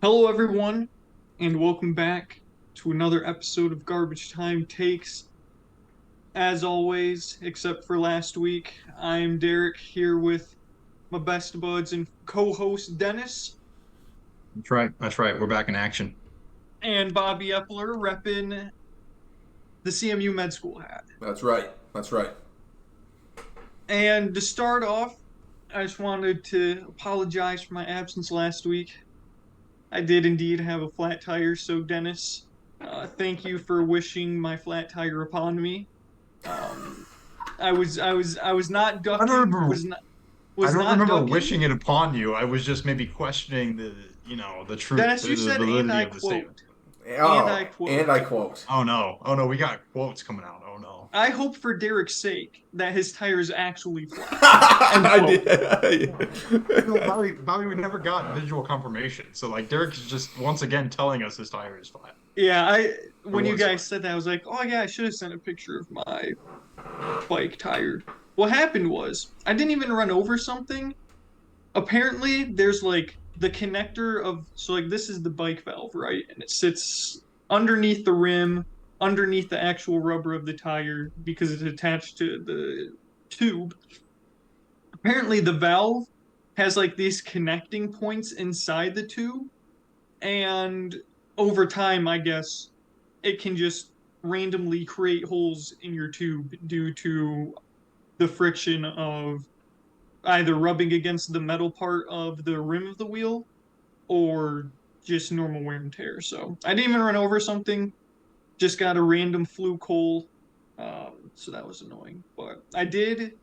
Hello, everyone, and welcome back to another episode of Garbage Time Takes. As always, except for last week, I'm Derek here with my best buds and co host Dennis That's right. That's right. We're back in action. and Bobby Epler repping the CMU Med School hat. That's right. That's right. And to start off, I just wanted to apologize for my absence last week. I did indeed have a flat tire, so Dennis, thank you for wishing my flat tire upon me. Um, I was not I don't ducking, remember. I was don't not remember ducking. wishing it upon you. I was just maybe questioning the truth, Dennis, the, you the said, and validity I of the statement. quote, and I Oh, and quote, I quote. Oh no. Oh no. We got quotes coming out. Oh no. I hope for Derek's sake that his tire is actually flat. End I quote. did. No, Bobby, we never got visual confirmation. So like Derek is just once again telling us his tire is flat. Yeah, Or when you was guys flat. said that, I was like, oh yeah, I should have sent a picture of my bike tire. What happened was I didn't even run over something. Apparently, there's like the connector of so like this is the bike valve, right? And it sits underneath the rim, underneath the actual rubber of the tire because it's attached to the tube. Apparently, the valve has like these connecting points inside the tube, and over time, I guess it can just randomly create holes in your tube due to the friction of either rubbing against the metal part of the rim of the wheel or just normal wear and tear. So I didn't even run over something, just got a random fluke hole. So that was annoying. But I did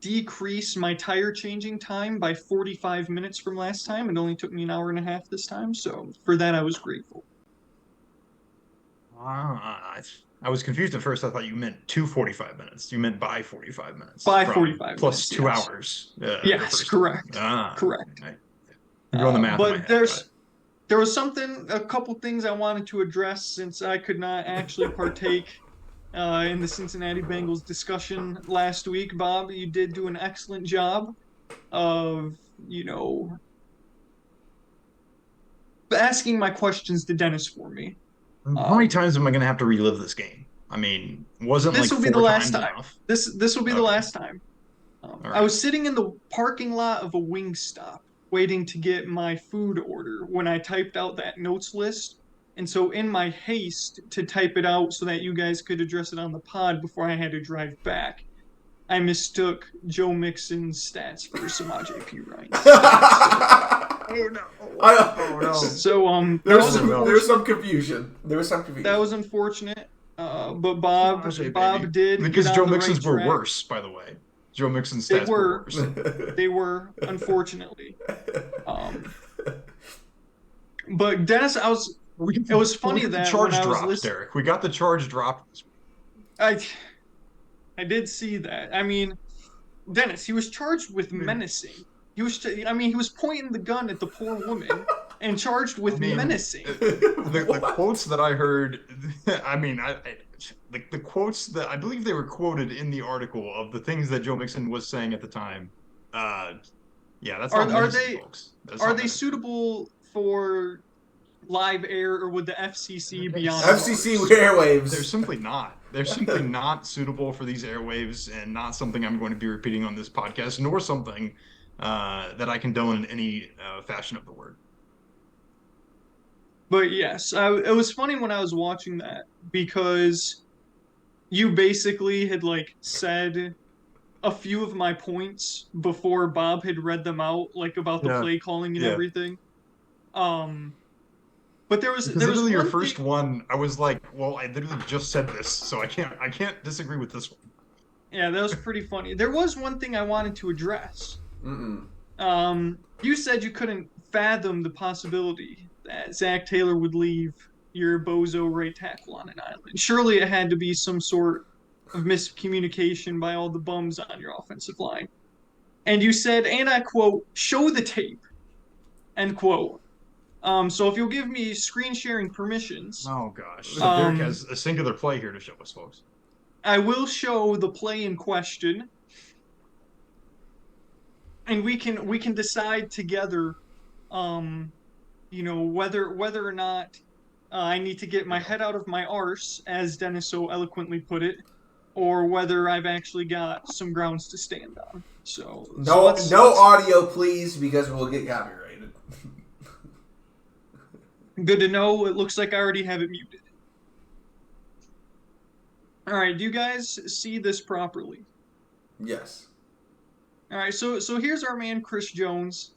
decrease my tire changing time by 45 minutes from last time. It only took me an hour and a half this time. So for that, I was grateful. I was confused at first. I thought you meant to 45 minutes. You meant by 45 minutes By from 45 plus minutes, two yes. hours the Yes, first time. correct. Correct. I'm doing the math in my But head. Got it. there was a couple things I wanted to address since I could not actually partake in the Cincinnati Bengals discussion last week. Bob, you did do an excellent job of, you know, asking my questions to Dennis for me. How many Um, times am I going to have to relive this game? I mean, wasn't this like will be the four last times time. enough? This will be the Okay. last time. All I right. was sitting in the parking lot of a wing stop waiting to get my food order when I typed out that notes list. And so, in my haste to type it out so that you guys could address it on the pod before I had to drive back, I mistook Joe Mixon's stats for Samaje Perine stats. Oh no. Oh no. That was Oh There no. was some unfortunate. confusion. There was some That was confusion. unfortunate. But Samaj, baby. Bob did get Because on Joe the right Mixon's were track. worse, by the way. Joe Mixon's They stats were were, worse. they were, unfortunately. Um, but Dennis, it was We funny got the that when charge I was dropped, listening, Derek. We got the charge dropped. I I did see that. I mean, Dennis, he was charged with I menacing. I mean, he was pointing the gun at the poor woman and charged with mean, menacing. the What? quotes that I heard, I mean, the quotes that I believe they were quoted in the article of the things that Joe Mixon was saying at the time. Uh, yeah, that's Are not are menacing, they folks. That's are not they menacing. suitable for live air, or would the FCC be on FCC ours? They're airwaves. simply not. They're simply not suitable for these airwaves, and not something I'm going to be repeating on this podcast, nor something that I condone in any fashion of the word. But yes, it was funny when I was watching that because you basically had like said a few of my points before Bob had read them out, like about the Yeah, play calling and yeah. everything. Um, but Because there was literally your one thing. first one, I was like, well, I literally just said this, so I can't disagree with this one. Yeah, that was pretty funny. There was one thing I wanted to address. Mm-mm. You said you couldn't fathom the possibility that Zach Taylor would leave your bozo right tackle on an island. Surely it had to be some sort of miscommunication by all the bums on your offensive line. And you said, and I quote, show the tape, end quote. So if you'll give me screen sharing permissions, Oh gosh. So Derek um, has a singular play here to show us, folks. I will show the play in question, and we can decide together whether or not I need to get my head out of my arse, as Dennis so eloquently put it, or whether I've actually got some grounds to stand on. So No, let's audio, please, because we'll get copyrighted. good to know. It looks like I already have it muted. All right, do you guys see this properly? Yes. All right, so here's our man Chris Jones.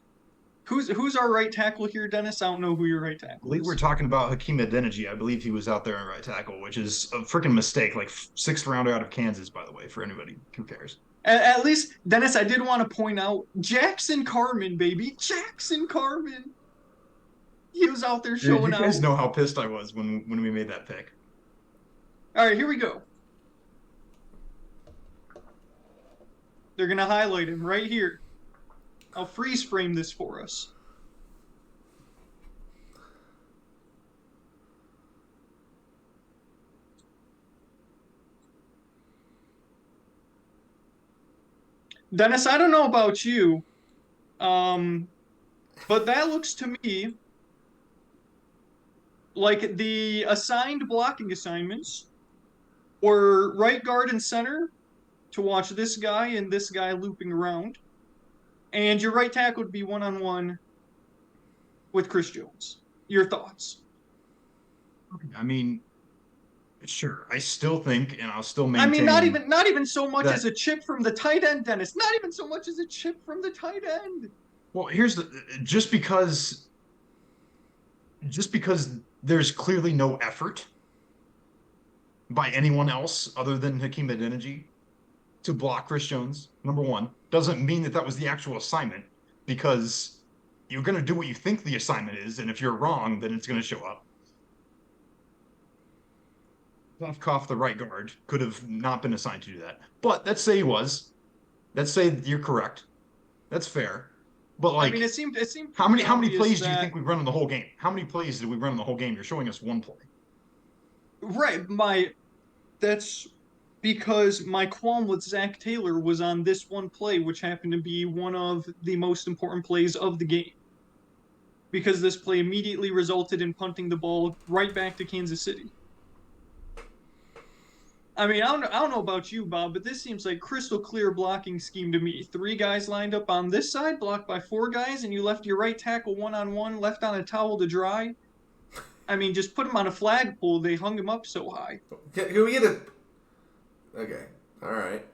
Who's our right tackle here, Dennis? I don't know who your right I tackle believe is. we're talking about Hakeem Adeniji. I believe he was out there in right tackle, which is a freaking mistake. Like sixth rounder out of Kansas, by the way, for anybody who cares. At least, Dennis, I did want to point out Jackson Carman, baby, Jackson Carman. He was out there You showing guys out. know how pissed I was when we made that pick. All right, here we go. They're gonna highlight him right here. I'll freeze frame this for us. Dennis, I don't know about you, but that looks to me like the assigned blocking assignments were right guard and center to watch this guy and this guy looping around, and your right tackle would be one-on-one with Chris Jones. Your thoughts? I mean, sure. I still think, and I'll still maintain. I mean, not even so much as a chip from the tight end, Dennis. Not even so much as a chip from the tight end. Well, here's the just because there's clearly no effort by anyone else other than Hakeem Adeniji to block Chris Jones, number one, doesn't mean that was the actual assignment, because you're going to do what you think the assignment is, and if you're wrong, then it's going to show up. Koff, the right guard, could have not been assigned to do that. But let's say he was. Let's say you're correct. That's fair. But like, I mean, it seemed. How many plays that... do you think we run in the whole game? How many plays did we run in the whole game? You're showing us one play. Right. That's because my qualm with Zach Taylor was on this one play, which happened to be one of the most important plays of the game. Because this play immediately resulted in punting the ball right back to Kansas City. I mean, I don't know about you, Bob, but this seems like crystal clear blocking scheme to me. 3 guys lined up on this side, blocked by 4 guys, and you left your right tackle one-on-one, left on a towel to dry. I mean, just put him on a flagpole. They hung him up so high. Can we get a... Okay. All right.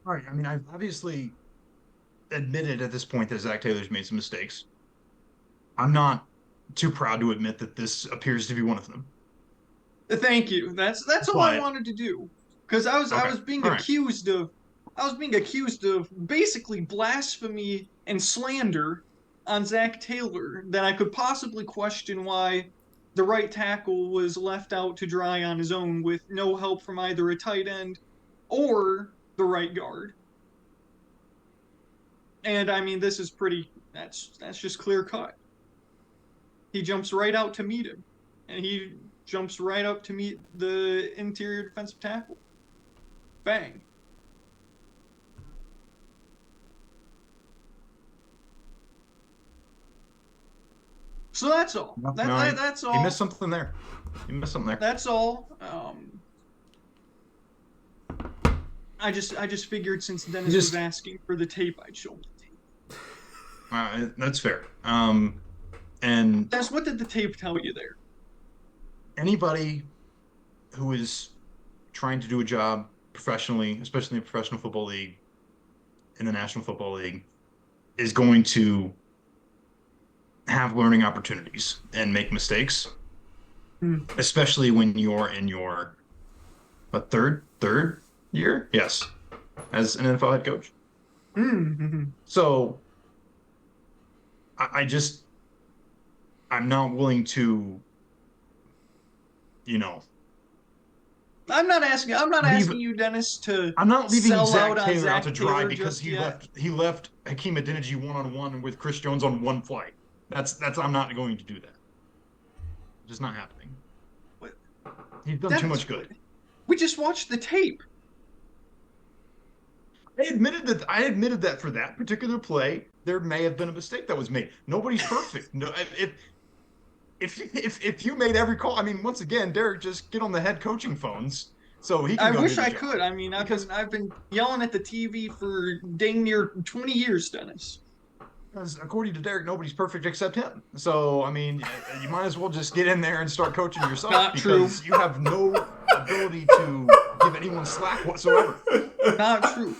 All right. I mean, I've obviously admitted at this point that Zach Taylor's made some mistakes. I'm not too proud to admit that this appears to be one of them. Thank you. That's all I wanted to do, because I was being accused of basically blasphemy and slander on Zach Taylor, that I could possibly question why the right tackle was left out to dry on his own with no help from either a tight end or the right guard. And I mean, this is that's just clear cut. He jumps right out to meet him, and he jumps right up to meet the interior defensive tackle. Bang. So that's all. That's all. You missed something there. That's all. I just figured since Dennis was asking for the tape, I'd show him the tape. That's fair. And Dennis, what did the tape tell you there? Anybody who is trying to do a job professionally, especially in the professional football league, in the National Football League, is going to have learning opportunities and make mistakes, especially when you're in your third year, yes, as an NFL head coach. Mm-hmm. So I'm not willing to, I'm not asking you, Dennis, to. I'm not leaving Zach Taylor out to dry Taylor because he left Hakeem Adeniji one-on-one with Chris Jones on one play. That's I'm not going to do that. It's just not happening. What? He's done too much good. We just watched the tape. I admitted that for that particular play, there may have been a mistake that was made. Nobody's perfect. No, if you made every call, I mean, once again, Derek, just get on the head coaching phones so he can I go wish do the I job. could. I mean, I've been yelling at the TV for dang near 20 years, Dennis. Because according to Derek, nobody's perfect except him. So, I mean, you might as well just get in there and start coaching yourself Not because true. you have no ability to give anyone slack whatsoever. Not true.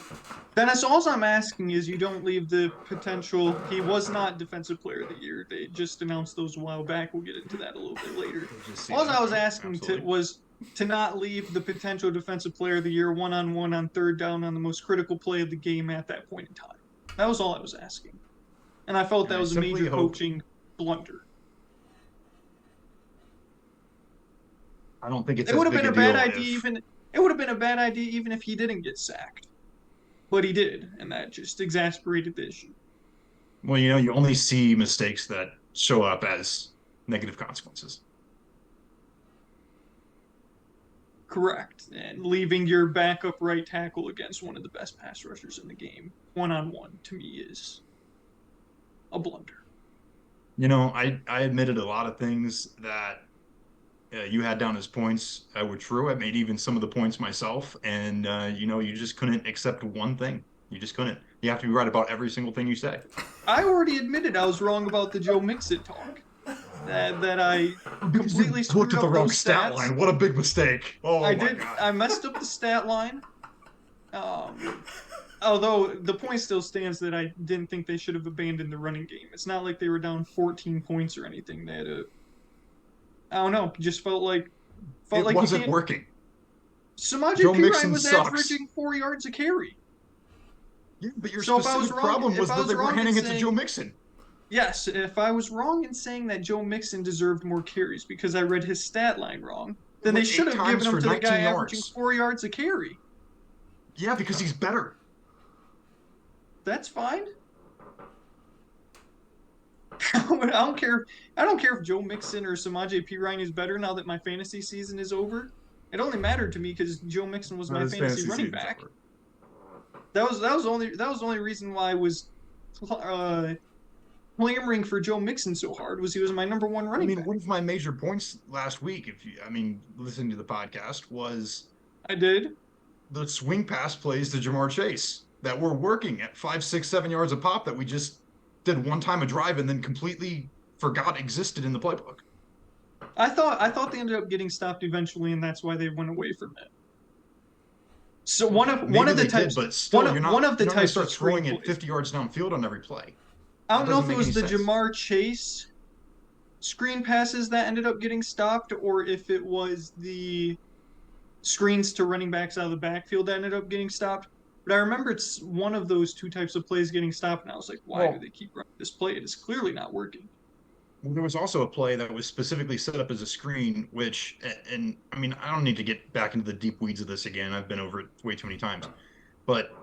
Dennis, all I'm asking is you don't leave the potential. He was not Defensive Player of the Year. They just announced those a while back. We'll get into that a little bit later. All I was asking was to not leave the potential Defensive Player of the Year one-on-one on third down on the most critical play of the game at that point in time. That was all I was asking. And I felt that was a major coaching blunder. I don't think it's It would have been a bad idea it would have been a bad idea even if he didn't get sacked. But he did, and that just exasperated the issue. Well, you only see mistakes that show up as negative consequences. Correct. And leaving your backup right tackle against one of the best pass rushers in the game, one-on-one, to me is a blunder. I admitted a lot of things that you had down as points were true. I made even some of the points myself, and you just couldn't accept one thing. You just couldn't. You have to be right about every single thing you say. I already admitted I was wrong about the Joe Mixon talk. That I completely screwed looked at the up wrong those stat stats. line. What a big mistake! Oh, I my did. God. I messed up the stat line. Although the point still stands that I didn't think they should have abandoned the running game. It's not like they were down 14 points or anything. They had I don't know. Just felt like It wasn't working. Samaje Joe Perine Mixon was sucks. averaging 4 yards a carry. Yeah, but your So if I was specific wrong- problem was if I that was they were wrong in handing it to saying- Joe Mixon. Yes, if I was wrong in saying that Joe Mixon deserved more carries because I read his stat line wrong, then they Like should 8 have times given him for to the 19 guy yards. averaging 4 yards a carry. Yeah, because he's better. That's fine. I don't care. I don't care if Joe Mixon or Samaje Perine is better now that my fantasy season is over. It only mattered to me because Joe Mixon was my His fantasy running season's back. over. That was the only reason why I was clamoring for Joe Mixon so hard was he was my number one running back. One of my major points last week, listening to the podcast, was I did. the swing pass plays to Jamar Chase that were working at 5, 6, 7 yards a pop that we just did one time a drive and then completely forgot existed in the playbook. I thought they ended up getting stopped eventually, and that's why they went away from it. So one of the types, but still, one of the you're not types start of throwing screen it plays. 50 yards downfield on every play. I don't know if doesn't it was make the any sense. Jamar Chase screen passes that ended up getting stopped, or if it was the screens to running backs out of the backfield that ended up getting stopped. But I remember it's one of those two types of plays getting stopped, and I was like, why do they keep running this play? It is clearly not working. Well, there was also a play that was specifically set up as a screen, I don't need to get back into the deep weeds of this again. I've been over it way too many times. But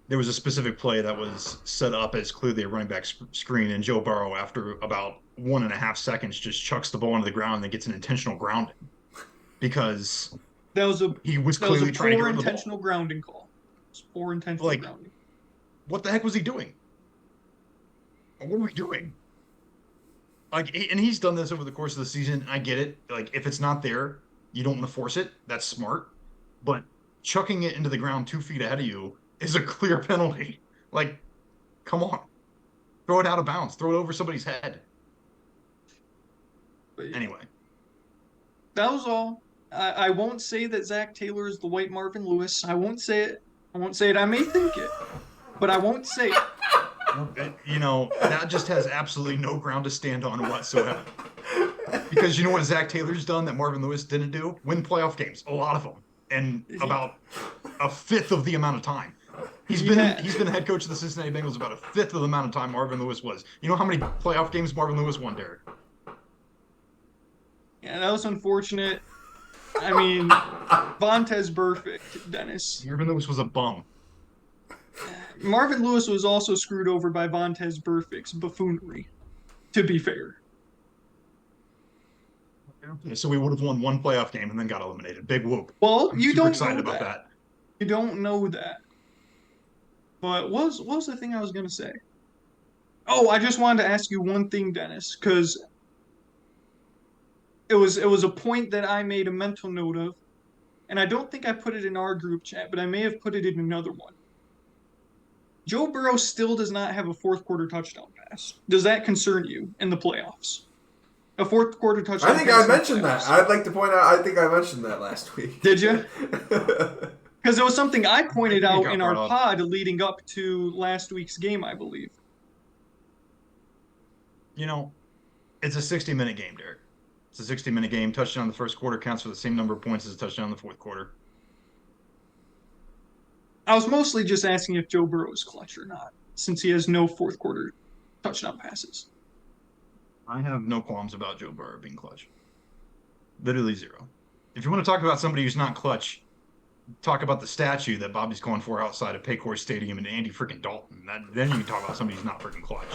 there was a specific play that was set up as clearly a running back screen, and Joe Burrow, after about 1.5 seconds, just chucks the ball into the ground and then gets an intentional grounding because he was clearly trying to get rid of the ball. intentional grounding call. It's poor intentional grounding. What the heck was he doing? What were we doing? And he's done this over the course of the season. I get it. If it's not there, you don't want to force it. That's smart. But chucking it into the ground 2 feet ahead of you is a clear penalty. Come on. Throw it out of bounds. Throw it over somebody's head. But anyway. That was all. I won't say that Zach Taylor is the white Marvin Lewis. I won't say it. I may think it, but I won't say it. That just has absolutely no ground to stand on whatsoever. Because you know what Zach Taylor's done that Marvin Lewis didn't do? Win playoff games. A lot of them. And about a fifth of the amount of time. He's been the head coach of the Cincinnati Bengals about a fifth of the amount of time Marvin Lewis was. You know how many playoff games Marvin Lewis won, Derek? Yeah, that was unfortunate. Vontaze Burfict, Dennis. Marvin Lewis was a bum. Marvin Lewis was also screwed over by Vontaze Burfict's buffoonery, to be fair. So we would have won one playoff game and then got eliminated. Big whoop. Well, I'm you super don't excited know about that. You don't know that. But what was the thing I was going to say? Oh, I just wanted to ask you one thing, Dennis, because it was a point that I made a mental note of, and I don't think I put it in our group chat, but I may have put it in another one. Joe Burrow still does not have a fourth quarter touchdown pass. Does that concern you in the playoffs? A fourth quarter touchdown I think pass I in the mentioned that. playoffs. I'd like to point out. I think I mentioned that last week. Did you? Because it was something I pointed I think it out got in our brought up. pod leading up to last week's game, I believe. You know, it's a 60-minute game, Derek. It's a 60-minute game. Touchdown in the first quarter counts for the same number of points as a touchdown in the fourth quarter. I was mostly just asking if Joe Burrow is clutch or not, since he has no fourth quarter touchdown passes. I have no qualms about Joe Burrow being clutch. Literally zero. If you want to talk about somebody who's not clutch, talk about the statue that Bobby's going for outside of Paycor Stadium and Andy freaking Dalton. Then you can talk about somebody who's not freaking clutch.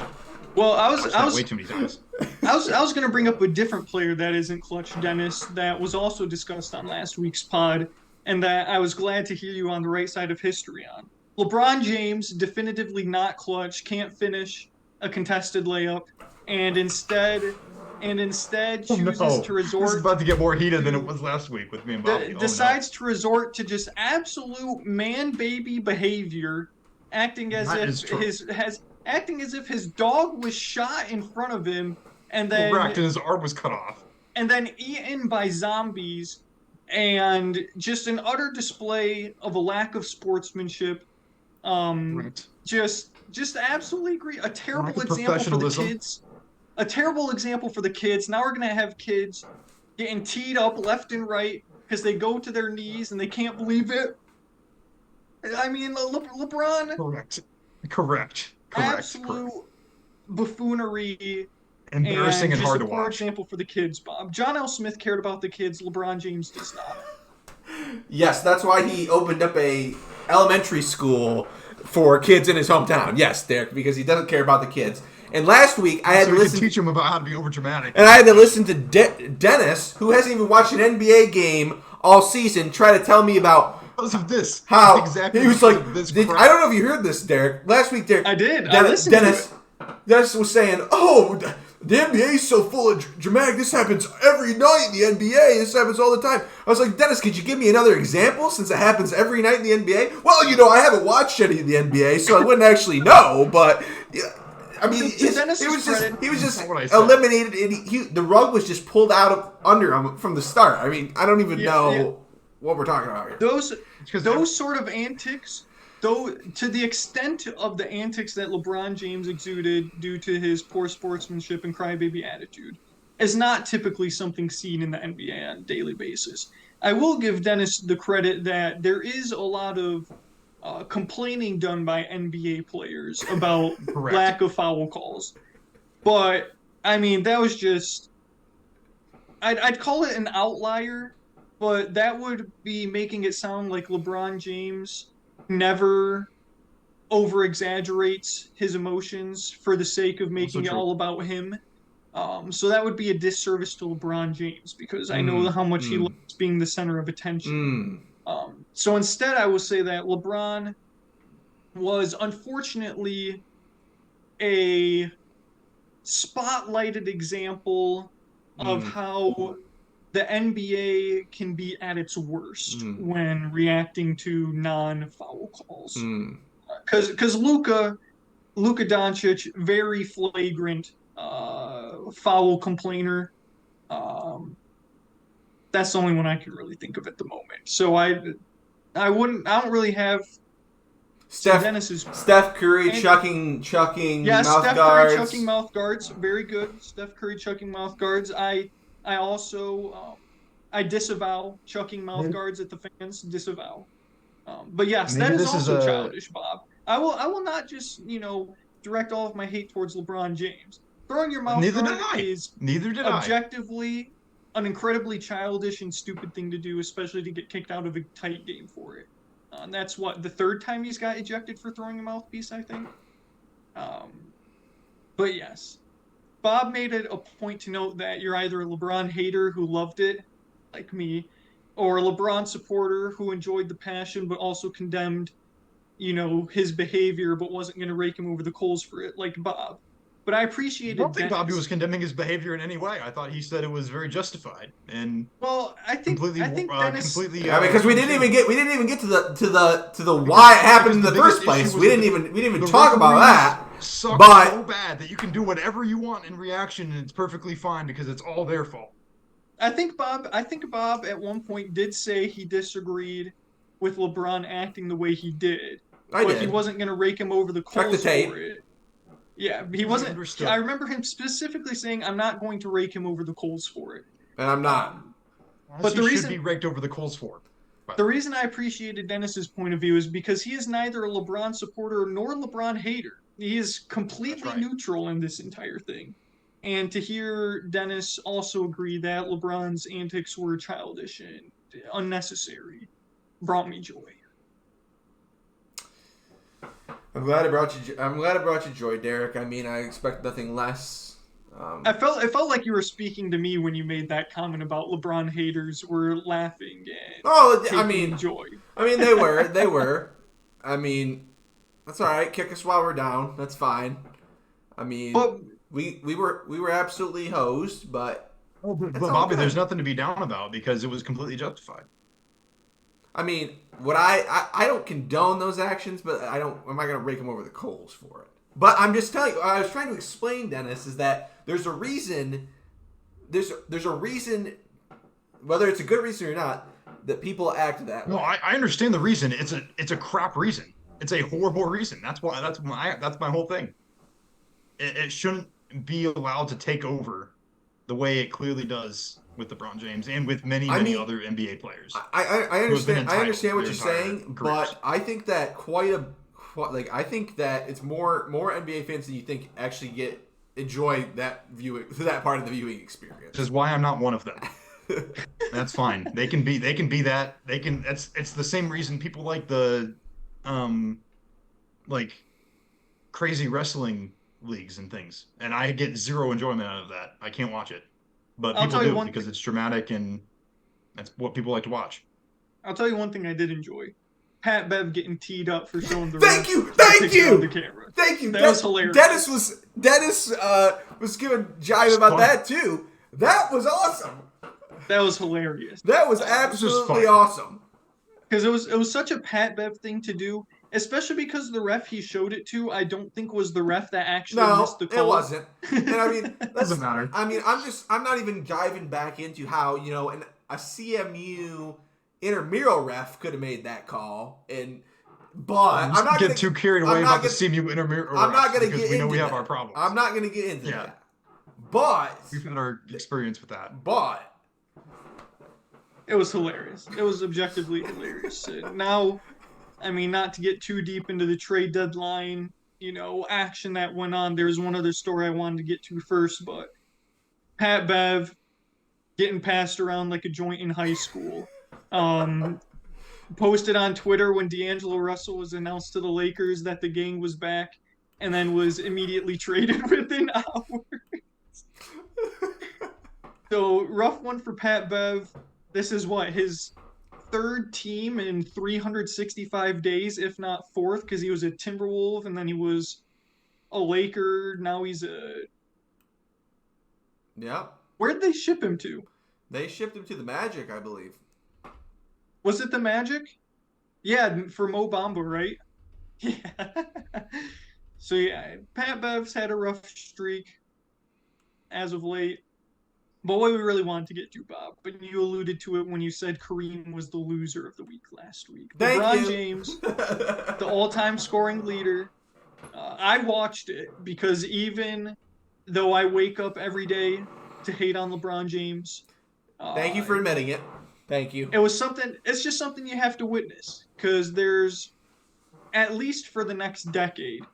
Well, I Watched was that way too many times. I was going to bring up a different player that isn't clutch, Dennis, that was also discussed on last week's pod, and that I was glad to hear you on the right side of history on. LeBron James, definitively not clutch, can't finish a contested layup, and instead chooses to This is resort about to get more heated than it was last week with me and Bobby. decides to resort to just absolute man baby behavior, acting as That is if his dog was shot in front of him and Correct, then and his arm was cut off. eaten by zombies, and just an utter display of a lack of sportsmanship. Right. Just absolutely agree. A terrible Lack of example for the professionalism. kids. A terrible example for the kids. Now we're gonna have kids getting teed up left and right because they go to their knees and they can't believe it. I mean, LeBron, Correct. absolute buffoonery. Embarrassing and just hard a to poor watch. example for the kids, Bob. John L. Smith cared about the kids. LeBron James does not. Yes, that's why he opened up a elementary school for kids in his hometown. Yes, Derek, because he doesn't care about the kids. And last week I had So to we listen. can teach him about how to be overdramatic. And I had to listen to Dennis, who hasn't even watched an NBA game all season, try to tell me about Because of this. how Exactly he was because like. of this I crap. don't know if you heard this, Derek. Last week, Derek. I did. I listened to Dennis was saying, "Oh, the NBA is so full of dramatic. This happens every night in the NBA. This happens all the time." I was like, Dennis, could you give me another example since it happens every night in the NBA? Well, I haven't watched any of the NBA, so I wouldn't actually know. But yeah, I mean, To Dennis's he was just That's what I said. eliminated, and the rug was just pulled out of under him from the start. I mean, I don't even know yeah. what we're talking about here. Those sort of antics, though, to the extent of the antics that LeBron James exuded due to his poor sportsmanship and crybaby attitude, is not typically something seen in the NBA on a daily basis. I will give Dennis the credit that there is a lot of complaining done by NBA players about Correct. lack of foul calls. But, I mean, that was just... I'd call it an outlier, but that would be making it sound like LeBron James never over-exaggerates his emotions for the sake of making it true. all about him. So that would be a disservice to LeBron James, because I know how much he likes being the center of attention. So instead, I will say that LeBron was unfortunately a spotlighted example of how the NBA can be at its worst when reacting to non-foul calls. Because Luka Doncic, very flagrant foul complainer. That's the only one I can really think of at the moment. So I don't really have Dennis's. Steph Curry And- chucking Yeah, mouth Steph guards. Curry chucking mouth guards, very good. Steph Curry chucking mouth guards. I also I disavow chucking mouth guards at the fans. Disavow. But yes, Maybe that is this is also a- childish, Bob. I will not just direct all of my hate towards LeBron James. Throwing your mouth Neither guard did I. is Neither did I. objectively an incredibly childish and stupid thing to do, especially to get kicked out of a tight game for it. And that's the third time he's got ejected for throwing a mouthpiece, I think. But yes, Bob made it a point to note that you're either a LeBron hater who loved it, like me, or a LeBron supporter who enjoyed the passion but also condemned, his behavior but wasn't going to rake him over the coals for it, like Bob. But I I appreciated don't think Bobby Dennis. was condemning his behavior in any way. I thought he said it was very justified and Well, I think Dennis. completely. Yeah, because we didn't even unchanged. get to the why it happened in the Because first the biggest place. issue We was didn't even the talk about referees that. Suck But so bad that you can do whatever you want in reaction, and it's perfectly fine because it's all their fault. I think Bob at one point did say he disagreed with LeBron acting the way he did, I but he did. wasn't going to rake him over the Check the coals tape. for it. Yeah, he We wasn't. understood. I remember him specifically saying, "I'm not going to rake him over the coals for it." And I'm not. But the He reason- should be raked over the coals for. The reason I appreciated Dennis's point of view is because he is neither a LeBron supporter nor a LeBron hater. He is completely That's right. neutral in this entire thing. And to hear Dennis also agree that LeBron's antics were childish and unnecessary brought me joy. I'm glad it brought you joy, Derek. I mean, I expect nothing less. It felt like you were speaking to me when you made that comment about LeBron haters were laughing and taking joy. I mean, they were. I mean, that's all right. Kick us while we're down. That's fine. I mean, But we were absolutely hosed, but But It's all Bobby, good. there's nothing to be down about because it was completely justified. I mean, what I don't condone those actions, but I'm not gonna rake them over the coals for it. But I'm just telling you, I was trying to explain, Dennis, is that there's a reason. There's a reason, whether it's a good reason or not, that people act that No, way. I understand the reason. It's a crap reason. It's a horrible reason. That's my whole thing. It shouldn't be allowed to take over the way it clearly does with LeBron James and with many other NBA players. I understand. I entitled understand what their you're saying, entire careers. but I think that I think that it's more NBA fans than you think actually enjoy that part of the viewing experience. Which is why I'm not one of them. That's fine. They can be that. It's the same reason people like the like crazy wrestling leagues and things. And I get zero enjoyment out of that. I can't watch it. But I'll people tell you do one because it's dramatic and that's what people like to watch. I'll tell you one thing I did enjoy. Pat Bev getting teed up for showing the Thank refs you, the thank picture you! on the camera. Thank you. That was hilarious. Dennis was giving jive about that too. That was awesome. That was hilarious. That was just absolutely fun. awesome. Because it was such a Pat Bev thing to do, especially because the ref he showed it to, I don't think was the ref that actually No, missed the call. it wasn't. And I mean, Doesn't matter. I mean, I'm not even diving back into how, a CMU intramural ref could have made that call, but I'm not get gonna too carried away about the CMU intramural. I'm not gonna because get we know into we have that. our problems. I'm not gonna get into Yeah. that. But We've had our experience with that. It was hilarious. It was objectively hilarious. Now, I mean, not to get too deep into the trade deadline, action that went on. There's one other story I wanted to get to first, but Pat Bev getting passed around like a joint in high school. Posted on Twitter when D'Angelo Russell was announced to the Lakers that the gang was back, and then was immediately traded within hours. So rough one for Pat Bev. This is his third team in 365 days, if not fourth, because he was a Timberwolf and then he was a Laker. Now he's a. Yep. Where'd they ship him to? They shipped him to the Magic, I believe. Was it the Magic? Yeah, for Mo Bamba, right? Yeah. So yeah, Pat Bev's had a rough streak as of late. But what we really wanted to get to, Bob, but you alluded to it when you said Kareem was the loser of the week last week. Thank LeBron you. James, the all-time scoring leader. I watched it because even though I wake up every day to hate on LeBron James, Thank you for admitting it. Thank you. it's just something you have to witness because there's, at least for the next decade,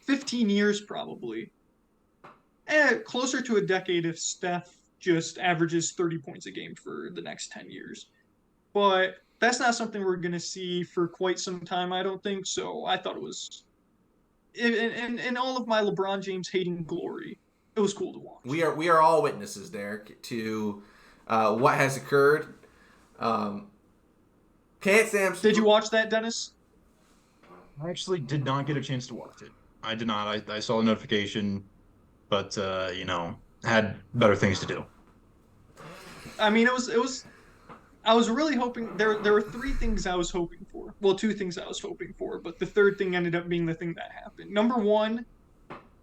15 years probably, closer to a decade if Steph just averages 30 points a game for the next 10 years. But that's not something we're going to see for quite some time, I don't think. So I thought it was, in all of my LeBron James hating glory, it was cool to watch. We are all witnesses, Derek, to what has occurred. Can't say I'm. Did you watch that, Dennis? I actually did not get a chance to watch it. I did not. I saw a notification but had better things to do. I mean, it was. I was really hoping there were three things I was hoping for. Well, two things I was hoping for, but the third thing ended up being the thing that happened. Number one,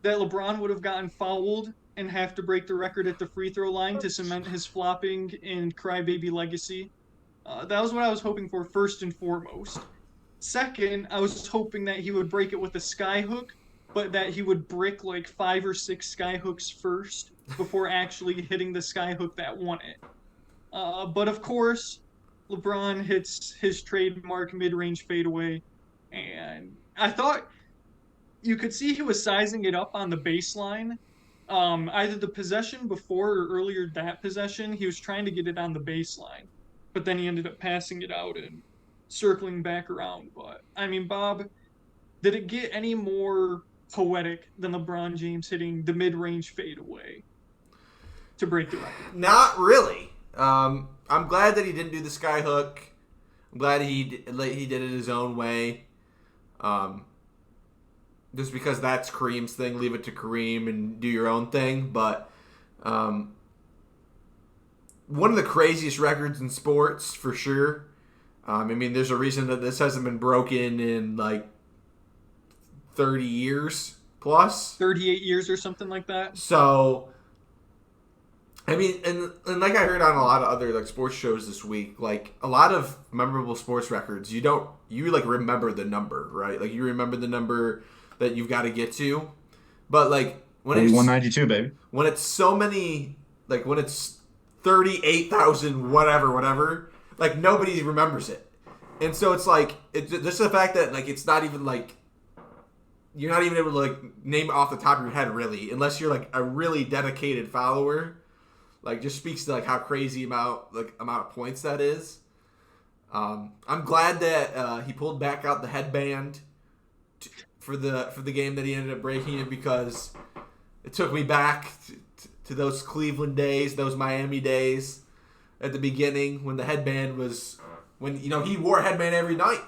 that LeBron would have gotten fouled and have to break the record at the free throw line to cement his flopping and crybaby legacy. That was what I was hoping for first and foremost. Second, I was hoping that he would break it with a sky hook, but that he would brick like 5 or 6 sky hooks first before actually hitting the sky hook that won it. But of course, LeBron hits his trademark mid-range fadeaway, and I thought you could see he was sizing it up on the baseline. Either the possession before or earlier that possession, he was trying to get it on the baseline, but then he ended up passing it out and circling back around. But I mean, Bob, did it get any more poetic than LeBron James hitting the mid-range fadeaway to break the record? Not really. I'm glad that he didn't do the sky hook. I'm glad he did it his own way. Just because that's Kareem's thing, leave it to Kareem and do your own thing. But one of the craziest records in sports, for sure. I mean, there's a reason that this hasn't been broken in like 30 years plus. 38 years or something like that. So, I mean, and like I heard on a lot of other like sports shows this week, like a lot of memorable sports records, you like remember the number, right? Like you remember the number that you've got to get to, but like when it's 192, baby. When it's so many, like when it's 38,000 whatever, like nobody remembers it, and so it's like it's just the fact that like it's not even like you're not even able to like name it off the top of your head really, unless you're like a really dedicated follower. Like, just speaks to like how crazy amount of points that is. I'm glad that he pulled back out the headband for the game that he ended up breaking it, because it took me back to those Cleveland days, those Miami days at the beginning when the headband was he wore a headband every night.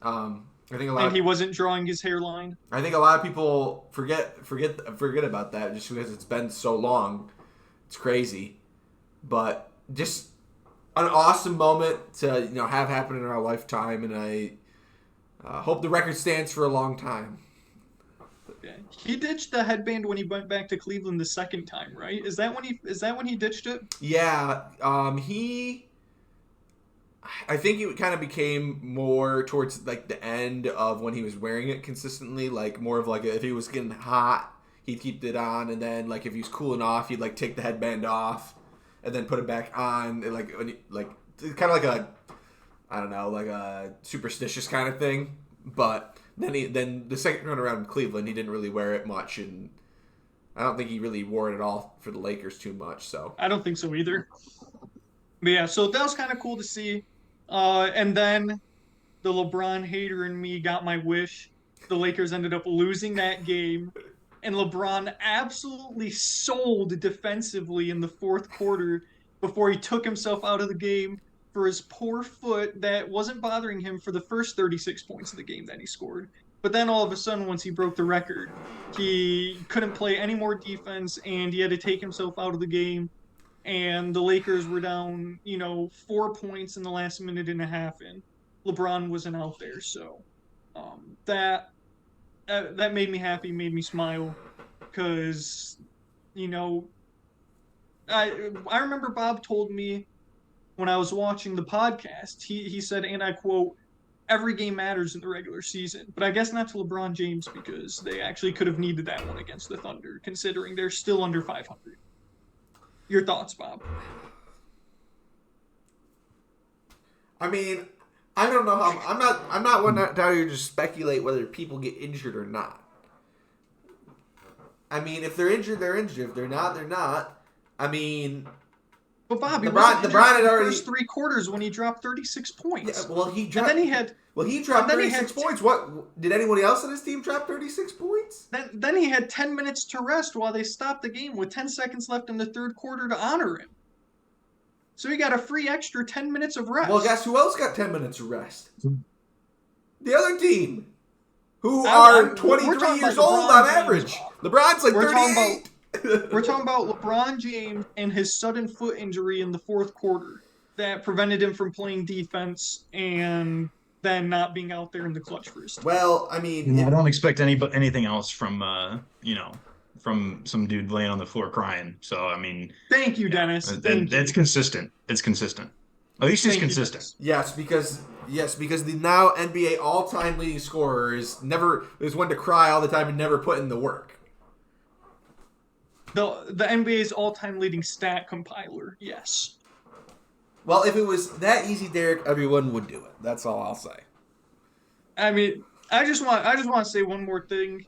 I think he wasn't drawing his hairline. I think a lot of people forget about that just because it's been so long. It's crazy, but just an awesome moment to have happen in our lifetime, and I hope the record stands for a long time. Yeah. He ditched the headband when he went back to Cleveland the second time, right? Is that when he ditched it? Yeah, I think it kind of became more towards like the end of when he was wearing it consistently, like more of like if he was getting hot, he'd keep it on, and then like if he was cooling off, he'd like take the headband off and then put it back on, and like kind of like a, I don't know, like a superstitious kind of thing. But then the second run around in Cleveland, he didn't really wear it much, and I don't think he really wore it at all for the Lakers too much. So I don't think so either. But yeah, so that was kind of cool to see. And then the LeBron hater in me got my wish. The Lakers ended up losing that game. And LeBron absolutely sold defensively in the fourth quarter before he took himself out of the game for his poor foot that wasn't bothering him for the first 36 points of the game that he scored. But then all of a sudden, once he broke the record, he couldn't play any more defense, and he had to take himself out of the game. And the Lakers were down, 4 points in the last minute and a half, and LeBron wasn't out there. So that made me happy, made me smile, because, I remember Bob told me when I was watching the podcast, he said, and I quote, "Every game matters in the regular season," but I guess not to LeBron James, because they actually could have needed that one against the Thunder, considering they're still under 500. Your thoughts, Bob? I mean, I don't know how. I'm not one to tell you to speculate whether people get injured or not. I mean, if they're injured, they're injured. If they're not, they're not. I mean, but Bob, LeBron had already first 3 quarters when he dropped 36 points. Yeah, well, he dropped. And then he had. Well, he dropped 36 points. What did anyone else on his team drop 36 points? Then he had 10 minutes to rest while they stopped the game with 10 seconds left in the third quarter to honor him. So he got a free extra 10 minutes of rest. Well, guess who else got 10 minutes of rest? The other team, who are 23 years old on average. LeBron's like We're talking 38. We're talking about LeBron James and his sudden foot injury in the fourth quarter that prevented him from playing defense and then not being out there in the clutch for his team. Well, I mean, I don't expect anything else from from some dude laying on the floor crying. So I mean, Thank you, Dennis. Thank you. it's consistent. It's consistent. At least he's Thank you, consistent. Dennis. yes, because the now NBA all-time leading scorer is one to cry all the time and never put in the work. The NBA's all-time leading stat compiler. Yes. Well, if it was that easy, Derek, everyone would do it. That's all I'll say. I mean, I just want to say one more thing,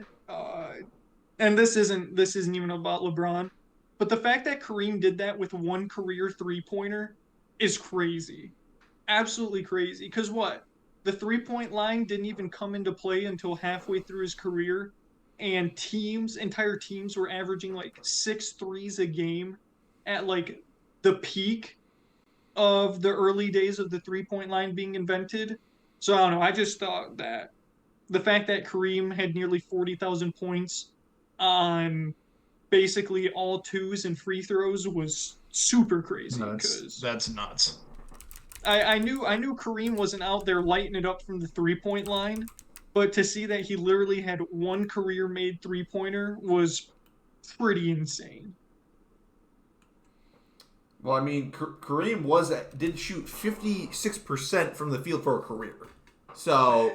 and this isn't even about LeBron, but the fact that Kareem did that with one career three-pointer is crazy, absolutely crazy. Because what, the three-point line didn't even come into play until halfway through his career, and entire teams were averaging like 6 threes a game at like the peak of the early days of the three-point line being invented. So I don't know. I just thought that the fact that Kareem had nearly 40,000 points on basically all twos and free throws was super crazy. That's nuts. I knew Kareem wasn't out there lighting it up from the 3-point line, but to see that he literally had one career-made three-pointer was pretty insane. Well, I mean, Kareem did shoot 56% from the field for a career. So,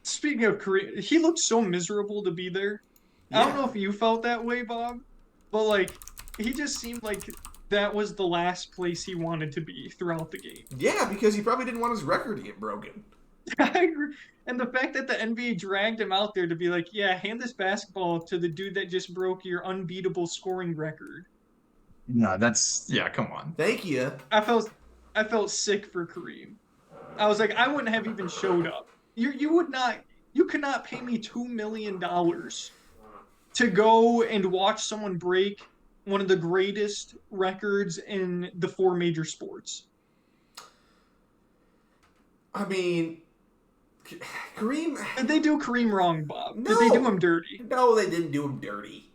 speaking of Kareem, he looked so miserable to be there. Yeah. I don't know if you felt that way, Bob, but like he just seemed like that was the last place he wanted to be throughout the game. yeah, because he probably didn't want his record to get broken. I agree. And the fact that the NBA dragged him out there to be like, yeah, hand this basketball to the dude that just broke your unbeatable scoring record. No, come on. Thank you. I felt sick for Kareem. I was like, I wouldn't have even showed up. You could not pay me $2 million to go and watch someone break one of the greatest records in the 4 major sports. I mean, Kareem... Did they do Kareem wrong, Bob? No. Did they do him dirty? No, they didn't do him dirty.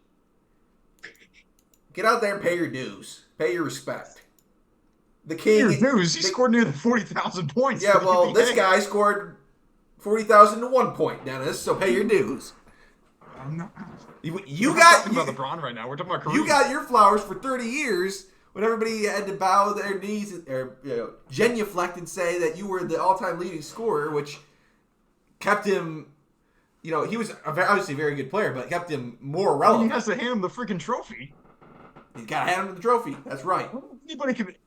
Get out there and pay your dues. Pay your respect. The king... He scored near the 40,000 points. Yeah, well, this guy scored 40,000 to 1 point, Dennis, so pay your dues. I'm not... We're not talking about LeBron right now. We're talking about Kareem. You got your flowers for 30 years when everybody had to bow their knees or genuflect and say that you were the all-time leading scorer, which kept him, he was obviously a very good player, but kept him more relevant. He has to hand him the freaking trophy. He's got to hand him the trophy. That's right.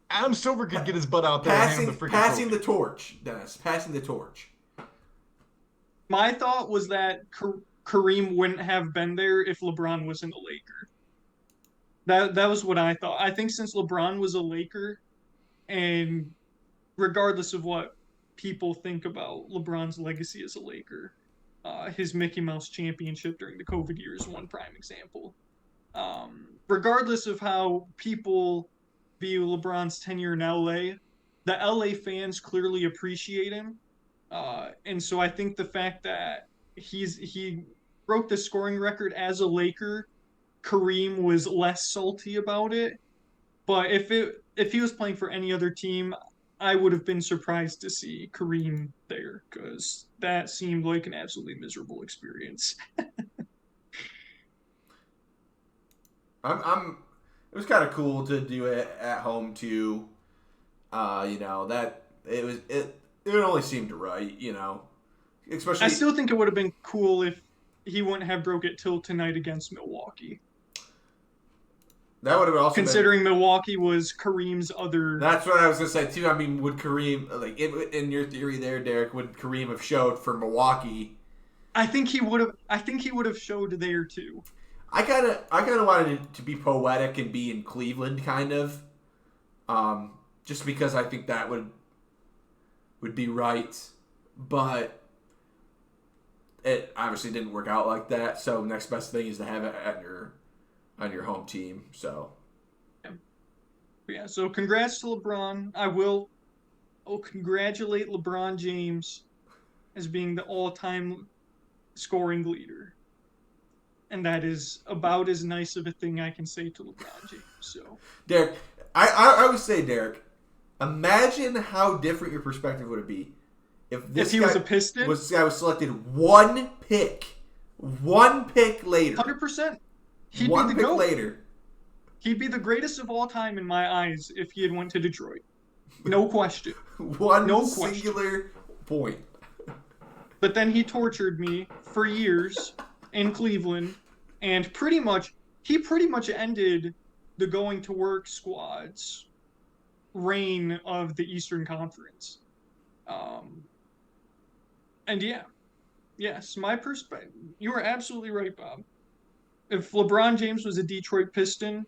Adam Silver could get his butt out there and hand him the freaking passing trophy. the torch, Dennis. Passing the torch. My thought was that Kareem wouldn't have been there if LeBron wasn't a Laker. That was what I thought. I think since LeBron was a Laker, and regardless of what people think about LeBron's legacy as a Laker, his Mickey Mouse championship during the COVID year is one prime example. Regardless of how people view LeBron's tenure in LA, the LA fans clearly appreciate him. And so I think the fact that he broke the scoring record as a Laker, Kareem was less salty about it. But if he was playing for any other team, I would have been surprised to see Kareem there, because that seemed like an absolutely miserable experience. It was kind of cool to do it at home too. That it only seemed right, Especially, I still think it would have been cool if he wouldn't have broke it till tonight against Milwaukee. That would have also considering Milwaukee was Kareem's other. That's what I was gonna say too. I mean, would Kareem, like in your theory there, Derek, would Kareem have showed for Milwaukee? I think he would have. I think he would have showed there too. I kind of wanted it to be poetic and be in Cleveland, kind of, just because I think that would be right, but it obviously didn't work out like that. So next best thing is to have it on your home team. So yeah. So congrats to LeBron. I'll congratulate LeBron James as being the all-time scoring leader. And that is about as nice of a thing I can say to LeBron James. So, Derek, I would say, Derek, imagine how different your perspective would be if he was a Piston, this guy was selected one pick later. 100%. He'd One be the pick GOAT. later. He'd be the greatest of all time in my eyes if he had went to Detroit. No question. One question. singular point. But then he tortured me for years in Cleveland, and he pretty much ended the going to work squad's reign of the Eastern Conference. And yes, my perspective. You are absolutely right, Bob. If LeBron James was a Detroit Piston,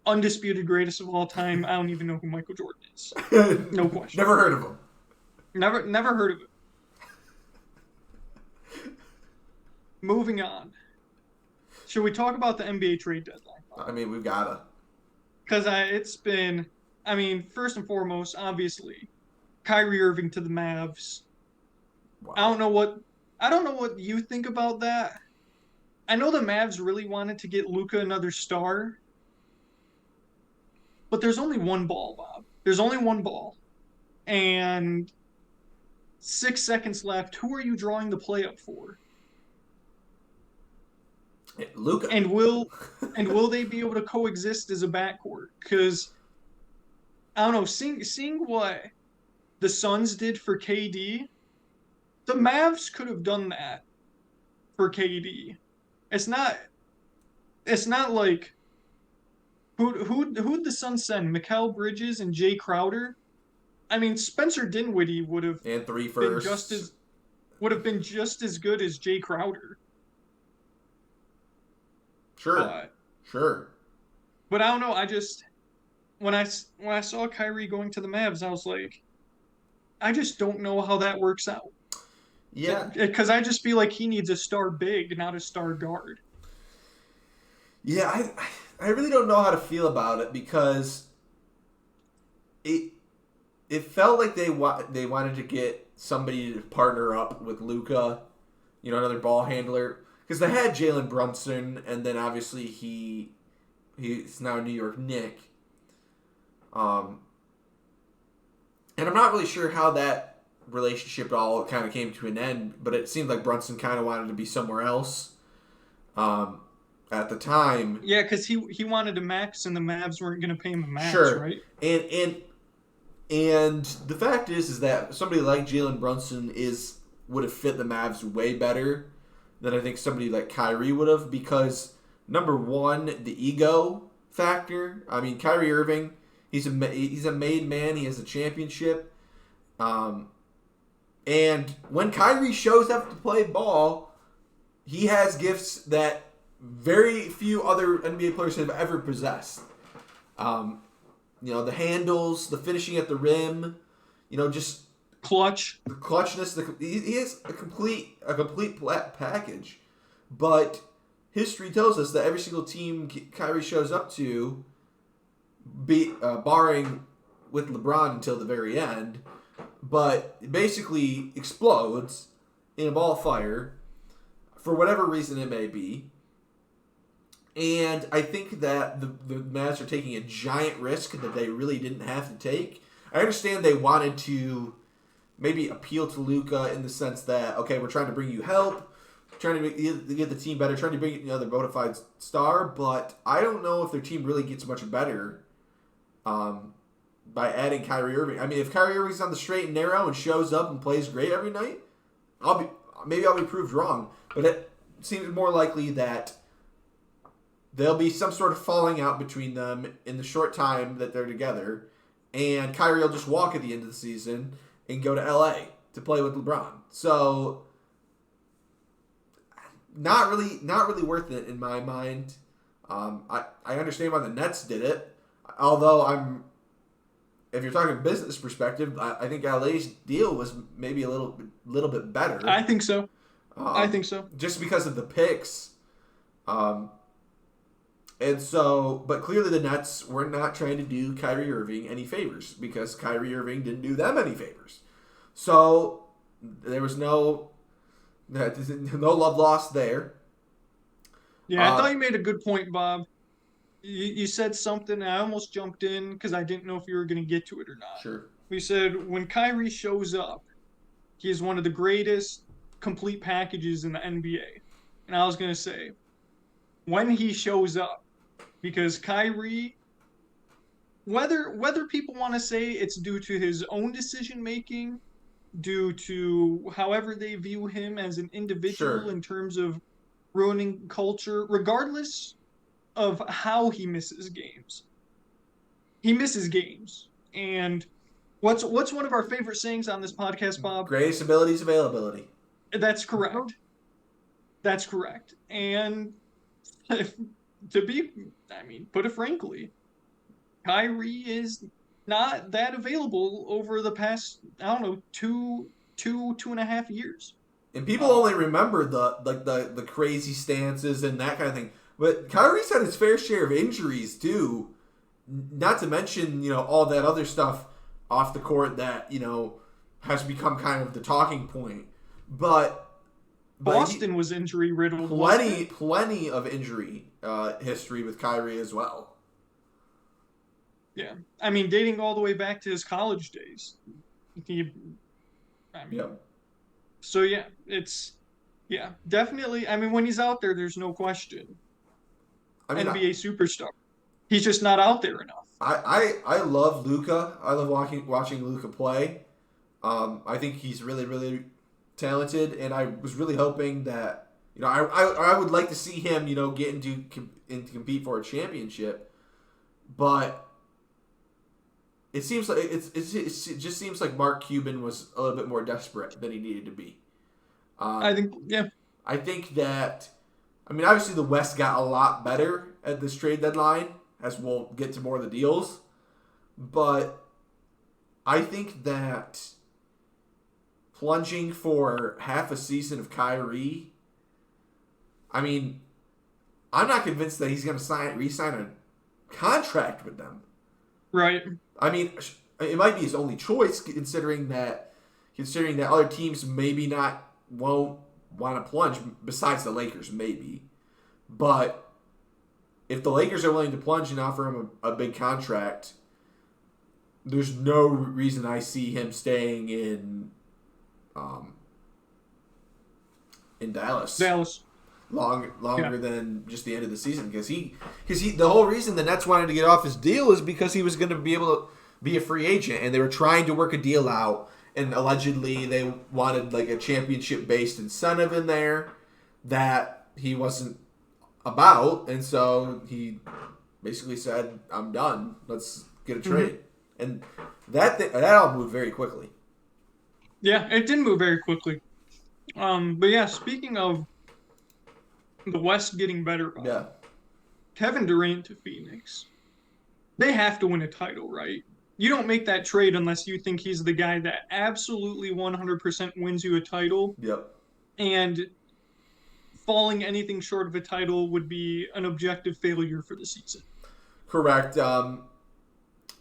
undisputed greatest of all time, I don't even know who Michael Jordan is. No question. Never heard of him. Never heard of it. Moving on. Should we talk about the NBA trade deadline? I mean, we've gotta. Because it's been, first and foremost, obviously, Kyrie Irving to the Mavs. Wow. I don't know what you think about that. I know the Mavs really wanted to get Luka another star, but there's only one ball, Bob. There's only one ball, and 6 seconds left. Who are you drawing the play up for? Luka. And will they be able to coexist as a backcourt? Because I don't know, seeing what the Suns did for KD, the Mavs could have done that for KD. It's not like who'd the Suns send? Mikal Bridges and Jay Crowder? Spencer Dinwiddie would have and 3 been firsts. just as good as Jay Crowder. Sure. But I don't know. I just when I saw Kyrie going to the Mavs, I was like, I just don't know how that works out. Yeah. Because I just feel like he needs a star big, not a star guard. Yeah, I really don't know how to feel about it because it felt like they wanted to get somebody to partner up with Luka, another ball handler. Because they had Jalen Brunson, and then obviously he's now a New York Knick. And I'm not really sure how that relationship all kind of came to an end, but it seemed like Brunson kind of wanted to be somewhere else at the time. Yeah, because he wanted a max, and the Mavs weren't going to pay him a max, sure. Right? And the fact is that somebody like Jalen Brunson would have fit the Mavs way better than I think somebody like Kyrie would have, because number one, the ego factor. Kyrie Irving, he's a made man. He has a championship. And when Kyrie shows up to play ball, he has gifts that very few other NBA players have ever possessed. The handles, the finishing at the rim, just clutch. The clutchness. He is a complete package. But history tells us that every single team Kyrie shows up to, barring with LeBron until the very end, but basically explodes in a ball of fire for whatever reason it may be. And I think that the Mavs are taking a giant risk that they really didn't have to take. I understand they wanted to maybe appeal to Luka in the sense that, okay, we're trying to bring you help, trying to get the team better, trying to bring another bona fide star, but I don't know if their team really gets much better by adding Kyrie Irving. If Kyrie Irving's on the straight and narrow and shows up and plays great every night, I'll be proved wrong, but it seems more likely that there'll be some sort of falling out between them in the short time that they're together, and Kyrie will just walk at the end of the season and go to LA to play with LeBron. So, not really worth it in my mind. I understand why the Nets did it, although if you're talking business perspective, I think LA's deal was maybe a little bit better. I think so. Just because of the picks. And so, but clearly the Nets were not trying to do Kyrie Irving any favors because Kyrie Irving didn't do them any favors. So there was no No love lost there. Yeah, I thought you made a good point, Bob. You said something, and I almost jumped in because I didn't know if you were going to get to it or not. Sure. We said when Kyrie shows up, he is one of the greatest complete packages in the NBA. And I was going to say, when he shows up, because Kyrie, whether people want to say it's due to his own decision making, due to however they view him as an individual Sure. in terms of ruining culture, regardless of how he misses games. He misses games. And what's one of our favorite sayings on this podcast, Bob? Greatest ability is availability. That's correct. That's correct. And put it frankly, Kyrie is not that available over the past, I don't know, two and a half years. And people only remember the crazy stances and that kind of thing. But Kyrie's had his fair share of injuries too. Not to mention, all that other stuff off the court that, has become kind of the talking point. But Boston was injury riddled. Plenty of injury history with Kyrie as well. Yeah. I mean, dating all the way back to his college days. Yep. So yeah, definitely. I mean, when he's out there, there's no question. NBA superstar. He's just not out there enough. I love Luka. I love watching Luka play. I think he's really, really talented, and I was really hoping that I would like to see him get into compete for a championship, but it seems like it just seems like Mark Cuban was a little bit more desperate than he needed to be. I think that, obviously the West got a lot better at this trade deadline, as we'll get to more of the deals. But I think that plunging for half a season of Kyrie, I'm not convinced that he's going to re-sign a contract with them. Right. It might be his only choice, considering that other teams maybe won't want to plunge, besides the Lakers, maybe. But if the Lakers are willing to plunge and offer him a big contract, there's no reason I see him staying in Dallas. Longer than just the end of the season, because the whole reason the Nets wanted to get off his deal is because he was going to be able to be a free agent, and they were trying to work a deal out, and allegedly they wanted like a championship based incentive in there that he wasn't about, and so he basically said, "I'm done. Let's get a trade," and that all moved very quickly. Yeah, it did move very quickly. But yeah, speaking of the West getting better, Yeah. Kevin Durant to Phoenix. They have to win a title, right? You don't make that trade unless you think he's the guy that absolutely 100% wins you a title. Yep. And falling anything short of a title would be an objective failure for the season. Correct. I'm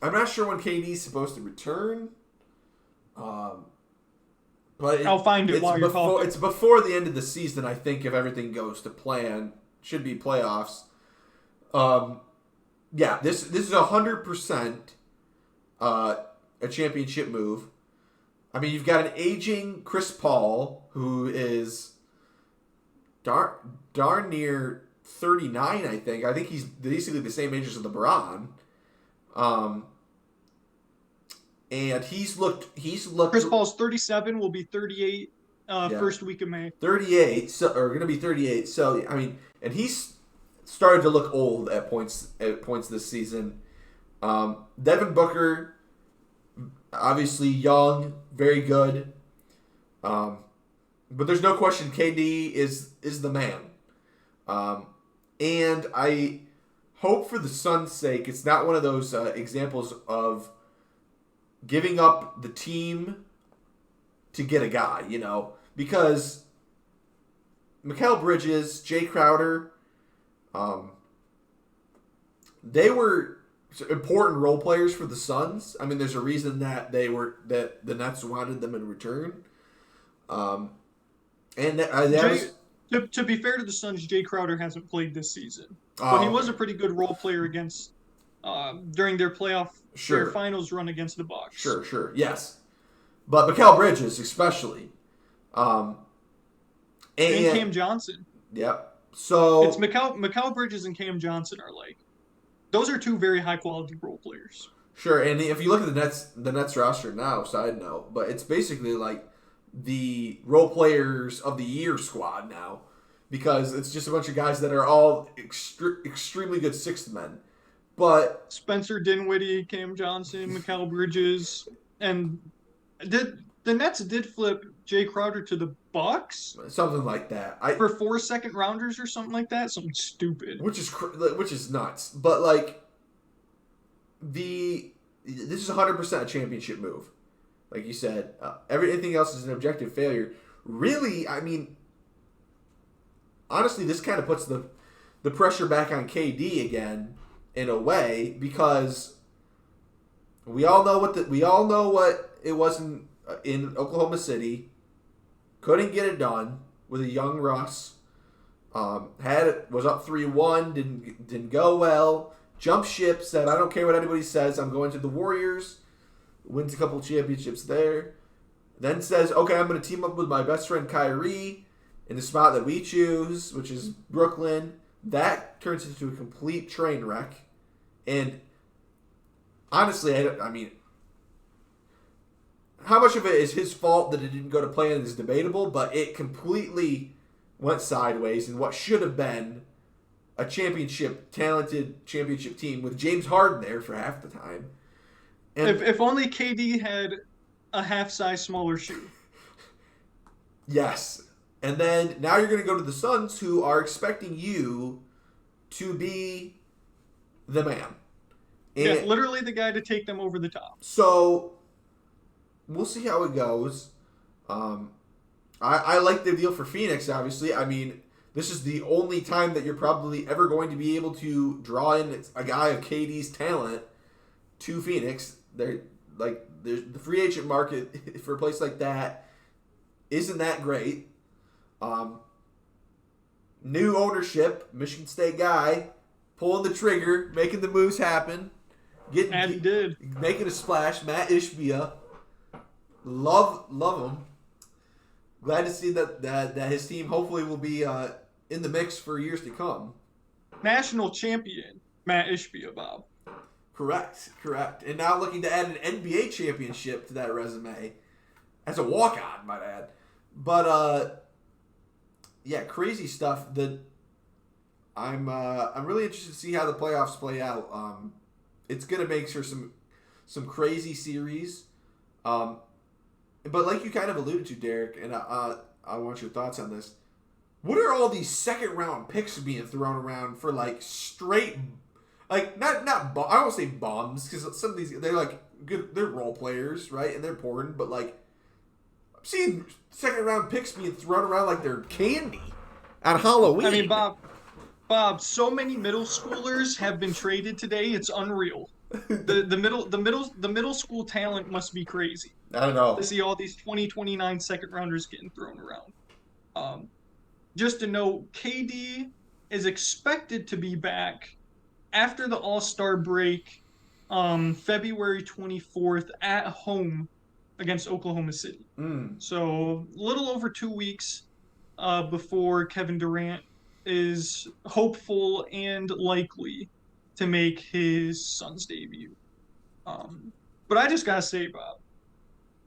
not sure when KD's supposed to return. But I'll find it while you're talking. It's before the end of the season, I think, if everything goes to plan. Should be playoffs. Yeah, this is 100% a championship move. You've got an aging Chris Paul, who is darn near 39, I think. I think he's basically the same age as LeBron. And he's looked. Chris Paul's 37, will be 38 first week of May. 38, going to be 38. So and he's started to look old at points this season. Devin Booker, obviously young, very good. But there's no question KD is the man. And I hope for the Suns' sake, it's not one of those examples of giving up the team to get a guy, because Mikal Bridges, Jay Crowder, they were important role players for the Suns. There's a reason that the Nets wanted them in return. And And that Jay, was to be fair to the Suns, Jay Crowder hasn't played this season, but he was a okay. pretty good role player against during their their Sure, finals run against the Bucks. sure, yes. But Mikal Bridges especially, um, And and Cam Johnson. yep. It's So Mikal Bridges and Cam Johnson are like those are two very high quality role players. sure, and if you look at the Nets roster now, side note, but it's basically like the role players of the year squad now, because it's just a bunch of guys that are all extremely good sixth men. But Spencer Dinwiddie, Cam Johnson, Mikal Bridges, and did the Nets did flip Jay Crowder to the Bucks something like that, for 4 second rounders or something like that? Something stupid. which is nuts. But like this is 100% a championship move, like you said. Everything else is an objective failure. Really, I mean, honestly, this kind of puts the pressure back on KD again in a way, because we all know what it was in Oklahoma City. Couldn't get it done with a young Russ. Was up 3-1, didn't go well. Jumped ship, said I don't care what anybody says. I'm going to the Warriors. Wins a couple championships there. Then says, okay, I'm going to team up with my best friend Kyrie in the spot that we choose, which is Brooklyn. That turns into a complete train wreck. And honestly, I mean, how much of it is his fault that it didn't go to plan is debatable, but it completely went sideways in what should have been a talented championship team with James Harden there for half the time. And If only KD had a half size smaller shoe. yes. And then now you're going to go to the Suns, who are expecting you to be the man. And Yeah, literally the guy to take them over the top. so we'll see how it goes. I like the deal for Phoenix, obviously. I mean, this is the only time that you're probably ever going to be able to draw in a guy of KD's talent to Phoenix. There's the free agent market for a place like that isn't that great. New ownership, Michigan State guy, pulling the trigger, making the moves happen, And he did. making a splash. Matt Ishbia, love him. Glad to see that his team hopefully will be in the mix for years to come. National champion, Matt Ishbia, Bob. Correct. And now looking to add an NBA championship to that resume as a walk-on, might add. But yeah, crazy stuff. That I'm really interested to see how the playoffs play out. It's gonna make for some crazy series. But like you kind of alluded to, Derek, and I want your thoughts on this. What are all these second round picks being thrown around for, like, straight, like not I won't say bums, because some of these they're like good, they're role players, right, and they're important, but like I'm seeing second round picks being thrown around like they're candy on Halloween. I mean, Bob, so many middle schoolers have been traded today. It's unreal. The middle school talent must be crazy I don't know. to see all these 2029 second rounders getting thrown around. Just to note, KD is expected to be back after the All-Star break, February 24th at home against Oklahoma City. So a little over 2 weeks before Kevin Durant is hopeful and likely to make his Suns debut. But I just gotta say, Bob,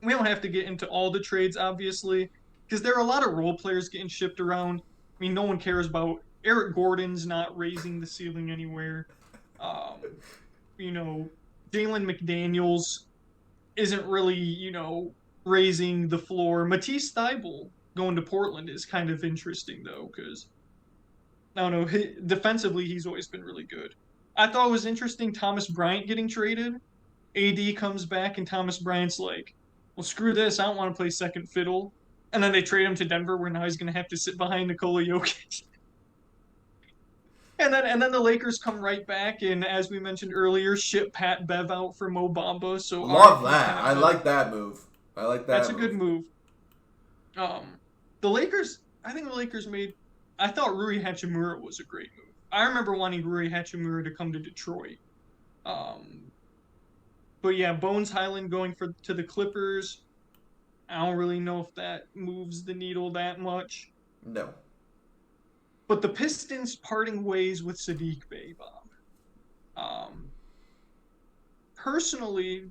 we don't have to get into all the trades, obviously, because there are a lot of role players getting shipped around. I mean, no one cares about Eric Gordon's not raising the ceiling anywhere. Jalen McDaniels isn't really, raising the floor. Matisse Thybulle going to Portland is kind of interesting, though, because, I don't know, defensively, he's always been really good. I thought it was interesting Thomas Bryant getting traded. AD comes back, and Thomas Bryant's like, well, screw this. I don't want to play second fiddle. And then they trade him to Denver, where now he's going to have to sit behind Nikola Jokic. And then the Lakers come right back, and as we mentioned earlier, ship Pat Bev out for Mo Bamba. So Love that. I like that move. I like that. That's a good move. the Lakers. I think the Lakers made. I thought Rui Hachimura was a great move. I remember wanting Rui Hachimura to come to Detroit. Um, but yeah, Bones Highland going to the Clippers. I don't really know if that moves the needle that much. No. But the Pistons parting ways with Sadiq Bey, Bob. Personally,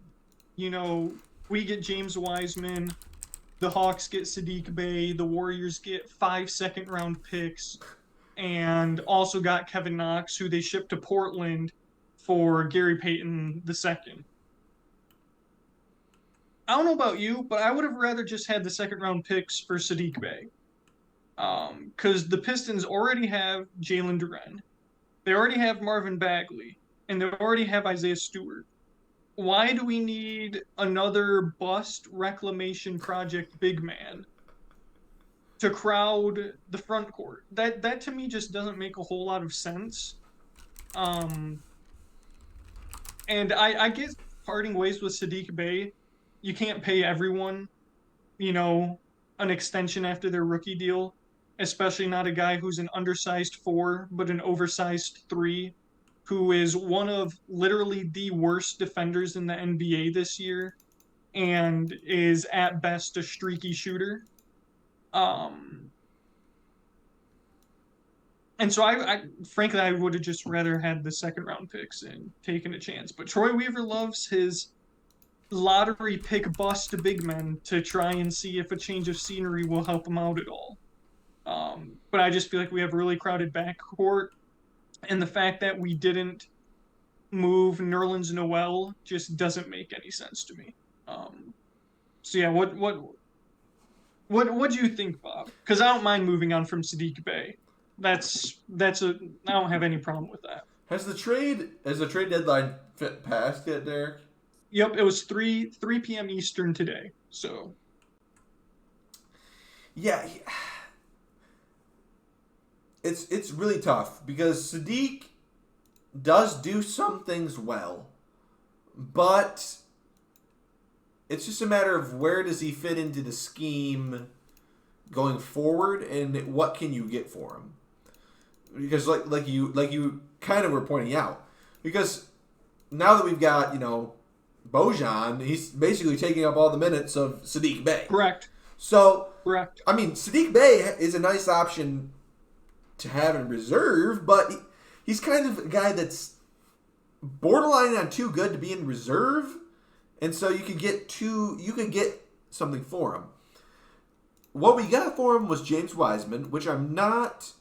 we get James Wiseman, the Hawks get Sadiq Bey, the Warriors get 5 second-round picks, and also got Kevin Knox, who they shipped to Portland for Gary Payton II. I don't know about you, but I would have rather just had the second-round picks for Sadiq Bey. Because the Pistons already have Jalen Duren. They already have Marvin Bagley. And they already have Isaiah Stewart. Why do we need another bust reclamation project big man to crowd the front court? That to me just doesn't make a whole lot of sense. And I get parting ways with Sadiq Bey. You can't pay everyone, an extension after their rookie deal, especially not a guy who's an undersized 4, but an oversized 3. Who is one of literally the worst defenders in the NBA this year and is at best a streaky shooter. And so I frankly, I would have just rather had the second round picks and taken a chance. But Troy Weaver loves his lottery pick bust big men to try and see if a change of scenery will help him out at all. But I just feel like we have a really crowded backcourt. And the fact that we didn't move Nerlens Noel just doesn't make any sense to me. So yeah, what do you think, Bob? Because I don't mind moving on from Sadiq Bey. I don't have any problem with that. Has the trade deadline passed yet, Derek? Yep, it was 3 p.m. Eastern today. So yeah. It's really tough because Sadiq does do some things well, but it's just a matter of where does he fit into the scheme going forward and what can you get for him? Because like you kind of were pointing out, because now that we've got, Bojan, he's basically taking up all the minutes of Sadiq Bey. Correct. So Correct. I mean, Sadiq Bey is a nice option to have in reserve, but he's kind of a guy that's borderline on too good to be in reserve, and so you could get something for him. What we got for him was James Wiseman, which I'm not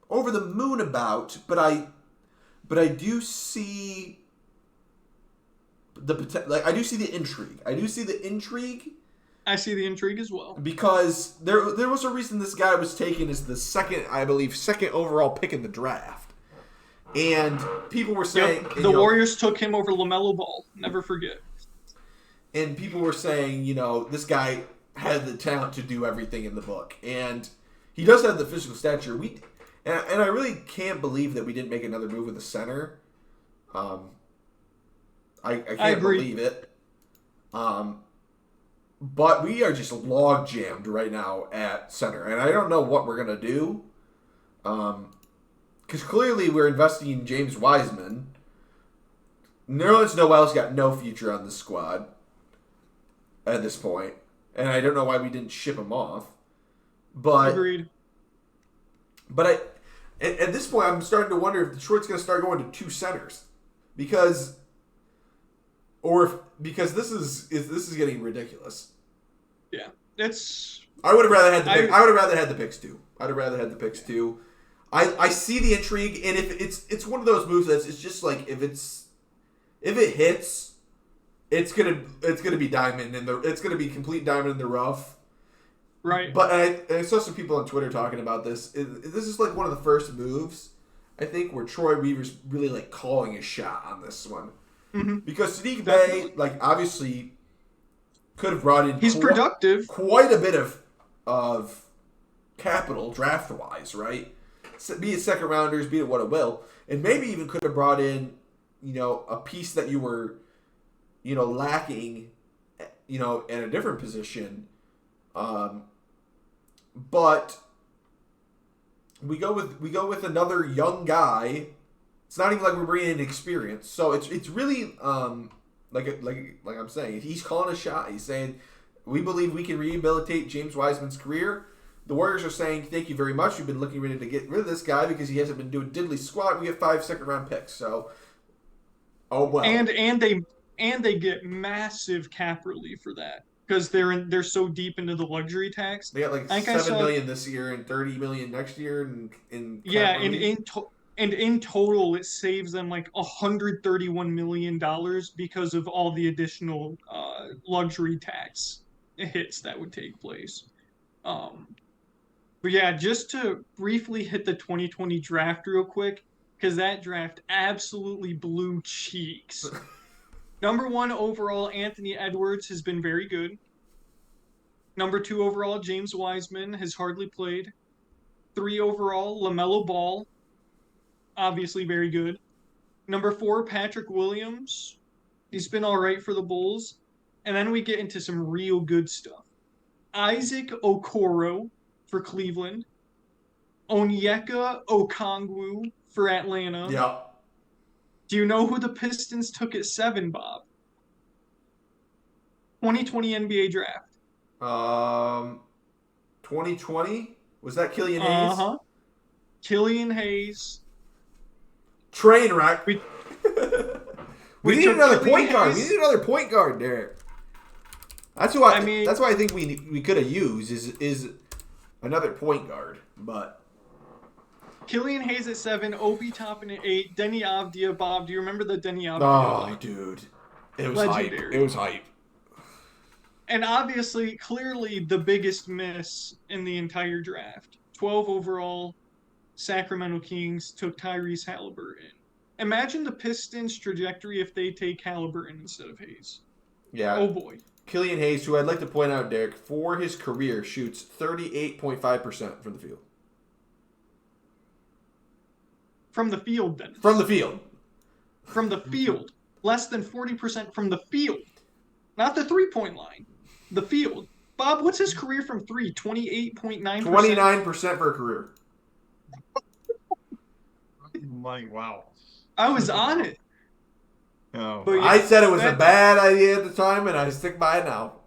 over the moon about, but I do see I do see the intrigue. I do see the intrigue. I see the intrigue as well. Because there was a reason this guy was taken as the second overall pick in the draft. And people were saying... Yep, the Warriors took him over LaMelo Ball. Never forget. And people were saying, this guy had the talent to do everything in the book. And he does have the physical stature. And I really can't believe that we didn't make another move with a center. I can't believe it. But we are just log jammed right now at center, and I don't know what we're gonna do. Because clearly we're investing in James Wiseman. Nerlens Noel's got no future on the squad at this point, and I don't know why we didn't ship him off. But agreed. But at this point, I'm starting to wonder if Detroit's gonna start going to 2 centers, because this is getting ridiculous. Yeah, I would have rather had the picks too. I'd have rather had the picks too. I see the intrigue, and if it's one of those moves it's just like if it hits, it's gonna be it's gonna be complete diamond in the rough. Right. But I saw some people on Twitter talking about this. This is like one of the first moves, I think, where Troy Weaver's really like calling a shot on this one. Mm-hmm. Because Sadiq Bey, obviously could have brought in productive. Quite a bit of capital draft-wise, right? Be it second rounders, be it what it will. And maybe even could have brought in, a piece that you were, lacking, in a different position, but we go with another young guy. It's not even like we're bringing in experience. So it's really like I'm saying, he's calling a shot. He's saying we believe we can rehabilitate James Wiseman's career. The Warriors are saying thank you very much. We've been looking ready to get rid of this guy because he hasn't been doing diddly squat. We get 5 second-round picks. So, oh well. And they get massive cap relief for that because they're so deep into the luxury tax. They got like $7 million this year and $30 million next year, and in total it saves them like $131 million because of all the additional luxury tax hits that would take place. But yeah, just to briefly hit the 2020 draft real quick, because that draft absolutely blew cheeks. Number 1 overall, Anthony Edwards has been very good. Number 2 overall, James Wiseman has hardly played. 3 overall, LaMelo Ball, obviously very good. Number 4, Patrick Williams. He's been all right for the Bulls. And then we get into some real good stuff. Isaac Okoro for Cleveland. Onyeka Okongwu for Atlanta. Yeah. Do you know who the Pistons took at 7, Bob? 2020 NBA draft. 2020? Was that Killian Hayes? Uh-huh. Killian Hayes. Train wreck. We need another point guard. Hayes. We need another point guard there. That's who I mean. That's why I think we could have used is another point guard, but Killian Hayes at 7, Obi Toppin at 8, Denny Avdia. Bob, do you remember the Denny Avdia? Oh, dude, it was legendary. Hype. It was hype. And obviously, clearly the biggest miss in the entire draft. 12 overall, Sacramento Kings took Tyrese Halliburton. Imagine the Pistons' trajectory if they take Halliburton instead of Hayes. Yeah. Oh boy. Killian Hayes, who I'd like to point out, Derek, for his career, shoots 38.5% from the field. From the field, then. From the field. From the field. Less than 40% from the field. Not the three-point line. The field. Bob, what's his career from 3? 28.9%? 29% for a career. Wow. I was on it. Oh. But yeah, I said it was a bad idea at the time, and I stick by it now.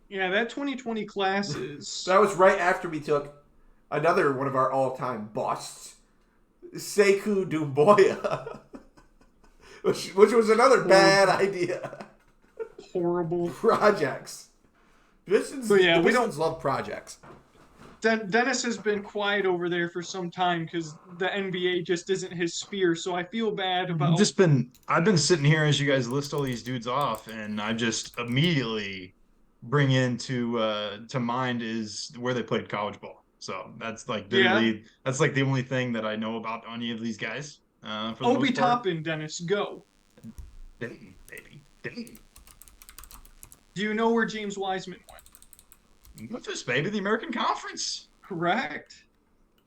Yeah, that 2020 class is... That was right after we took another one of our all-time busts, Sekou Doumbouya, which was another bad idea. Horrible. Projects. Pistons, But yeah, the we Pistons love projects. Dennis has been quiet over there for some time because the NBA just isn't his sphere, so I feel bad about... I've been sitting here as you guys list all these dudes off, and I just immediately bring into to mind is where they played college ball. So that's like literally that's like the only thing that I know about any of these guys. For the Obi most part. Toppin, Dennis, go. Dayton, baby. Dayton. Do you know where James Wiseman went? Memphis, baby, the American Conference. Correct.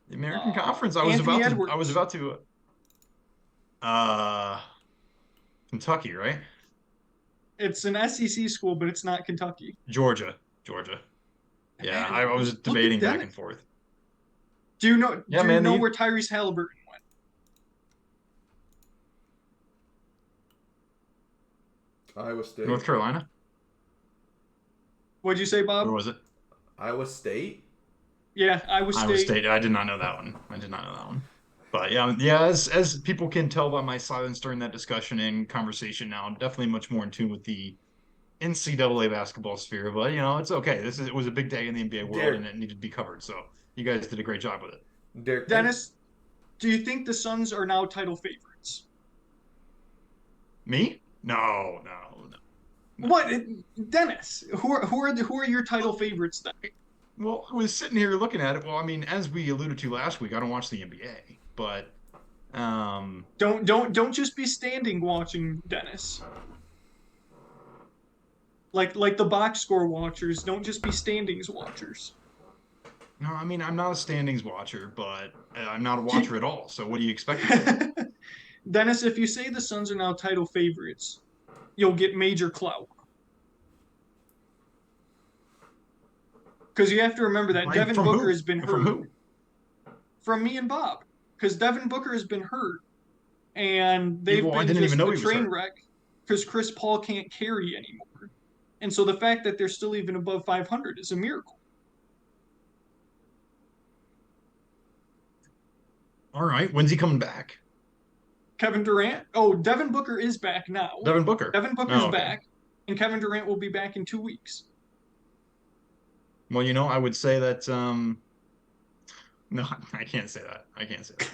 The American Conference. I was about to Kentucky, right? It's an SEC school, but it's not Kentucky. Georgia. Yeah, I was debating back and forth. Do you know where Tyrese Halliburton went? Iowa State. North Carolina? What'd you say, Bob? Where was it? Iowa State? Yeah, Iowa State. Iowa State. I did not know that one. But yeah, as people can tell by my silence during that discussion and conversation now, I'm definitely much more in tune with the NCAA basketball sphere. But, it's okay. It was a big day in the NBA world, and it needed to be covered. So you guys did a great job with it. Dennis, do you think the Suns are now title favorites? Me? No. What, Dennis? Who are your title favorites then? Well, I was sitting here looking at it. Well, I mean, as we alluded to last week, I don't watch the NBA, but don't just be standing watching, Dennis. Like the box score watchers, don't just be standings watchers. No, I mean, I'm not a standings watcher, but I'm not a watcher at all. So what do you expect? Dennis, if you say the Suns are now title favorites, you'll get major clout. Because you have to remember that Devin From Booker who? has been From hurt. who? From me and Bob. Because Devin Booker has been hurt. And they've Well, I been didn't just even know a he was train hurt. wreck because Chris Paul can't carry anymore. And so the fact that they're still even above 500 is a miracle. All right. When's he coming back? Kevin Durant. Oh, Devin Booker is back now. Devin Booker. Devin Booker's Oh, okay. back, and Kevin Durant will be back in 2 weeks. Well, I would say that no, I can't say that. I can't say that.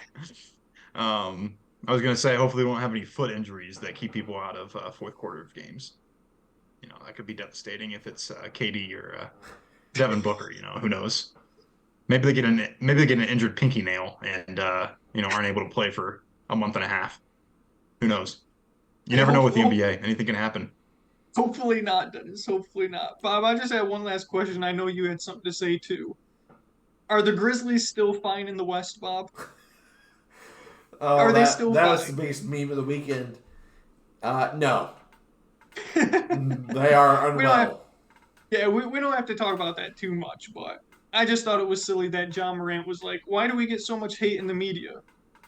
I was gonna say hopefully we won't have any foot injuries that keep people out of fourth quarter of games. That could be devastating if it's KD or Devin Booker. Who knows? Maybe they get an injured pinky nail and aren't able to play for a month and a half. Who knows? You never know with the NBA. Anything can happen. Hopefully not, Dennis. Hopefully not. Bob, I just had one last question. I know you had something to say too. Are the Grizzlies still fine in the West, Bob? Oh, Are they still that fine? was the biggest meme of the weekend. No. They are unwell. We don't have to talk about that too much, but I just thought it was silly that John Morant was like, why do we get so much hate in the media?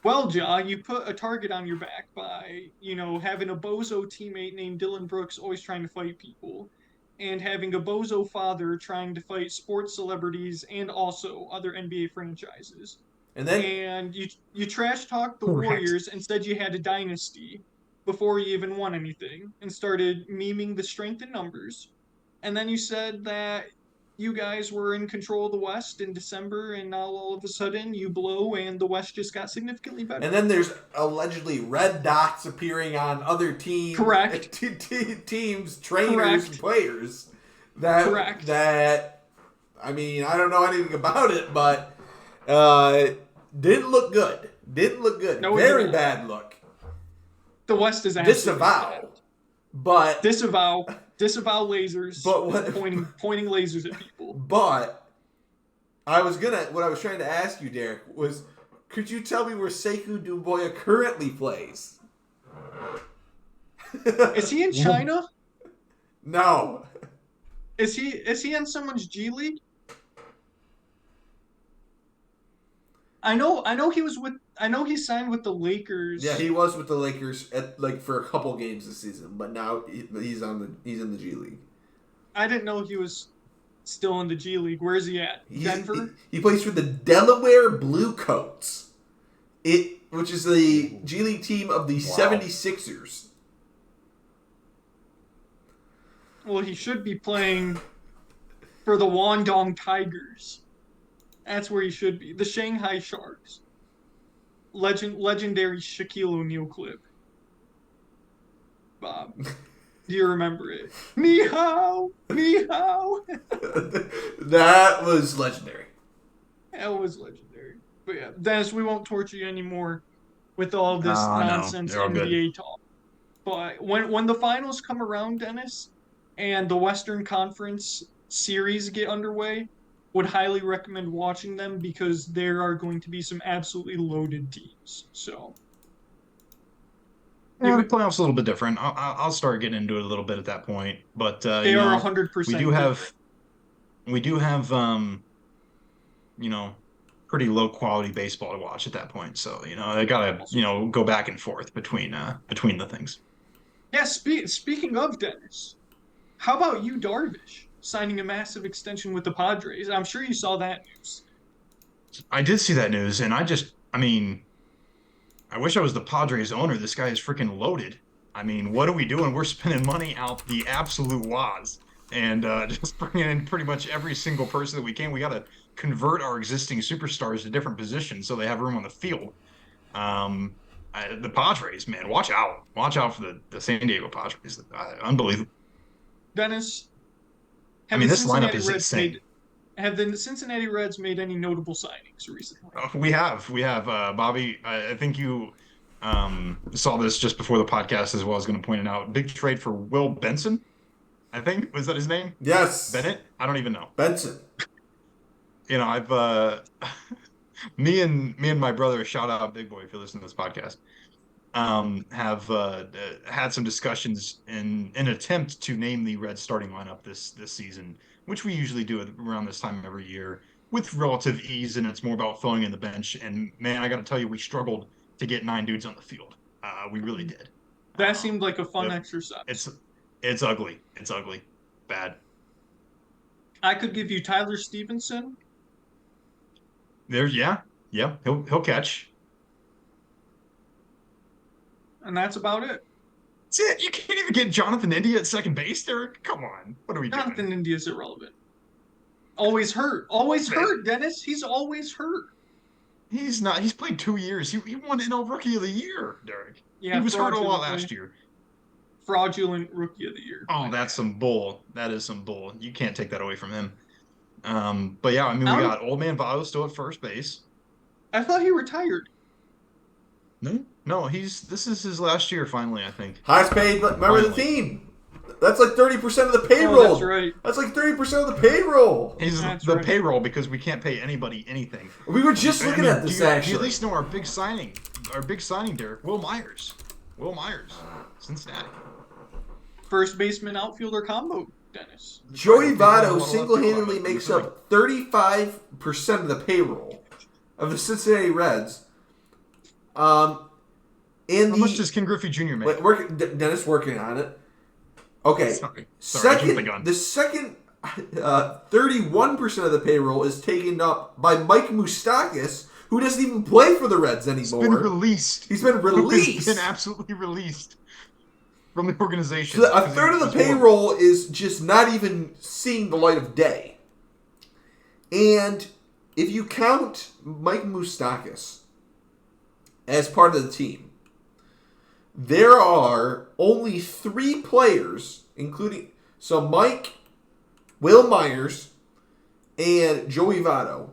Well, Ja, you put a target on your back by, having a bozo teammate named Dylan Brooks always trying to fight people, and having a bozo father trying to fight sports celebrities and also other NBA franchises. And you trash talked the Warriors and said you had a dynasty before you even won anything, and started memeing the strength in numbers. And then you said that you guys were in control of the West in December, and now all of a sudden you blow, and the West just got significantly better. And then there's allegedly red dots appearing on other teams. Correct. Teams, trainers, Correct. and players. That, I mean, I don't know anything about it, but didn't look good. No, very bad look. The West is absolutely disavow. bad. But disavow lasers. But pointing lasers at people. But what I was trying to ask you, Derek, was could you tell me where Sekou Doumbouya currently plays? Is he in China? No. Is he in someone's G League? I know he signed with the Lakers. Yeah, he was with the Lakers for a couple games this season, but now he's in the G League. I didn't know he was still in the G League. Where is he at? Denver? He plays for the Delaware Bluecoats. Which is the G League team of the 76ers. Well, he should be playing for the Guangdong Tigers. That's where he should be. The Shanghai Sharks. Legendary Shaquille O'Neal clip. Bob, do you remember it? Ni hao! Ni hao! That was legendary. That was legendary. But yeah, Dennis, we won't torture you anymore with all this nonsense NBA talk. But when the finals come around, Dennis, and the Western Conference series get underway, would highly recommend watching them because there are going to be some absolutely loaded teams. So, the playoffs a little bit different. I'll start getting into it a little bit at that point, but they are 100%. We do have pretty low quality baseball to watch at that point. So they gotta go back and forth between the things. Yeah. Speaking of Dennis, how about you, Darvish? Signing a massive extension with the Padres. I'm sure you saw that news. I did see that news, and I wish I was the Padres owner. This guy is freaking loaded. I mean, what are we doing? We're spending money out the absolute waz and just bringing in pretty much every single person that we can. We got to convert our existing superstars to different positions so they have room on the field. The Padres, man, watch out. Watch out for the San Diego Padres. Unbelievable. Dennis, this lineup is insane. Have the Cincinnati Reds made any notable signings recently? We have, Bobby. I think you saw this just before the podcast as well. I was going to point it out. Big trade for Will Benson. I think was that his name? Yes. Bennett. I don't even know. Benson. I've me and my brother, shout out Big Boy if you're listening to this podcast, have had some discussions in an attempt to name the Reds starting lineup this season. which we usually do around this time every year with relative ease, and it's more about filling in the bench. And man, I got to tell you, we struggled to get 9 dudes on the field. We really did. That seemed like a fun it- exercise. It's ugly. It's ugly. Bad. I could give you Tyler Stevenson. Yeah. He'll catch. And that's about it. That's it. You can't even get Jonathan India at second base, Derek. Come on. What are we doing? Jonathan India's irrelevant. Always hurt. Always hurt, Dennis. He's always hurt. He's not. He's played 2 years. He won NL Rookie of the Year, Derek. Yeah, he was hurt a lot fraudulently. last year. Fraudulent Rookie of the Year. Oh, that's some bull. That is some bull. You can't take that away from him. But yeah, I mean, we got Old Man Votto still at first base. I thought he retired. No, this is his last year finally, I think. Highest paid member of the team. That's like 30% of the payroll. Oh, that's right. That's like 30% of the payroll. He's That's the right. payroll because we can't pay anybody anything. We were just looking at do this you actually. at least know our big signing, Derek? Will Myers, Cincinnati. First baseman outfielder combo, Dennis. Joey People have a lot Votto of single-handedly left field. makes up 35% of the payroll of the Cincinnati Reds. How much does Ken Griffey Jr. make? Dennis working on it. Okay. Sorry, I jumped the gun. The second 31% of the payroll is taken up by Mike Moustakas, who doesn't even play for the Reds anymore. He's been released. He's been released. He's been absolutely released from the organization. So a third of the payroll is just not even seeing the light of day. And if you count Mike Moustakas as part of the team, there are only 3 players, including Mike, Will Myers, and Joey Votto,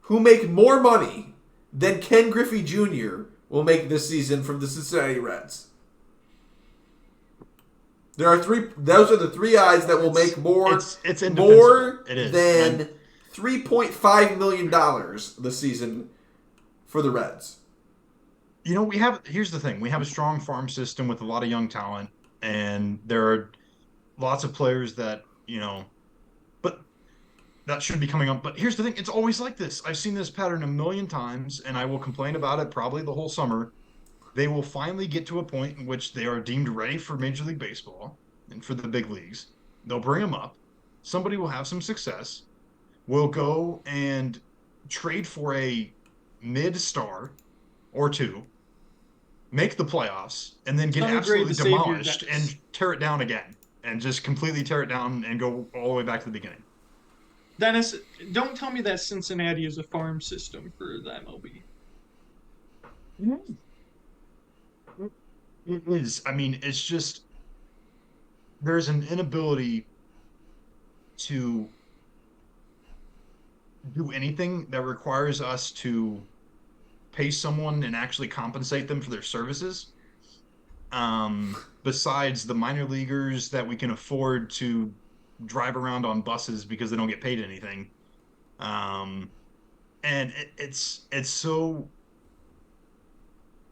who make more money than Ken Griffey Jr. will make this season from the Cincinnati Reds. There are 3. Those are the 3 guys that will make more. It's more it is. than $3.5 million this season for the Reds. You know, here's the thing. We have a strong farm system with a lot of young talent, and there are lots of players that, but that should be coming up. But here's the thing. It's always like this. I've seen this pattern a million times, and I will complain about it probably the whole summer. They will finally get to a point in which they are deemed ready for Major League Baseball and for the big leagues. They'll bring them up. Somebody will have some success. We'll go and trade for a mid-star or 2, make the playoffs, and then get Upgrade absolutely the savior, demolished Dennis. and tear it down again. And just completely tear it down and go all the way back to the beginning. Dennis, don't tell me that Cincinnati is a farm system for the MLB. It is. I mean, it's just there's an inability to do anything that requires us to pay someone and actually compensate them for their services. Besides the minor leaguers that we can afford to drive around on buses because they don't get paid anything. And it's so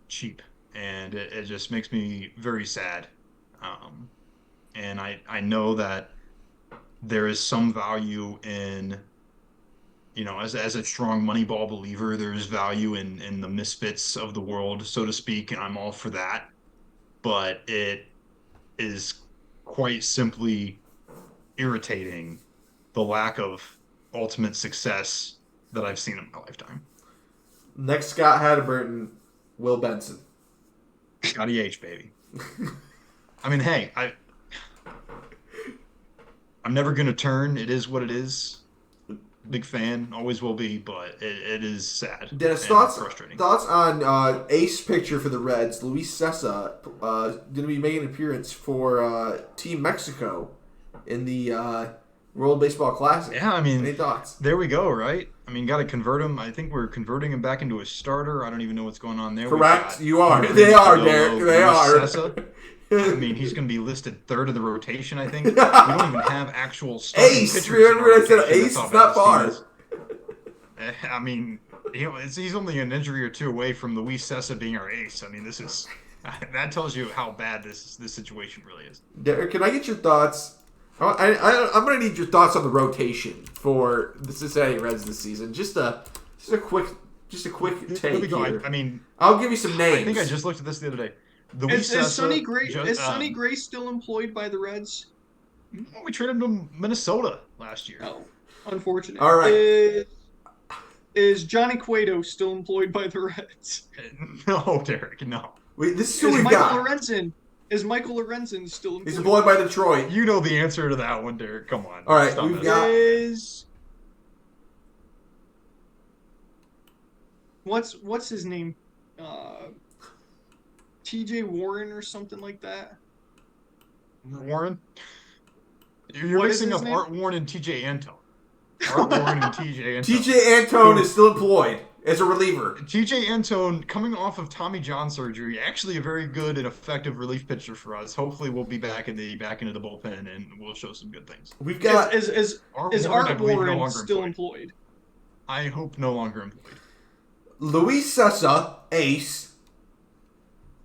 cheap, and it just makes me very sad. And I know that there is some value in, as a strong Moneyball believer, there's value in the misfits of the world, so to speak, and I'm all for that. But it is quite simply irritating, the lack of ultimate success that I've seen in my lifetime. Next, Scott Hatterburton, Will Benson. Scotty H, baby. I mean, hey, I'm never going to turn. It is what it is. Big fan, always will be, but it is sad. Dennis, and thoughts on ace picture for the Reds? Luis Cessa going to be making an appearance for Team Mexico in the World Baseball Classic. Yeah, I mean, any thoughts? There we go, right? I mean, got to convert him. I think we're converting him back into a starter. I don't even know what's going on there. Correct. You are. They are, Derek. They are. Cessa. I mean, he's going to be listed 3rd of the rotation, I think. We don't even have actual starting Ace. pitchers. Remember when I said rotation. ace? That's It's how not bad this far. team is. I mean, he's only an injury or 2 away from Luis Cessa being our ace. I mean, that tells you how bad this situation really is. Derek, can I get your thoughts I'm going to need your thoughts on the rotation for the Cincinnati Reds this season. Just a quick take here. I mean, I'll give you some names. I think I just looked at this the other day. Is Sonny Gray still employed by the Reds? We traded him to Minnesota last year. Oh, unfortunate. All right. Is Johnny Cueto still employed by the Reds? No, Derek, no. Wait, this is who we've got. Is Michael Lorenzen still employed? He's employed by Detroit. You know the answer to that one, Derek. Come on. All right, we've got. What's his name? T.J. Warren or something like that. Warren? You're mixing up Art Warren and T.J. Antone. Art Warren and T.J. Antone. T.J. Antone is still employed as a reliever. T.J. Antone, coming off of Tommy John surgery, actually a very good and effective relief pitcher for us. Hopefully, we'll be back into the bullpen and we'll show some good things. We've got is Art Warren still employed? I hope no longer employed. Luis Sessa, ace.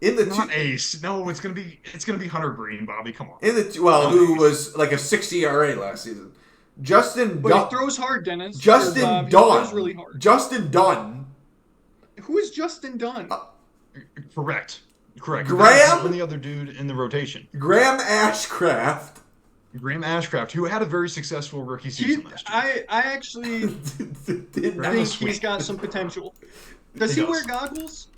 Not ace. No, it's gonna be Hunter Green, Bobby. Come on. Who was like a 60 ERA last season. Justin Dunn. He throws hard, Dennis. Justin Dunn. He throws really hard. Justin Dunn. Who is Justin Dunn? Correct. Graham? The only other dude in the rotation. Graham Ashcraft. Who had a very successful rookie season last year. I actually think he's got some potential. Does he wear goggles?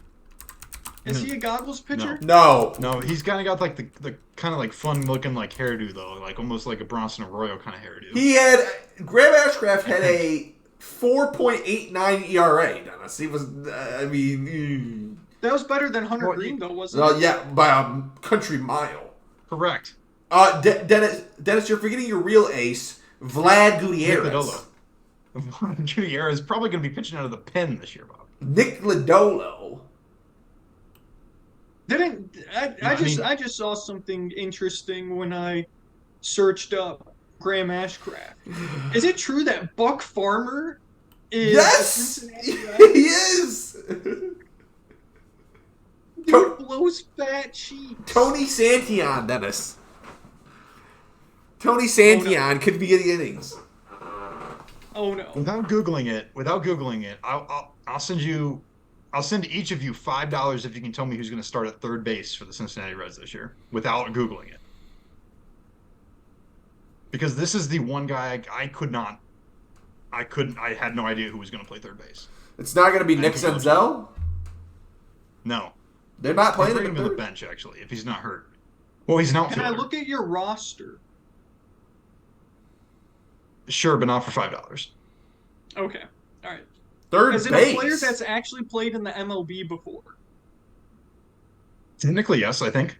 Is he a goggles pitcher? No. No, he's kind of got like the kind of like fun looking like hairdo though, like almost like a Bronson Arroyo kind of hairdo. Graham Ashcraft had a 4.89 ERA. Dennis, he was. That was better than Hunter Green though, wasn't it? Yeah, by a country mile. Correct. Dennis, you're forgetting your real ace, Vlad Gutierrez. Vlad Gutierrez is probably going to be pitching out of the pen this year, Bob. Nick Lodolo. I just saw something interesting when I searched up Graham Ashcraft. Is it true that Buck Farmer is? Yes, he is. Dude blows fat cheeks. Tony Santillan, Dennis. Tony Santillan could be in the innings. Oh no! Without googling it, I'll send each of you $5 if you can tell me who's going to start at third base for the Cincinnati Reds this year without googling it. Because this is the one guy I had no idea who was going to play third base. It's not going to be Nick Senzel? No. They're not playing him on the bench, actually, if he's not hurt. Well, he's an outfielder. Can I look at your roster? Sure, but not for $5. Okay. All right. Third base. Is it a player that's actually played in the MLB before? Technically, yes, I think.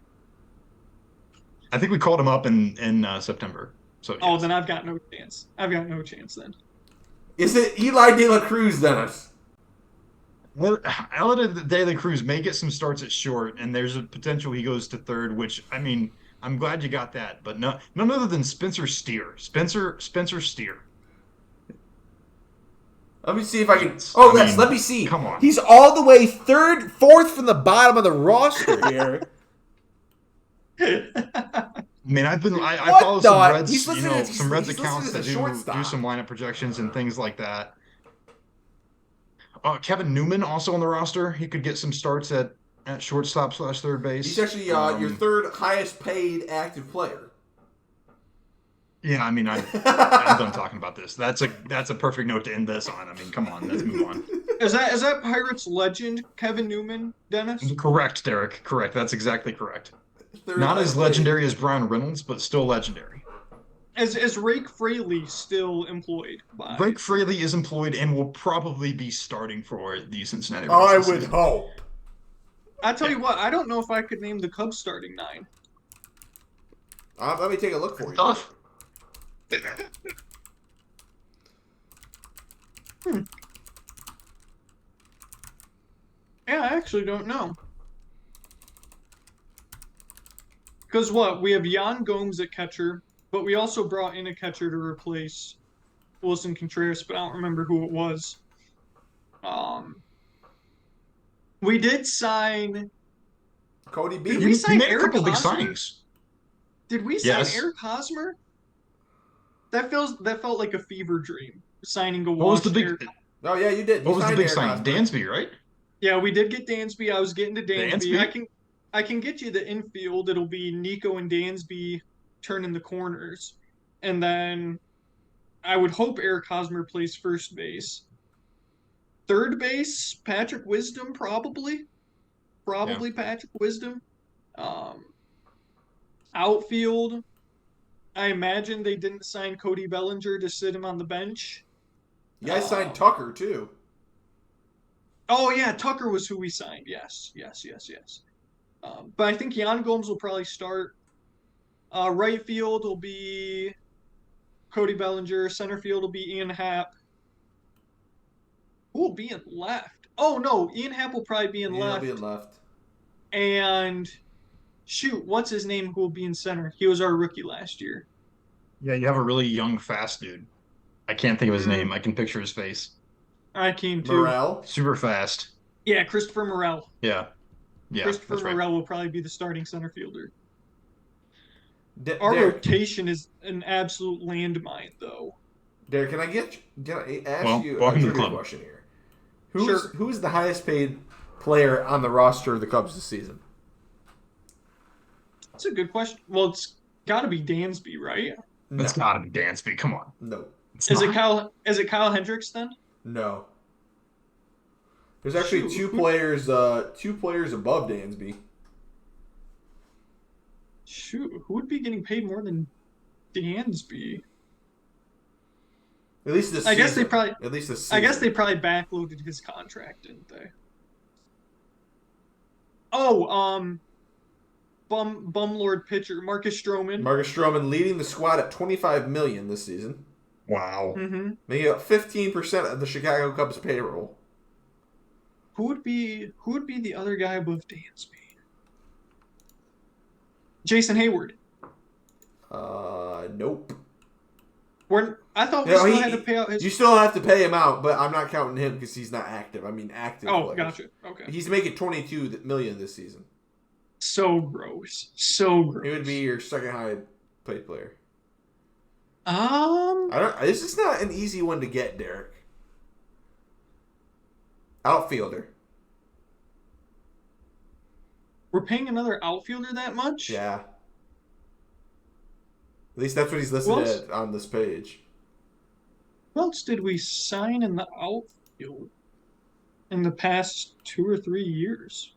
I think we called him up in September. So. Yes. Oh, then I've got no chance. Then. Is it Eli De La Cruz, Dennis? Well, Elliot De La Cruz may get some starts at short, and there's a potential he goes to third, which, I mean, I'm glad you got that. But none other than Spencer Steer. Spencer Steer. Let me see if I can. Oh, yes, let me see. Come on. He's all the way fourth from the bottom of the roster here. I mean, I follow some Reds, some Reds accounts that do some lineup projections and things like that. Kevin Newman also on the roster. He could get some starts at shortstop / third base. He's actually your third highest paid active player. Yeah, I mean, I'm done talking about this. That's a perfect note to end this on. I mean, come on, let's move on. Is that Pirates legend Kevin Newman, Dennis? Correct, Derek. Correct. That's exactly correct. Not as legendary as Brian Reynolds, but still legendary. Is Rake Fraley still employed? Rake Fraley is employed and will probably be starting for the Cincinnati Reds. I would hope. I tell you what, I don't know if I could name the Cubs starting nine. Let me take a look for you. Tough. Yeah, I actually don't know. Because we have Yan Gomes at catcher, but we also brought in a catcher to replace Wilson Contreras, but I don't remember who it was. We did sign Cody B. Did we sign Eric Eric Hosmer? Big signings. Did we sign Eric Hosmer? that felt like a fever dream signing a What was the washed big? Eric. Oh yeah, you did. You What was the signed big Eric sign? Hosmer. Dansby, right? Yeah, we did get Dansby. I was getting to Dansby. Dansby? I can get you the infield. It'll be Nico and Dansby turning the corners, and then I would hope Eric Hosmer plays first base. Third base, Patrick Wisdom probably. Yeah. Probably Patrick Wisdom. Um, Outfield, I imagine they didn't sign Cody Bellinger to sit him on the bench. You guys signed Um, Tucker too. oh yeah, Tucker was who we signed. Yes, yes, yes, yes. But I think Jan Gomes will probably start. Right field will be Cody Bellinger. Center field will be Ian Happ. Who will be in left? Oh no, Ian Happ will probably be in Yeah, he'll left. be in left. And shoot, what's his name? Who will be in center? He was our rookie last year. Yeah, you have a really young, fast dude. I can't think of his Mm. name. I can picture his face. I came to. Morel. Super fast. Yeah, Christopher Morel. Yeah. Yeah, Christopher that's right. Morel will probably be the starting center fielder. D- Our Derek, rotation is an absolute landmine, though. Derek, can I ask Well, you a welcome to the trivia club. question here? Sure. Who's the highest paid player on the roster of the Cubs this season? That's a good question. Well, it's got to be Dansby, right? No. That's gotta be Dansby. Come on. No. It's Is it not. Kyle? Is it Kyle Hendricks then? No. There's actually Shoot. two players above Dansby. Shoot, who would be getting paid more than Dansby? At least this I season. guess they probably. At least this season. I guess they probably backloaded his contract, didn't they? Oh, Bumlord pitcher Marcus Stroman. Marcus Stroman leading the squad at $25 million this season, Wow. Mm-hmm. making up 15% of the Chicago Cubs payroll. Who would be the other guy above Dansby? Jason Hayward. Nope. I thought we No, still had to pay out his. You still have to pay him out, but I'm not counting him because he's not active. I mean, active. Oh, players. gotcha. Okay. He's making $22 million this season. So gross. So gross. He would be your second high paid player. Um. I don't. This is not an easy one to get, Derek. Outfielder. We're paying another outfielder that much? Yeah. At least that's what he's listed Who else? at on this page. Who else did we sign in the outfield in the past 2 or 3 years?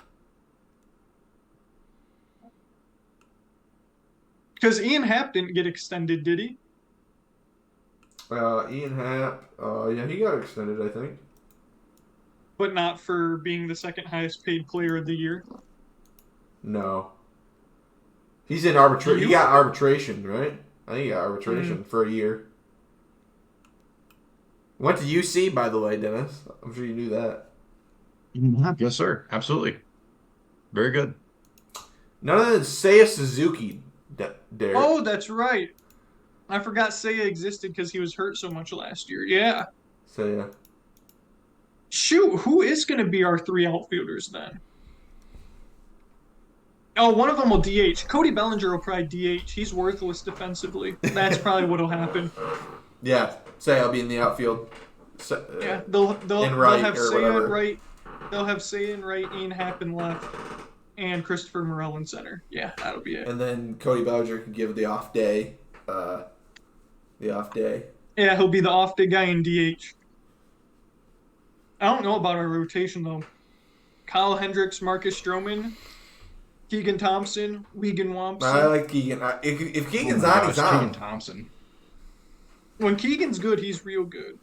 Because Ian Happ didn't get extended, did he? Ian Happ. Yeah, he got extended, I think. But not for being the second highest paid player of the year. No. He's in arbitration. You- He got arbitration, right? I think he got arbitration for a year. Went to UC, by the way, Dennis. I'm sure you knew that. Yes, sir. Absolutely. Very good. None other than Seiya Suzuki, Derek. Oh, that's right. I forgot Seiya existed because he was hurt so much last year. Yeah. Seiya. Shoot, who is going to be our 3 outfielders then? Oh, one of them will DH. Cody Bellinger will probably DH. He's worthless defensively. That's probably what'll happen. Yeah, Seiya will be in the outfield. Yeah, they'll in right have or Seiya whatever. in right. They'll have Seiya in right, Ian Happ in left, and Christopher Morel in center. Yeah, that'll be it. And then Cody Bellinger can give the off day. Yeah, he'll be the off-day guy in DH. I don't know about our rotation though. Kyle Hendricks, Marcus Stroman, Keegan Thompson, Wigan I Wamson. like Keegan. If Keegan's Oh my on, he's gosh, on. Keegan Thompson. When Keegan's good, he's real good.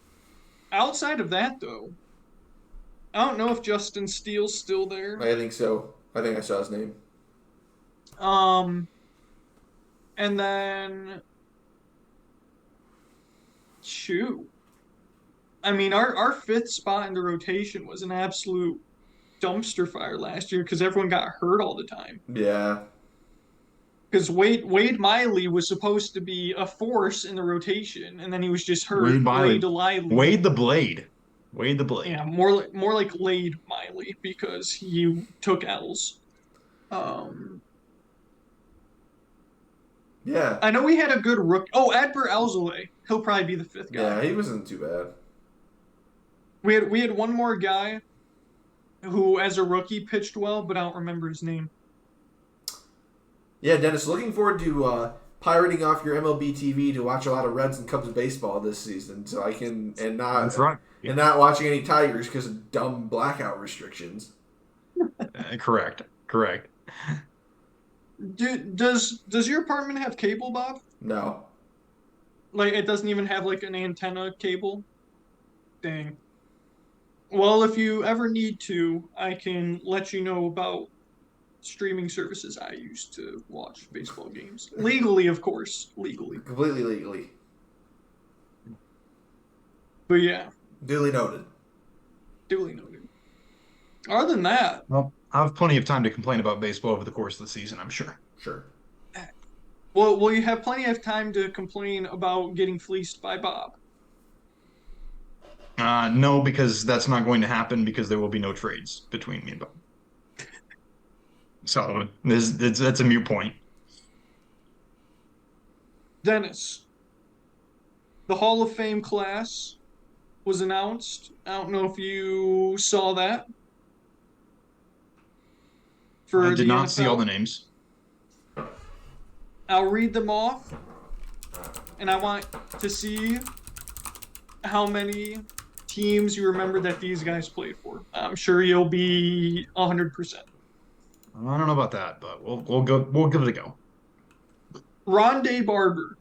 Outside of that though, I don't know if Justin Steele's still there. I think so. I think I saw his name. And then shoot. I mean, our 5th spot in the rotation was an absolute dumpster fire last year because everyone got hurt all the time. Yeah. Because Wade Miley was supposed to be a force in the rotation, and then he was just hurt. Wade Miley. Lively. Wade the Blade. Wade the Blade. Yeah, more like Lade Miley because he took L's. Yeah, Yeah. I know we had a good rook. Oh, Adbert Alzolay. He'll probably be the fifth guy. Yeah, he wasn't too bad. We had one more guy who, as a rookie, pitched well, but I don't remember his name. Yeah, Dennis, looking forward to pirating off your MLB TV to watch a lot of Reds and Cubs baseball this season, so I can That's right. and not watching any Tigers because of dumb blackout restrictions. Correct. Does your apartment have cable, Bob? No. Like, it doesn't even have like an antenna cable? Dang. Well, if you ever need to, I can let you know about streaming services I use to watch baseball games. Legally, of course. Legally. Completely legally. But yeah, Duly noted. duly noted. Other than that, Well, I have plenty of time to complain about baseball over the course of the season, I'm sure. Sure. well, you have plenty of time to complain about getting fleeced by Bob. No, because that's not going to happen because there will be no trades between me and Bob. So that's a moot point. Dennis, the Hall of Fame class was announced. I don't know if you saw that. For I the did not see NFL. all the names. I'll read them off, and I want to see how many teams you remember that these guys played for. I'm sure you'll be 100%. I don't know about that, but we'll give it a go. Rondé Barber,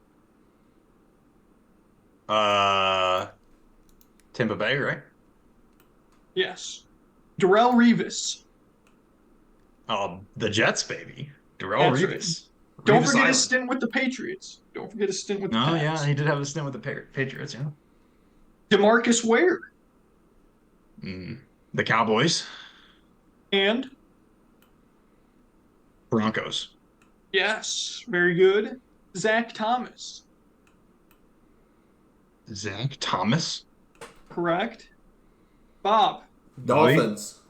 Tampa Bay, right? yes. Darrell Revis. Oh, the Jets, baby. Darrell That's Revis. Don't Revis forget Island. his stint with the Patriots. Don't forget his stint with the Oh, Pats. yeah, he did have a stint with the Patriots, yeah. DeMarcus Ware. The Cowboys. And, Broncos. yes, very good. Zach Thomas. Zach Thomas. Correct. Bob. Dolphins.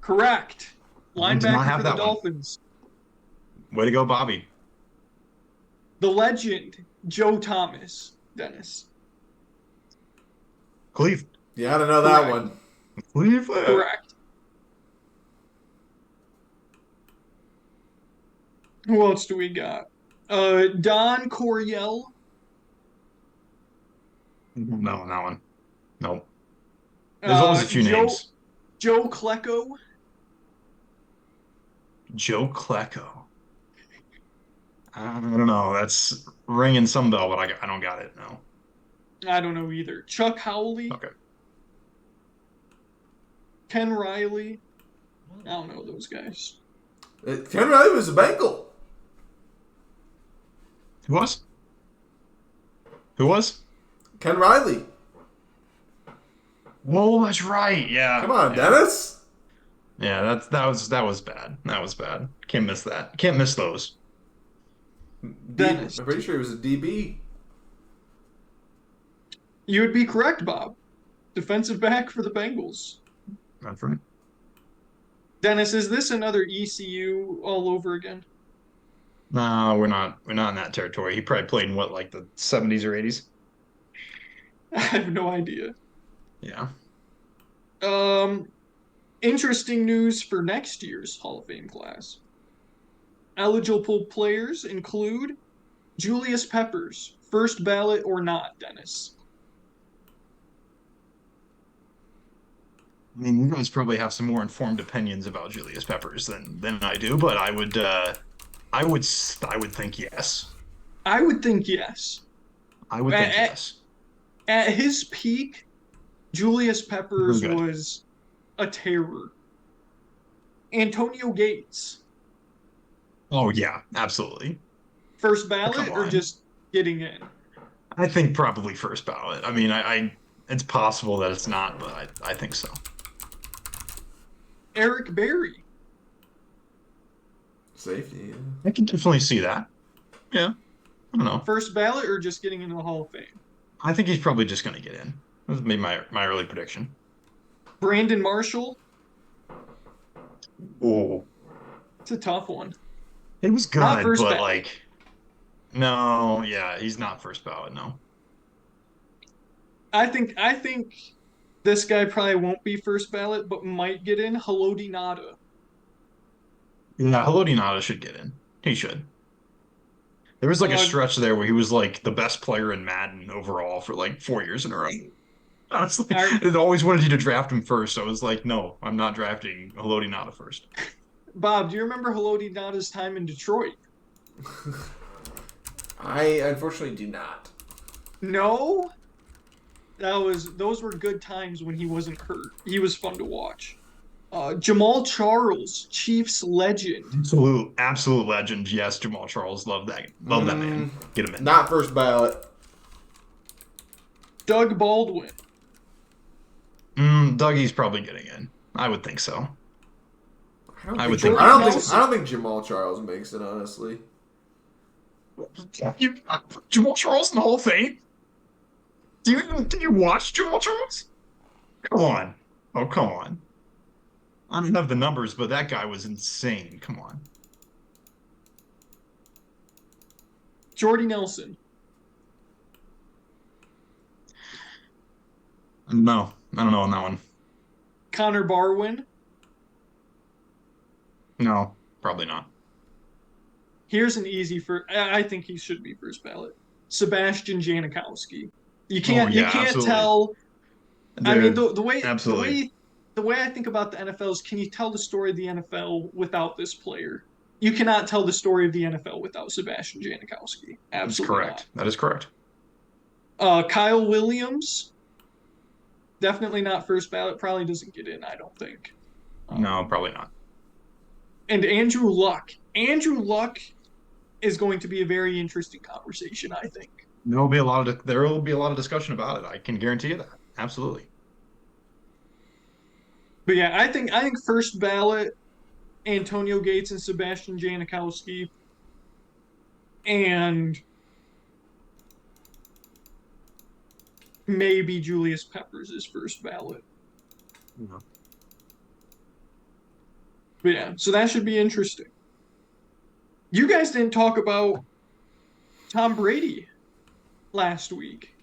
Correct. I did not Linebacker have for the that one. Dolphins. Way to go, Bobby. The legend, Joe Thomas. Dennis. Cleveland. Yeah, I don't know that Correct. one. Cleveland. Correct. Who else do we got? Don Coryell. No, that one. Nope. There's always a few names. Joe Klecko. Joe Klecko. I don't know. That's ringing some bell, but I don't got it. No. I don't know either. Chuck Howley. Okay. Ken Riley. I don't know those guys. Ken Riley was a Bengal. Who was? Who was? Ken Riley. Whoa, that's right. Yeah. Come on, yeah. Dennis. Yeah, that was bad. That was bad. Can't miss that. Can't miss those. Dennis. I'm pretty sure he was a DB. You would be correct, Bob. Defensive back for the Bengals. That's right. Dennis, is this another ECU all over again? No, we're not in that territory. He probably played in what, like the 70s or 80s? I have no idea. Yeah. Interesting news for next year's Hall of Fame class. Eligible players include Julius Peppers, first ballot or not, Dennis. I mean, you guys probably have some more informed opinions about Julius Peppers than I do, but I would think yes. I would think yes. I would think yes. At his peak, Julius Peppers Very good. was a terror. Antonio Gates, Oh yeah, absolutely. first ballot Come or on. just getting in? I think probably first ballot. I mean, I it's possible that it's not, but I think so. Eric Berry, Safety. Yeah. I can definitely see that. Yeah. I don't know. first ballot or just getting into the Hall of Fame? I think he's probably just going to get in. That would be my early prediction. Brandon Marshall, Oh, it's a tough one. it was Not good, first but ballot. like, No, yeah, he's not first ballot. No. I think this guy probably won't be first ballot, but might get in. Haloti Ngata. Yeah, Haloti Ngata should get in. He should. There was like a Uh, stretch there where he was like the best player in Madden overall for like 4 years in a row. Honestly, I, it always wanted you to draft him first. So I was like, no, I'm not drafting Haloti Ngata first. Bob, do you remember Haloti Ngata's time in Detroit? I unfortunately do not. No, those were good times when he wasn't hurt. He was fun to watch. Jamal Charles, Chiefs legend. Absolute legend. Yes, Jamal Charles. Love that man. Get him in. Not first ballot. Doug Baldwin. Dougie's probably getting in. I would think so. I would think. I don't think Jamal Charles makes it, honestly. Jamal Charles in the Hall of Fame? Did you watch Jamal Charles? Come on. Oh, come on. I don't have the numbers, but that guy was insane. Come on. Jordy Nelson. No, I don't know on that one. Connor Barwin. No, probably not. Here's an easy I think he should be first ballot. Sebastian Janikowski. You can't absolutely. tell. I mean, Absolutely. The way I think about the NFL is, can you tell the story of the NFL without this player? You cannot tell the story of the NFL without Sebastian Janikowski. Absolutely correct. That is correct. Kyle Williams, definitely not first ballot. Probably doesn't get in, I don't think. No, probably not. And Andrew Luck. Andrew Luck is going to be a very interesting conversation, I think. There will be a lot of discussion about it. I can guarantee you that. Absolutely. But yeah, I think first ballot, Antonio Gates and Sebastian Janikowski, and maybe Julius Peppers is first ballot. No. But yeah, so that should be interesting. You guys didn't talk about Tom Brady last week.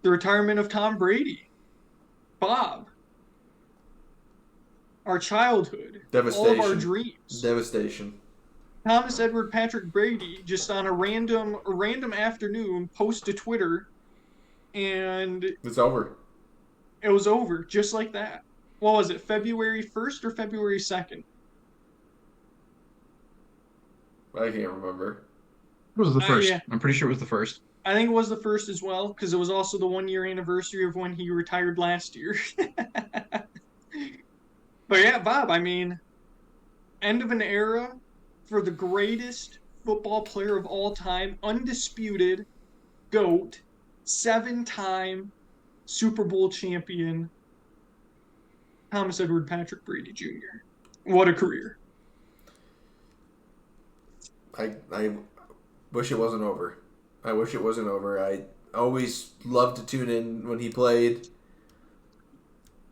The retirement of Tom Brady. Bob. Our childhood. Devastation. All of our dreams. Devastation. Thomas Edward Patrick Brady just on a random afternoon post to Twitter, and it's over. It was over just like that. What was it, February 1st or February 2nd? I can't remember. It was the first. Yeah. I'm pretty sure it was the first. I think it was the first as well, because it was also the 1-year anniversary of when he retired last year. But yeah, Bob, I mean, end of an era for the greatest football player of all time, undisputed GOAT, 7-time Super Bowl champion, Thomas Edward Patrick Brady Jr. What a career. I wish it wasn't over. I wish it wasn't over. I always loved to tune in when he played.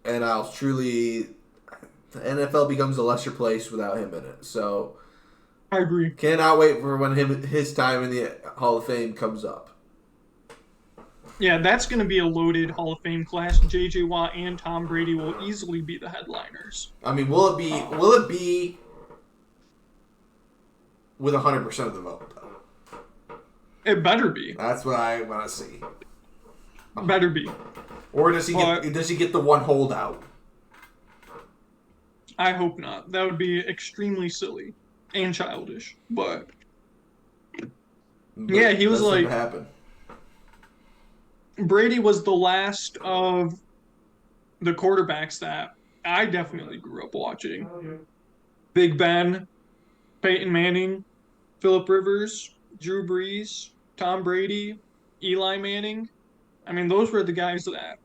And I'll truly... The NFL becomes a lesser place without him in it. So... I agree. Cannot wait for when his time in the Hall of Fame comes up. Yeah, that's going to be a loaded Hall of Fame class. J.J. Watt and Tom Brady will easily be the headliners. I mean, will it be with 100% of the vote, though? It better be. That's what I want to see. Better be. Or does he get the one holdout? I hope not. That would be extremely silly and childish. But yeah, he was like... happen. Brady was the last of the quarterbacks that I definitely grew up watching. Big Ben, Peyton Manning, Phillip Rivers, Drew Brees, Tom Brady, Eli Manning. I mean, those were the guys that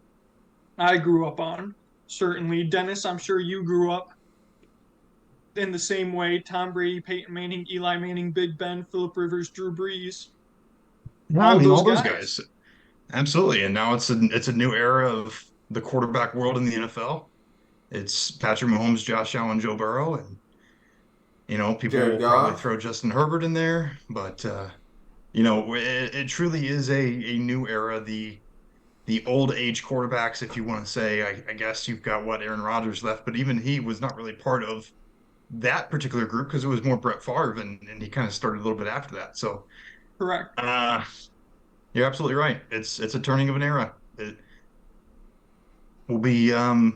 I grew up on. Certainly. Dennis, I'm sure you grew up in the same way. Tom Brady, Peyton Manning, Eli Manning, Big Ben, Phillip Rivers, Drew Brees. Yeah, all those guys. Absolutely, and now it's a new era of the quarterback world in the NFL. It's Patrick Mahomes, Josh Allen, Joe Burrow, and People Jared will probably Goff. throw Justin Herbert in there, but it truly is a new era. The old age quarterbacks, if you want to say, I guess you've got Aaron Rodgers left, but even he was not really part of that particular group because it was more Brett Favre, and he kind of started a little bit after that. So, Correct. uh, you're absolutely right. It's a turning of an era. It will be, the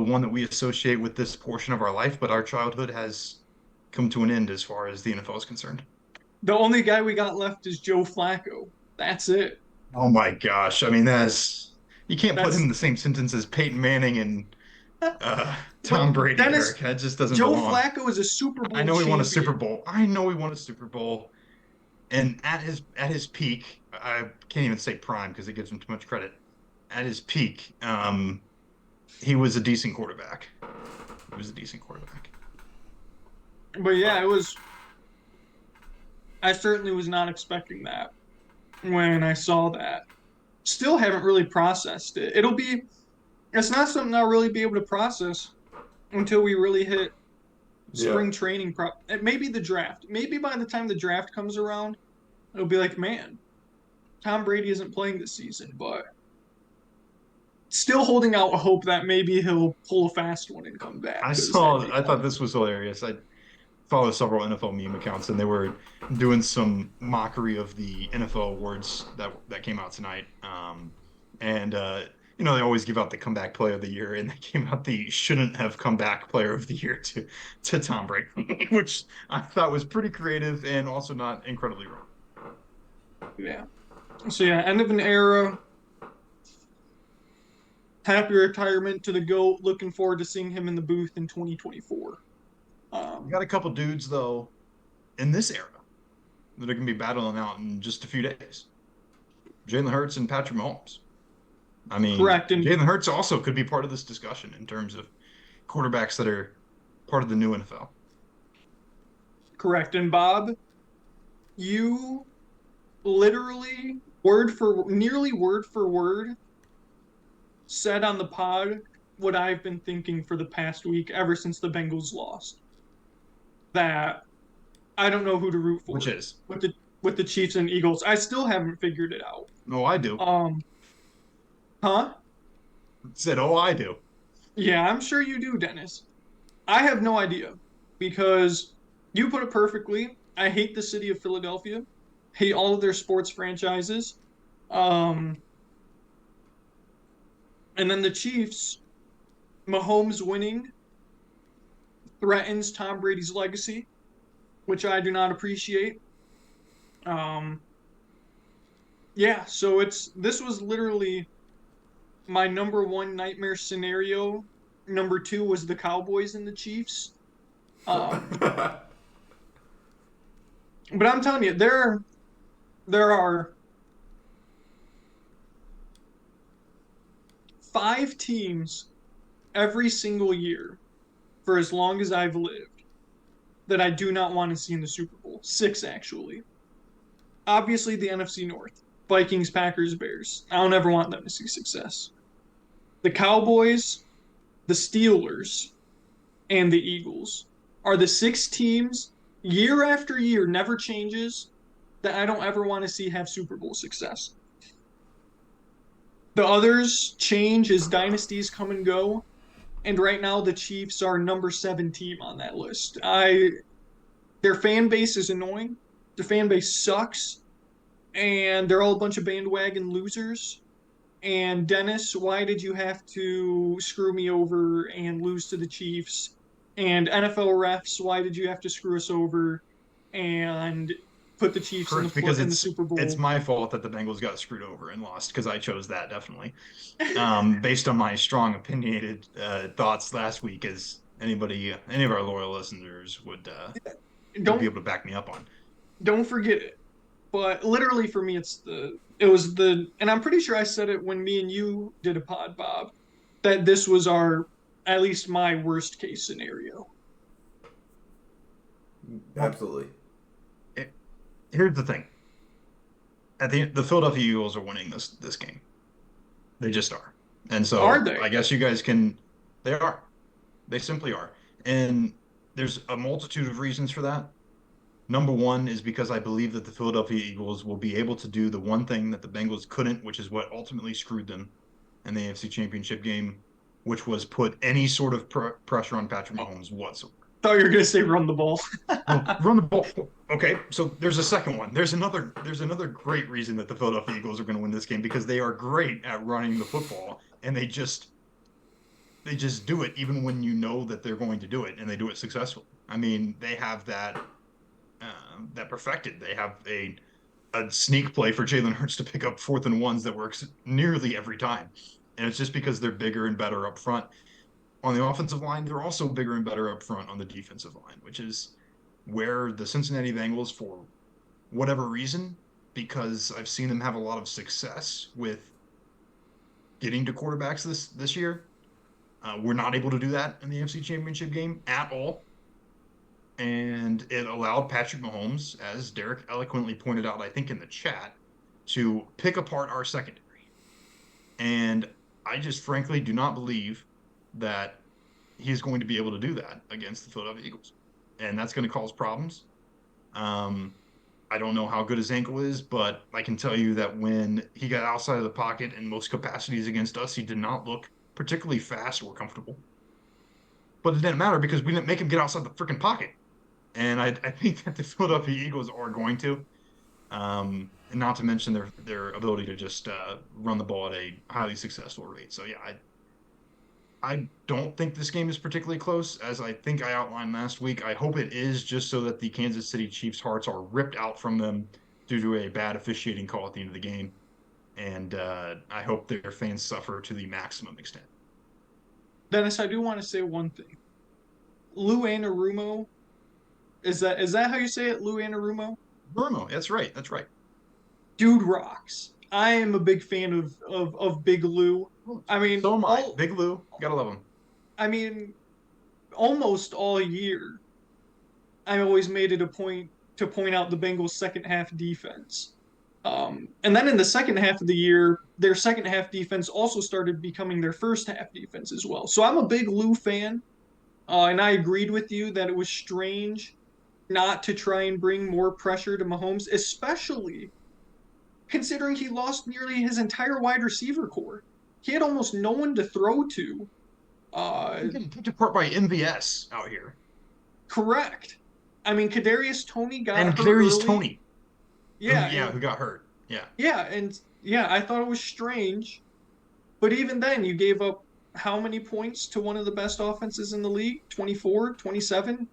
one that we associate with this portion of our life, but our childhood has come to an end as far as the NFL is concerned. The only guy we got left is Joe Flacco. That's it. Oh my gosh. I mean, you can't put him That's in the same sentence as Peyton Manning and Tom but Brady, Dennis Eric. That just doesn't Joe belong. Flacco is a Super I Bowl know he won a champion. Super Bowl. I know he won a Super Bowl. And at his peak, I can't even say prime because it gives him too much credit. At his peak, he was a decent quarterback. He was a decent quarterback. But yeah, it was. I certainly was not expecting that when I saw that. Still haven't really processed it. It's not something I'll really be able to process until we really hit Yeah. spring training. Maybe the draft. Maybe by the time the draft comes around, it'll be like, man, Tom Brady isn't playing this season, but still holding out hope that maybe he'll pull a fast one and come back. I 'Cause that'd saw. be I thought fun. this was hilarious. I follow several NFL meme accounts, and they were doing some mockery of the NFL awards that came out tonight. And they always give out the comeback player of the year, and they came out the shouldn't have come back player of the year to Tom Brady, which I thought was pretty creative and also not incredibly wrong. Yeah. So yeah, end of an era. Happy retirement to the GOAT. Looking forward to seeing him in the booth in 2024. We got a couple dudes though in this era that are going to be battling out in just a few days. Jalen Hurts and Patrick Mahomes. I mean, Correct. And Jalen Hurts also could be part of this discussion in terms of quarterbacks that are part of the new NFL. correct. And Bob, you literally nearly word for word said on the pod what I've been thinking for the past week ever since the Bengals lost. That I don't know who to root for Which is, with the Chiefs and Eagles. I still haven't figured it out. oh, I do. Huh? Said, oh, I do. Yeah, I'm sure you do, Dennis. I have no idea because you put it perfectly. I hate the city of Philadelphia, hate all of their sports franchises. Um, and then the Chiefs, Mahomes winning threatens Tom Brady's legacy, which I do not appreciate. Um, yeah, so this was literally my number one nightmare scenario. Number two was the Cowboys and the Chiefs. But I'm telling you, there are 5 teams every single year for as long as I've lived that I do not want to see in the Super Bowl. 6 actually. Obviously the NFC North. Vikings, Packers, Bears. I don't ever want them to see success. The Cowboys, the Steelers, and the Eagles are the 6 teams year after year, never changes, that I don't ever want to see have Super Bowl success. The others change as dynasties come and go, and right now the Chiefs are number 7 team on that list. Their fan base is annoying. Their fan base sucks, and they're all a bunch of bandwagon losers. And Dennis, why did you have to screw me over and lose to the Chiefs? And NFL refs, why did you have to screw us over and put the Chiefs in Correct, because the Super Bowl? it's my fault that the Bengals got screwed over and lost because I chose that definitely, based on my strong opinionated thoughts last week, as any of our loyal listeners would be able to back me up on. Don't forget it. But literally for me, and I'm pretty sure I said it when me and you did a pod, Bob, that this was at least my worst case scenario. Absolutely. Here's the thing. The Philadelphia Eagles are winning this game. They just are. And so Are they? I guess you guys can. They are. They simply are. And there's a multitude of reasons for that. Number one is because I believe that the Philadelphia Eagles will be able to do the one thing that the Bengals couldn't, which is what ultimately screwed them in the AFC Championship game, which was put any sort of pressure on Patrick Mahomes whatsoever. Thought you were gonna say run the ball. Well, run the ball. Okay, so there's a second one. There's another great reason that the Philadelphia Eagles are going to win this game, because they are great at running the football, and they just do it even when you know that they're going to do it, and they do it successfully. I mean, they have that perfected. They have a sneak play for Jalen Hurts to pick up 4th and 1s that works nearly every time, and it's just because they're bigger and better up front. On the offensive line, they're also bigger and better up front on the defensive line, which is where the Cincinnati Bengals, for whatever reason, because I've seen them have a lot of success with getting to quarterbacks this year, we're not able to do that in the AFC Championship game at all. And it allowed Patrick Mahomes, as Derek eloquently pointed out, I think in the chat, to pick apart our secondary. And I just frankly do not believe that he's going to be able to do that against the Philadelphia Eagles. And that's going to cause problems. I don't know how good his ankle is, but I can tell you that when he got outside of the pocket in most capacities against us, he did not look particularly fast or comfortable. But it didn't matter because we didn't make him get outside the freaking pocket. And I think that the Philadelphia Eagles are going to. And not to mention their ability to just run the ball at a highly successful rate. So, yeah, I don't think this game is particularly close, as I think I outlined last week. I hope it is, just so that the Kansas City Chiefs' hearts are ripped out from them due to a bad officiating call at the end of the game. And I hope their fans suffer to the maximum extent. Dennis, I do want to say one thing. Lou Anarumo, is that how you say it? Lou Anarumo? Burmo, that's right. Dude rocks. I am a big fan of Big Lou. I mean, so am I. Big Lou, gotta love him. I mean, almost all year, I always made it a point to point out the Bengals' second half defense. And then in the second half of the year, their second half defense also started becoming their first half defense as well. So I'm a big Lou fan, and I agreed with you that it was strange not to try and bring more pressure to Mahomes, especially considering he lost nearly his entire wide receiver core. He had almost no one to throw to. He's getting picked apart by MVS out here. Correct. I mean, Kadarius Toney got hurt Kadarius early. Toney. Yeah, who got hurt. Yeah. Yeah, and I thought it was strange. But even then, you gave up how many points to one of the best offenses in the league? 24, 27?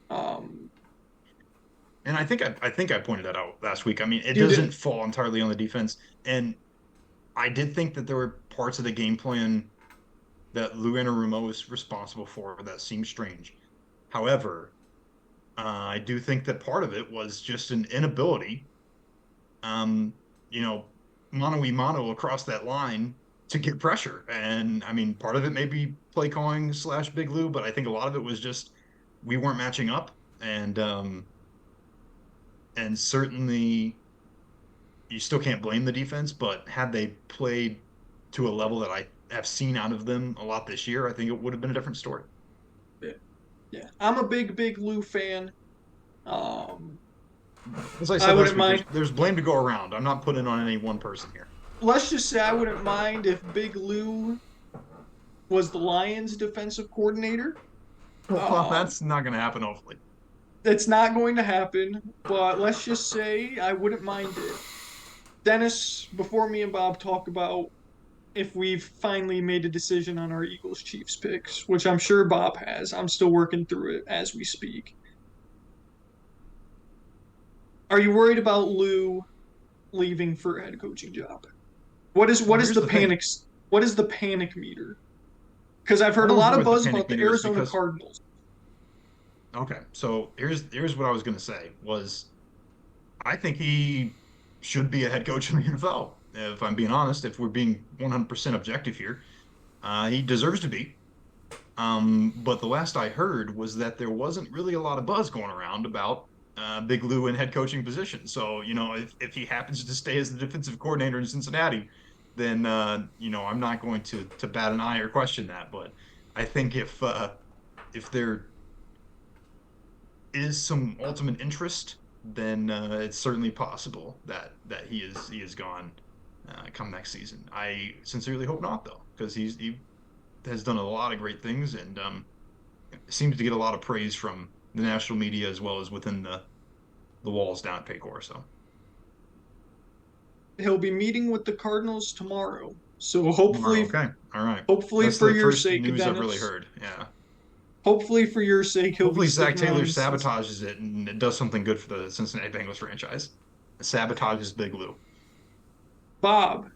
And I think I pointed that out last week. I mean, it doesn't fall entirely on the defense. And I did think that there were parts of the game plan that Lou Anarumo was responsible for that seemed strange. However, I do think that part of it was just an inability, mano y mano across that line to get pressure. And I mean, part of it may be play calling / Big Lou, but I think a lot of it was just we weren't matching up. And certainly you still can't blame the defense, but had they played to a level that I have seen out of them a lot this year, I think it would have been a different story. Yeah. I'm a big Lou fan. As I said last week, there's blame to go around. I'm not putting it on any one person here. Let's just say I wouldn't mind if Big Lou was the Lions' defensive coordinator. Well, that's not going to happen, hopefully. It's not going to happen, but let's just say I wouldn't mind it. Dennis, before me and Bob talk about if we've finally made a decision on our Eagles-Chiefs picks, which I'm sure Bob has. I'm still working through it as we speak. Are you worried about Lou leaving for a head coaching job? What is the panic? What is the panic meter? Because I've heard a lot of buzz about the Arizona Cardinals. Okay, so here's what I was going to say was I think he should be a head coach in the NFL. If I'm being honest, if we're being 100% objective here, he deserves to be. But the last I heard was that there wasn't really a lot of buzz going around about Big Lou in head coaching position. So, if he happens to stay as the defensive coordinator in Cincinnati, then, I'm not going to bat an eye or question that. But I think if they're is some ultimate interest, then it's certainly possible that he is gone come next season. I sincerely hope not, though, because he has done a lot of great things and seems to get a lot of praise from the national media as well as within the walls down at Paycor. So He'll be meeting with the Cardinals tomorrow. So tomorrow, okay, all right. hopefully That's for the your first sake, news I've really Dennis, heard. Yeah. hopefully for your sake, he'll be Hopefully Zach sticking around Taylor in Cincinnati. sabotages it and it does something good for the Cincinnati Bengals franchise. Sabotages Big Lou. Bob,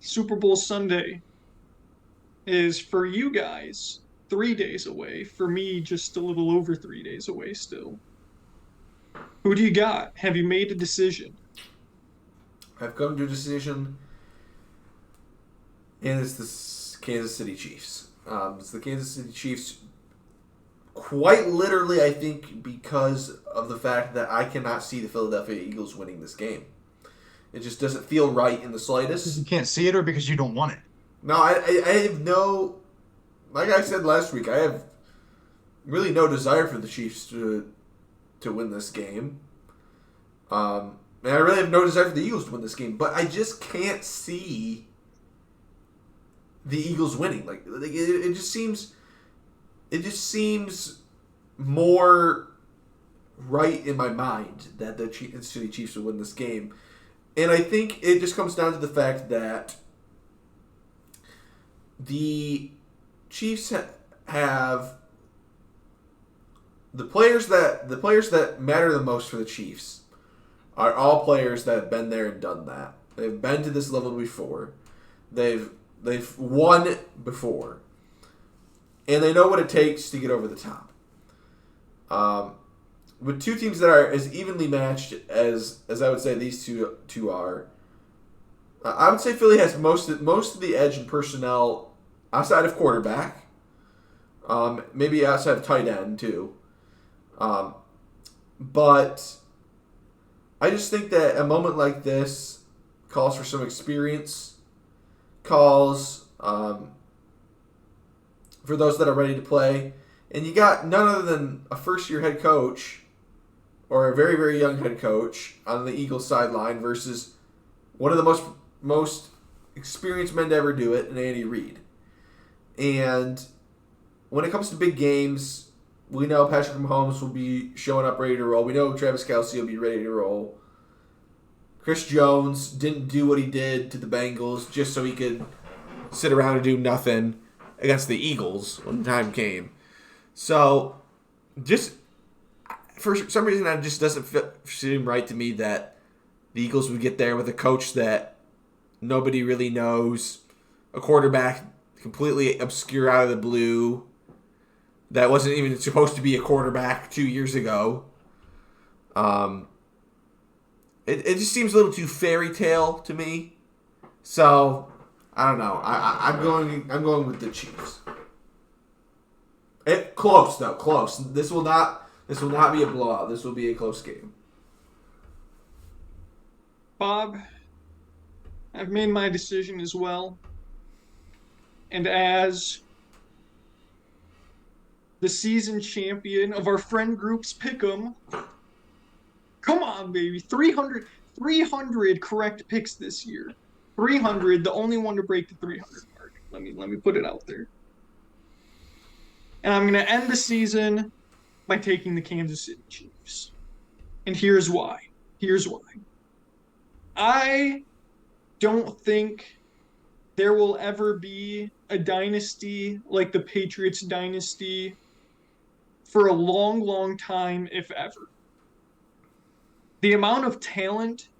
Super Bowl Sunday is for you guys 3 days away. For me, just a little over 3 days away still. Who do you got? Have you made a decision? I've come to a decision, and it's the Kansas City Chiefs. It's the Kansas City Chiefs, quite literally, I think, because of the fact that I cannot see the Philadelphia Eagles winning this game. It just doesn't feel right in the Because slightest. you can't see it or because you don't want it. No, I have no... Like I said last week, I have really no desire for the Chiefs to win this game. And I really have no desire for the Eagles to win this game, but I just can't see the Eagles winning. Like it just seems more right in my mind that the City Chiefs will win this game, and I think it just comes down to the fact that the Chiefs have the players that matter the most for the Chiefs are all players that have been there and done that. They've been to this level before. They've won before. And they know what it takes to get over the top. With two teams that are as evenly matched as I would say these two are, I would say Philly has most of the edge in personnel outside of quarterback. Maybe outside of tight end too. But I just think that a moment like this calls for some experience, calls for those that are ready to play. And you got none other than a first-year head coach or a very, very young head coach on the Eagles sideline versus one of the most experienced men to ever do it, and Andy Reid. And when it comes to big games, we know Patrick Mahomes will be showing up ready to roll. We know Travis Kelce will be ready to roll. Chris Jones didn't do what he did to the Bengals just so he could sit around and do nothing against the Eagles when the time came. So, just for some reason, that just doesn't seem right to me that the Eagles would get there with a coach that nobody really knows, a quarterback completely obscure out of the blue, that wasn't even supposed to be a quarterback 2 years ago. It just seems a little too fairy tale to me. So I don't know. I'm going with the Chiefs. Close though, close. This will not be a blowout. This will be a close game. Bob, I've made my decision as well. And as the season champion of our friend group's Pick'em, come on, baby. 300 correct picks this year. 300, the only one to break the 300 mark. Let me put it out there. And I'm going to end the season by taking the Kansas City Chiefs. And here's why. I don't think there will ever be a dynasty like the Patriots dynasty for a long, long time, if ever. The amount of talent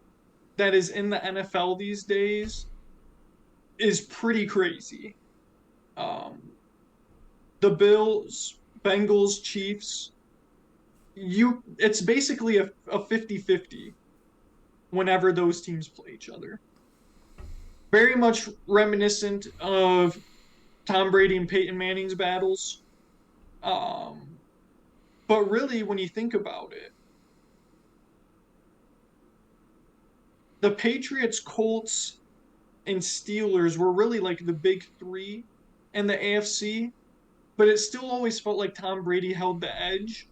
that is in the NFL these days is pretty crazy. The Bills, Bengals, Chiefs, it's basically a 50-50 whenever those teams play each other. Very much reminiscent of Tom Brady and Peyton Manning's battles. But really, when you think about it, the Patriots, Colts, and Steelers were really like the big three in the AFC, but it still always felt like Tom Brady held the edge.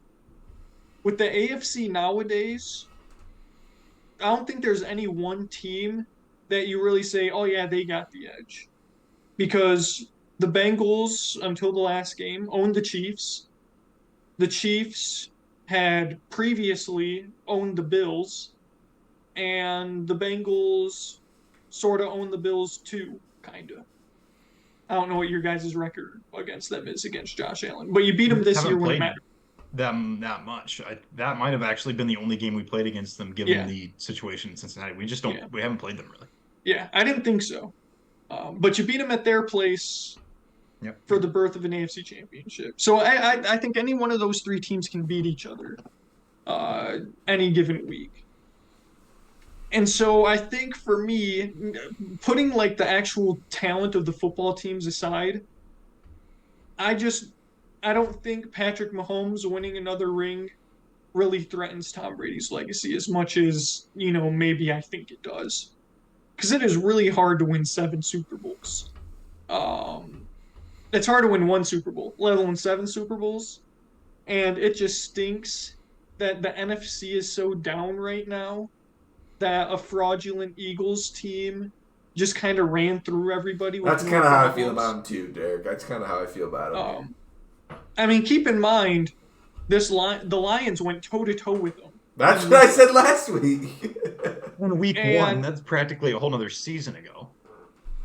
with the AFC nowadays, I don't think there's any one team that you really say, oh yeah, they got the edge. Because the Bengals, until the last game, owned the Chiefs. The Chiefs had previously owned the Bills, and the Bengals sort of own the Bills too, kind of. I don't know what your guys' record against them is against Josh Allen, but you beat them this year Haven't when it played mattered. them that much. That might have actually been the only game we played against them, given Yeah, the situation in Cincinnati. We just don't. yeah, We haven't played them really. yeah. I didn't think so, but you beat them at their place Yep. for the birth of an AFC championship. So I think any one of those three teams can beat each other any given week. And so I think for me, putting like the actual talent of the football teams aside, I just I don't think Patrick Mahomes winning another ring really threatens Tom Brady's legacy as much as, maybe I think it does. Because it is really hard to win 7 Super Bowls. Um, it's hard to win 1 Super Bowl, let alone 7 Super Bowls. And it just stinks that the NFC is so down right now that a fraudulent Eagles team just kind of ran through everybody with That's no kind of how I feel problems. about him too, Derek. That's kind of how I feel about him. Um, I mean, keep in mind, the Lions went toe to toe with them. That's what I said last week. In week And- one, that's practically a whole nother season ago.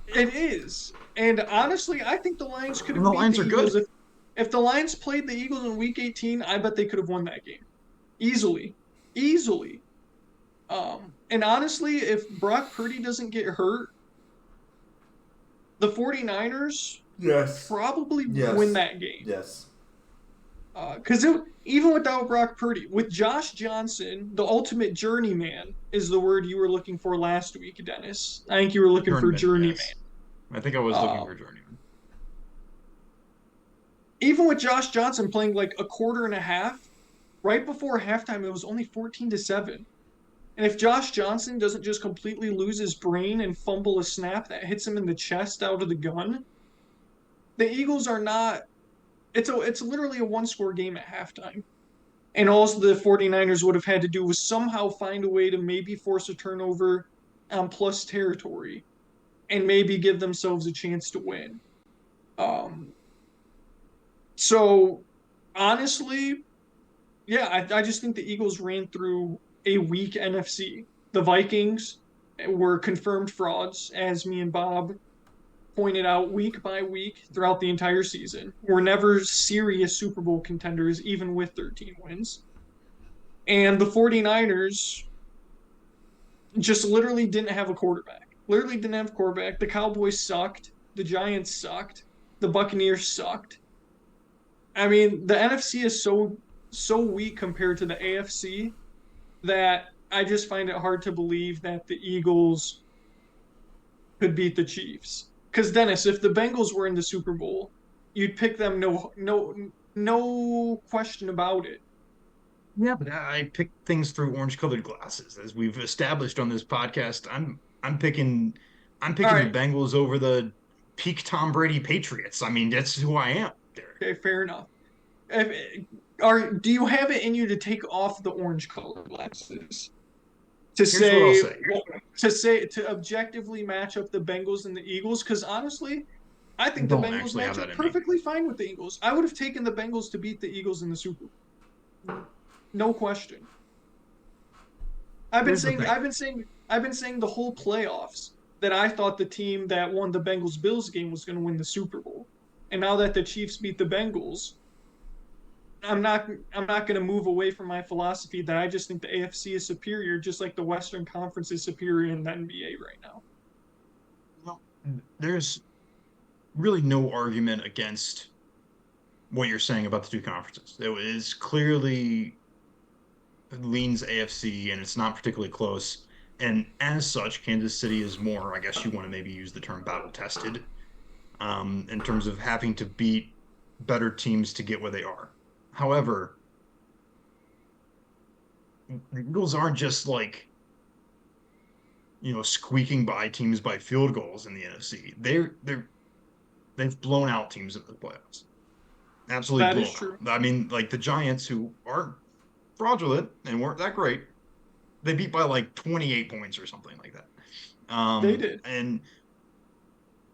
It is, and honestly, I think the Lions could have The beat Lions the are Eagles good. if the Lions played the Eagles in Week 18. I bet they could have won that game easily, easily. And honestly, if Brock Purdy doesn't get hurt, the 49ers Yes. probably Yes. win that game. Yes. Because even without Brock Purdy, with Josh Johnson, the ultimate journeyman is the word you were looking for last week, Dennis. I think you were looking for journeyman. Yes. I think I was looking for journeyman. Even with Josh Johnson playing like a quarter and a half, right before halftime, it was only 14-7. And if Josh Johnson doesn't just completely lose his brain and fumble a snap that hits him in the chest out of the gun, the Eagles are not. It's literally a one-score game at halftime. And all the 49ers would have had to do was somehow find a way to maybe force a turnover on plus territory and maybe give themselves a chance to win. So, honestly, yeah, I just think the Eagles ran through a weak NFC. The Vikings were confirmed frauds, as me and Bob pointed out week by week throughout the entire season. Were never serious Super Bowl contenders, even with 13 wins. And the 49ers just literally didn't have a quarterback. Literally didn't have a quarterback. The Cowboys sucked. The Giants sucked. The Buccaneers sucked. I mean, the NFC is so weak compared to the AFC that I just find it hard to believe that the Eagles could beat the Chiefs. Because Dennis, if the Bengals were in the Super Bowl, you'd pick them no question about it. Yeah, but I pick things through orange-colored glasses, as we've established on this podcast. I'm picking All the right. Bengals over the peak Tom Brady Patriots. I mean, that's who I am, Derek. Okay, fair enough. Do you have it in you to take off the orange colored glasses to Here's what I'll say. to objectively match up the Bengals and the Eagles? Because honestly, I think Don't the Bengals actually have match up that in me. perfectly fine with the Eagles. I would have taken the Bengals to beat the Eagles in the Super Bowl, no question. I've been Here's the saying thing. the whole playoffs that I thought the team that won the Bengals Bills game was going to win the Super Bowl, and now that the Chiefs beat the Bengals. I'm not going to move away from my philosophy that I just think the AFC is superior, just like the Western Conference is superior in the NBA right now. Well, there's really no argument against what you're saying about the two conferences. It is clearly leans AFC, and it's not particularly close. And as such, Kansas City is more, I guess you want to maybe use the term battle tested, in terms of having to beat better teams to get where they are. However, the Eagles aren't just like, squeaking by teams by field goals in the NFC. They've blown out teams in the playoffs. Absolutely That blown is true. out. I mean, like the Giants, who aren't fraudulent and weren't that great. They beat by like 28 points or something like that. They did. And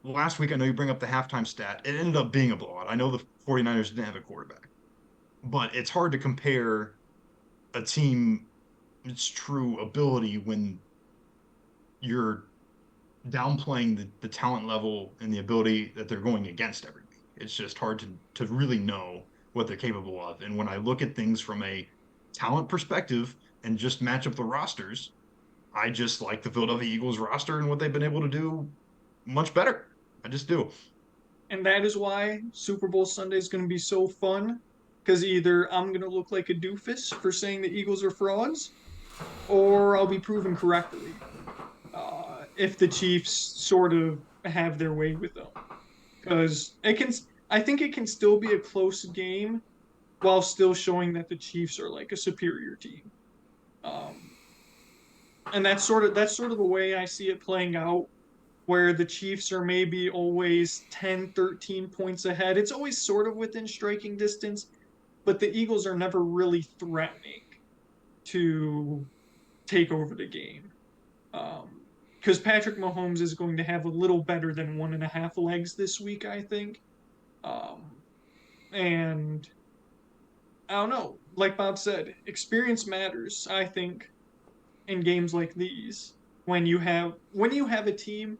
last week, I know you bring up the halftime stat. It ended up being a blowout. I know the 49ers didn't have a quarterback, but it's hard to compare a team its true ability when you're downplaying the talent level and the ability that they're going against every week. It's just hard to really know what they're capable of. And when I look at things from a talent perspective and just match up the rosters, I just like the Philadelphia Eagles roster and what they've been able to do much better. I just do. And that is why Super Bowl Sunday is going to be so fun. Because either I'm going to look like a doofus for saying the Eagles are frauds, or I'll be proven correctly if the Chiefs sort of have their way with them. Because I think it can still be a close game while still showing that the Chiefs are like a superior team. And that's sort of the way I see it playing out, where the Chiefs are maybe always 10, 13 points ahead. It's always sort of within striking distance, but the Eagles are never really threatening to take over the game. Because Patrick Mahomes is going to have a little better than 1.5 legs this week, I think. And I don't know. Like Bob said, experience matters, I think, in games like these. When you have a team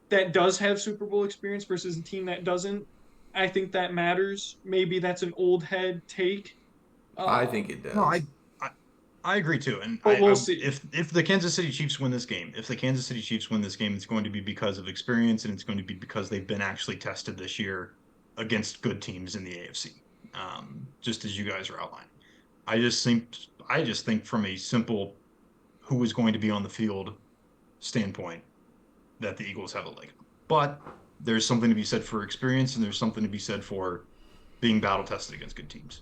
that does have Super Bowl experience versus a team that doesn't, I think that matters. Maybe that's an old head take. I think it does. No, I agree too. And But we'll see. If the Kansas City Chiefs win this game, it's going to be because of experience, and it's going to be because they've been actually tested this year against good teams in the AFC. Just as you guys are outlining. I just think from a simple who is going to be on the field standpoint that the Eagles have a leg. But there's something to be said for experience, and there's something to be said for being battle tested against good teams.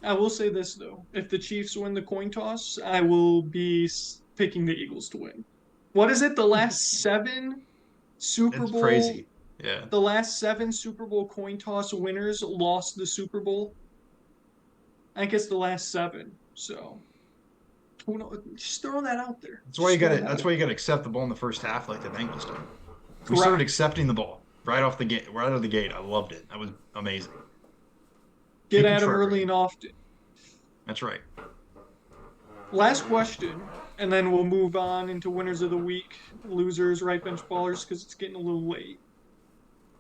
I will say this, though. If the Chiefs win the coin toss, I will be picking the Eagles to win. What is it? The last 7 Super It's Bowl? crazy. Yeah. The last 7 Super Bowl coin toss winners lost the Super Bowl. I think it's the last 7. So, who knows? Just throw that out there. That's why you got to accept the ball in the first half like the Bengals did. We Correct. started accepting the ball right out of the gate. I loved it. That was amazing. Get Keep at them track. early and often. That's right. Last question, and then we'll move on into winners of the week, losers, right bench ballers, because it's getting a little late.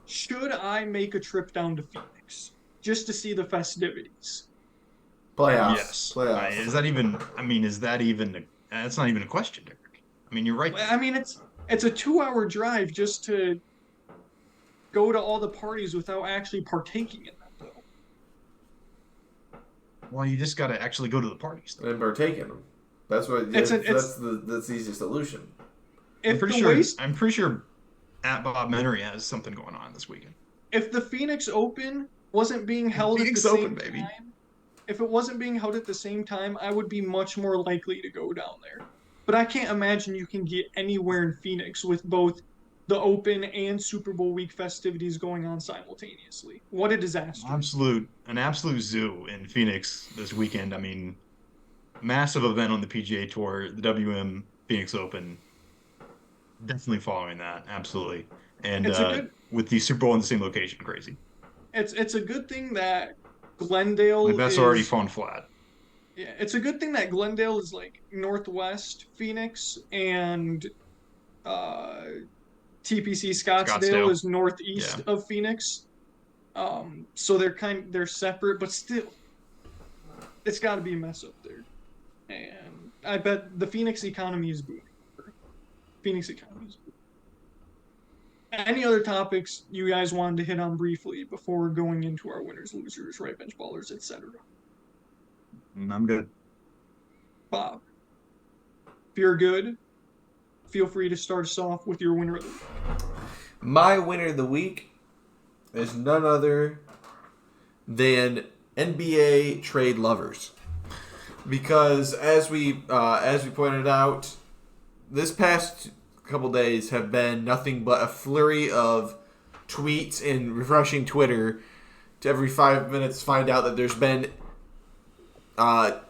Should I make a trip down to Phoenix just to see the festivities? Playoffs. Yes. Playoffs. That's not even a question, Derek. I mean, you're right. I mean, it's a 2-hour drive just to go to all the parties without actually partaking in them, though. Well, you just got to actually go to the parties. Though. And partake in them. That's what. That's the easiest solution. I'm pretty sure at Bob Menery has something going on this weekend. If the Phoenix Open wasn't being held at the same time, if it wasn't being held at the same time, I would be much more likely to go down there. But I can't imagine you can get anywhere in Phoenix with both the Open and Super Bowl week festivities going on simultaneously. What a disaster. An absolute zoo in Phoenix this weekend. I mean, massive event on the PGA Tour, the WM Phoenix Open. Definitely following that, absolutely. And with the Super Bowl in the same location, crazy. It's a good thing that Glendale that's already fallen flat. Yeah, it's a good thing that Glendale is like northwest Phoenix and TPC Scottsdale is northeast of Phoenix. So they're separate, but still, it's got to be a mess up there. And I bet the Phoenix economy is booming. Any other topics you guys wanted to hit on briefly before going into our winners, losers, right bench ballers, etc.? I'm good. Bob, if you're good, feel free to start us off with your winner of the week. My winner of the week is none other than NBA trade lovers, because as we pointed out, this past couple days have been nothing but a flurry of tweets and refreshing Twitter to every 5 minutes find out that there's been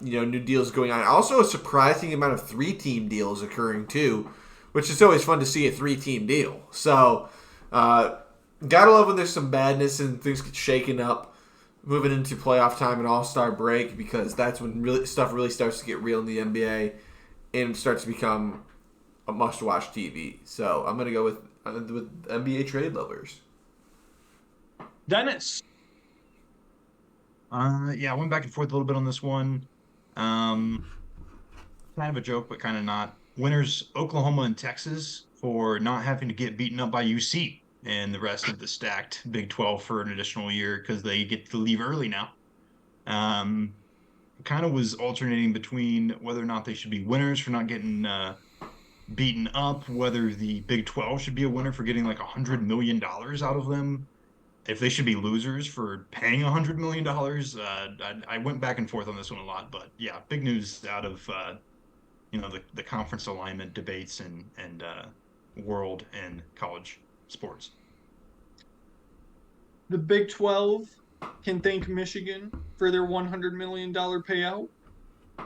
new deals going on. Also, a surprising amount of 3-team deals occurring too, which is always fun to see a 3-team deal. So, gotta love when there's some badness and things get shaken up, moving into playoff time and All-Star break, because that's when stuff really starts to get real in the NBA and starts to become a must-watch TV. So, I'm gonna go with NBA trade lovers. Dennis. Yeah, I went back and forth a little bit on this one. Kind of a joke, but kind of not. Winners Oklahoma and Texas for not having to get beaten up by UC and the rest of the stacked Big 12 for an additional year because they get to leave early now. Kind of was alternating between whether or not they should be winners for not getting beaten up, whether the Big 12 should be a winner for getting like $100 million out of them, if they should be losers for paying $100 million. I went back and forth on this one a lot, but yeah, big news out of the conference alignment debates and world and college sports. The Big 12 can thank Michigan for their $100 million payout,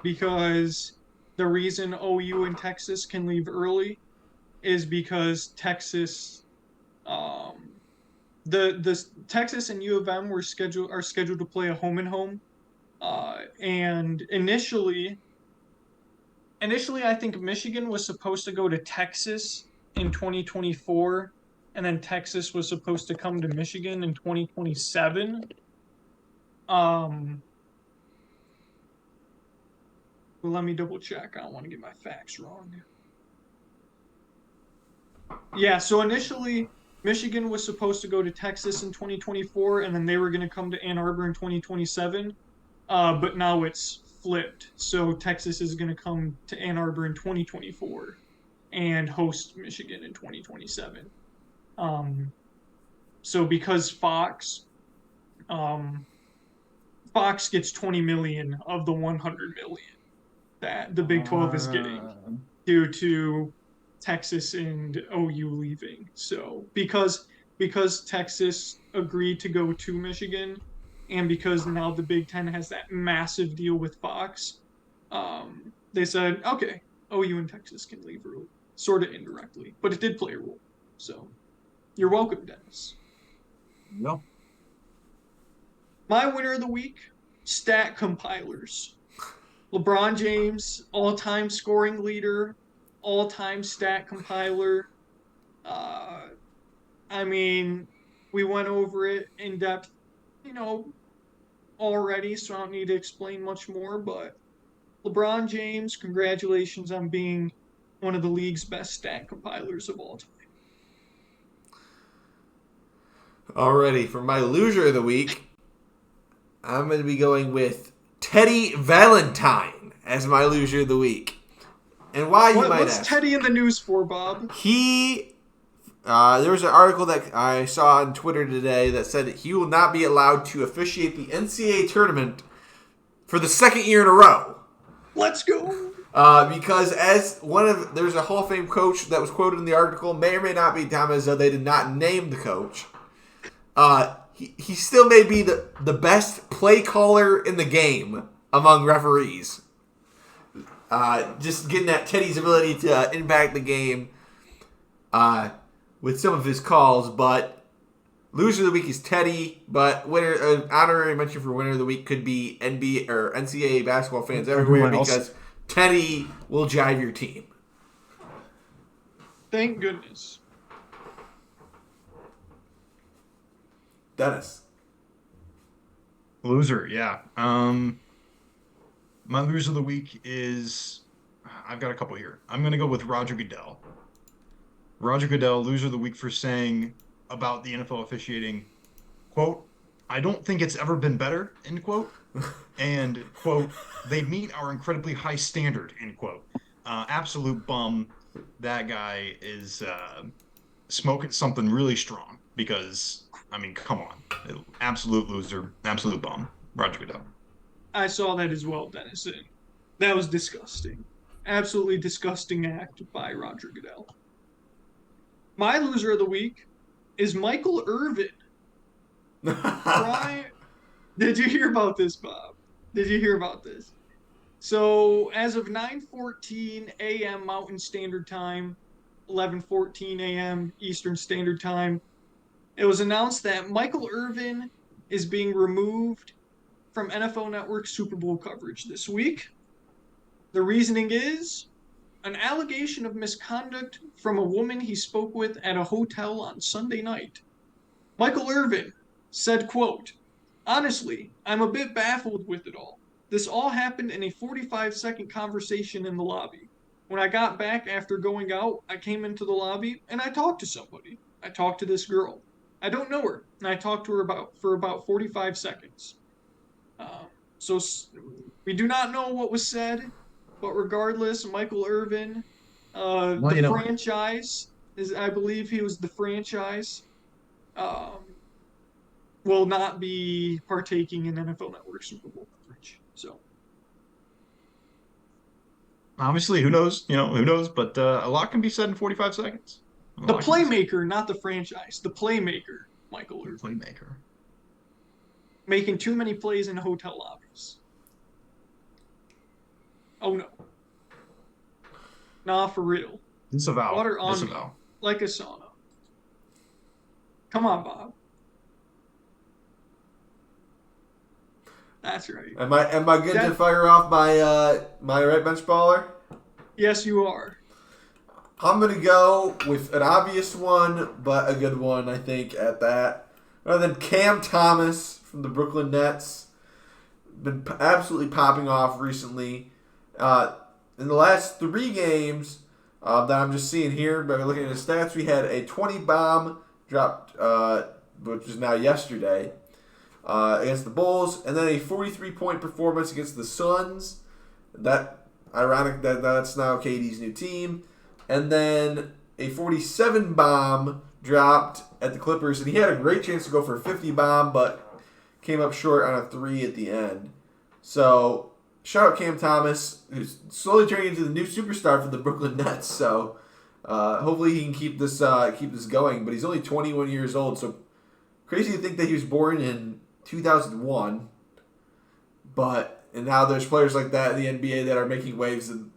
because the reason OU and Texas can leave early is because Texas, the Texas and U of M are scheduled to play a home and home, and initially I think Michigan was supposed to go to Texas in 2024, and then Texas was supposed to come to Michigan in 2027. Well, let me double check. I don't want to get my facts wrong. Yeah, so initially Michigan was supposed to go to Texas in 2024, and then they were going to come to Ann Arbor in 2027. But now it's flipped. So Texas is going to come to Ann Arbor in 2024 and host Michigan in 2027. So because Fox gets 20 million of the 100 million that the Big 12 is getting due to Texas and OU leaving. So because Texas agreed to go to Michigan, and because now the Big Ten has that massive deal with Fox, they said, okay, OU and Texas can leave early, sort of indirectly, but it did play a role. So you're welcome, Dennis. No. My winner of the week, stat compilers. LeBron James, all-time scoring leader, all-time stat compiler. I mean, we went over it in depth, already, so I don't need to explain much more, but LeBron James, congratulations on being one of the league's best stat compilers of all time. Alrighty, for my loser of the week, I'm going to be going with Teddy Valentine as my loser of the week. And why, you might ask. What's Teddy in the news for, Bob? There was an article that I saw on Twitter today that said that he will not be allowed to officiate the NCAA tournament for the second year in a row. Let's go. Because there's a Hall of Fame coach that was quoted in the article, may or may not be Tom Izzo. They did not name the coach. He still may be the best play caller in the game among referees. Just getting at Teddy's ability to impact the game with some of his calls. But loser of the week is Teddy. But honorary mention for winner of the week could be NBA or NCAA basketball fans everywhere, because Teddy will jive your team. Thank goodness. Dennis. Loser, yeah. My loser of the week is, I've got a couple here. I'm going to go with Roger Goodell. Roger Goodell, loser of the week, for saying about the NFL officiating, quote, I don't think it's ever been better, end quote. And, quote, they meet our incredibly high standard, end quote. Absolute bum. That guy is smoking something really strong because, I mean, come on. Absolute loser, absolute bum. Roger Goodell. I saw that as well, Dennis. That was disgusting. Absolutely disgusting act by Roger Goodell. My loser of the week is Michael Irvin. Did you hear about this, Bob? Did you hear about this? So as of 9:14 a.m. Mountain Standard Time, 11:14 a.m. Eastern Standard Time, it was announced that Michael Irvin is being removed from NFL Network Super Bowl coverage this week. The reasoning is an allegation of misconduct from a woman he spoke with at a hotel on Sunday night. Michael Irvin said, quote, "Honestly, I'm a bit baffled with it all. This all happened in a 45-second conversation in the lobby. When I got back after going out, I came into the lobby and I talked to somebody. I talked to this girl. I don't know her, and I talked to her for about 45 seconds. So we do not know what was said, but regardless, Michael Irvin, franchise is, I believe he was the franchise, um, will not be partaking in NFL Network Super Bowl coverage. So Obviously, who knows? Who knows? But a lot can be said in 45 seconds. the playmaker, not the franchise, the playmaker, Michael Irvin, Playmaker. making too many plays in hotel lobbies. Oh no. Nah, for real. Disavow. Water on me, Disavow. like a sauna. Come on, Bob. That's right. Am I good to fire off my right bench baller? Yes, you are. I'm gonna go with an obvious one, but a good one, I think, at that. Rather than Cam Thomas from the Brooklyn Nets, been absolutely popping off recently. In the last 3 games that I'm just seeing here, by looking at his stats, we had a 20 bomb dropped, which is now yesterday, against the Bulls, and then a 43-point performance against the Suns. That ironic that's now KD's new team. And then a 47 bomb dropped at the Clippers, and he had a great chance to go for a 50 bomb, but came up short on a 3 at the end. So shout out Cam Thomas, who's slowly turning into the new superstar for the Brooklyn Nets. So hopefully he can keep this going. But he's only 21 years old, so crazy to think that he was born in 2001. And now there's players like that in the NBA that are making waves and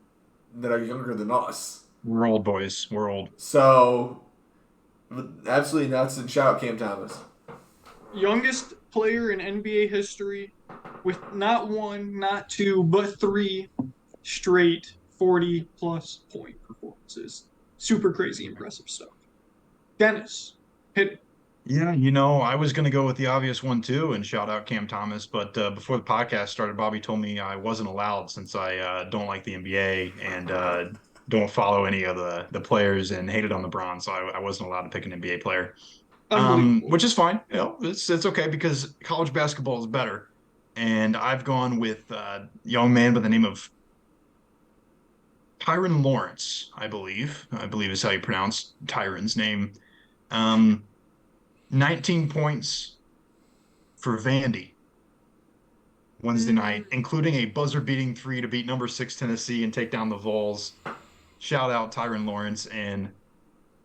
that are younger than us. We're old, boys. We're old. So absolutely nuts, and shout out Cam Thomas. Youngest player in NBA history with not 1, not 2, but 3 straight 40-plus point performances. Super crazy impressive stuff. Dennis, hit it. Yeah, I was going to go with the obvious one too and shout out Cam Thomas. But before the podcast started, Bobby told me I wasn't allowed since I don't like the NBA and don't follow any of the players and hated on LeBron. So I wasn't allowed to pick an NBA player, which is fine. It's okay because college basketball is better. And I've gone with a young man by the name of Tyrin Lawrence, I believe is how you pronounce Tyron's name. 19 points for Vandy Wednesday night, including a buzzer-beating 3 to beat number 6 Tennessee and take down the Vols. Shout out Tyrin Lawrence and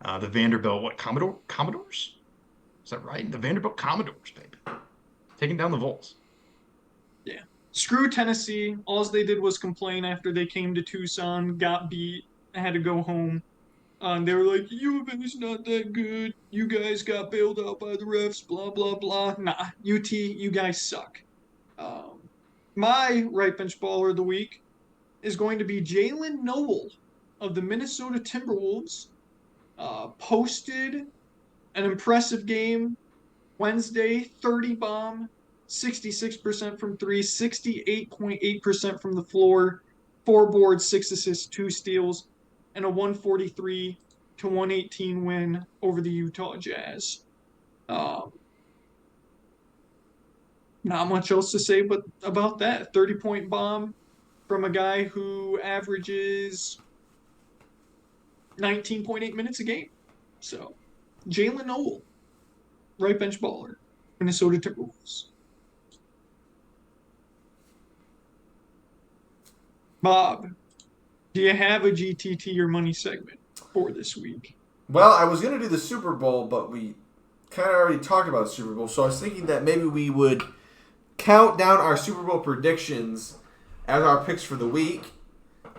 the Vanderbilt Commodores? Is that right? The Vanderbilt Commodores, baby, taking down the Vols. Yeah. Screw Tennessee. All they did was complain after they came to Tucson, got beat, and had to go home. They were like, UofA's not that good. You guys got bailed out by the refs, blah, blah, blah. Nah, UT, you guys suck. My right bench baller of the week is going to be Jalen Noel of the Minnesota Timberwolves. Posted an impressive game Wednesday, 30 bomb, 66% from 3, 68.8% from the floor, 4 boards, 6 assists, 2 steals, and a 143-118 win over the Utah Jazz. Not much else to say about that. 30-point bomb from a guy who averages 19.8 minutes a game. So, Jalen Noel, right bench baller, Minnesota Timberwolves. Bob, do you have a GTT or money segment for this week? Well, I was going to do the Super Bowl, but we kind of already talked about the Super Bowl, so I was thinking that maybe we would count down our Super Bowl predictions as our picks for the week,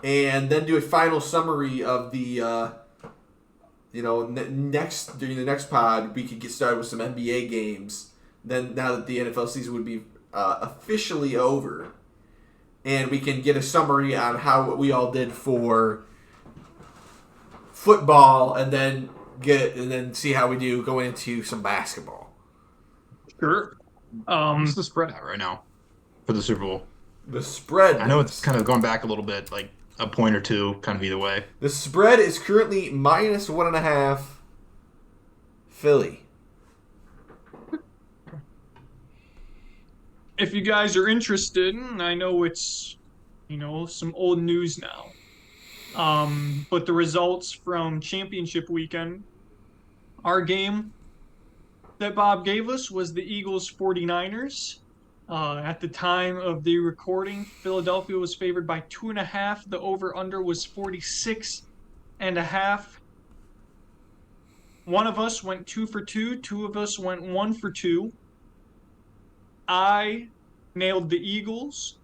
and then do a final summary of the, next during the next pod, we could get started with some NBA games. Then now that the NFL season would be officially over, and we can get a summary on how we all did for football, and then see how we do going into some basketball. Sure. What's the spread at right now for the Super Bowl? The spread. I know it's kind of going back a little bit, like a point or two, kind of either way. The spread is currently -1.5. Philly. If you guys are interested, I know it's, some old news now. But the results from championship weekend, our game that Bob gave us was the Eagles 49ers. At the time of the recording, Philadelphia was favored by 2.5. The over-under was 46.5. One of us went 2 for 2. Two of us went 1 for 2. I nailed the Eagles.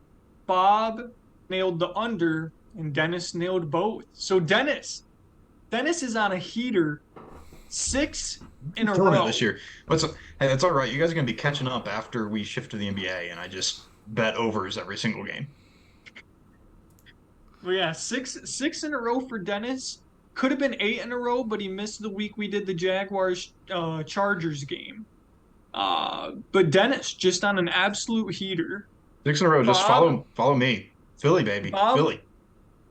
Bob nailed the under. And Dennis nailed both. So Dennis is on a heater, 6 in a row this year. Hey, that's all right. You guys are going to be catching up after we shift to the NBA, and I just bet overs every single game. Well, yeah, six in a row for Dennis. Could have been 8 in a row, but he missed the week we did the Jaguars Chargers game. But Dennis just on an absolute heater. 6 in a row. Just follow me. Philly, baby. Bob, Philly.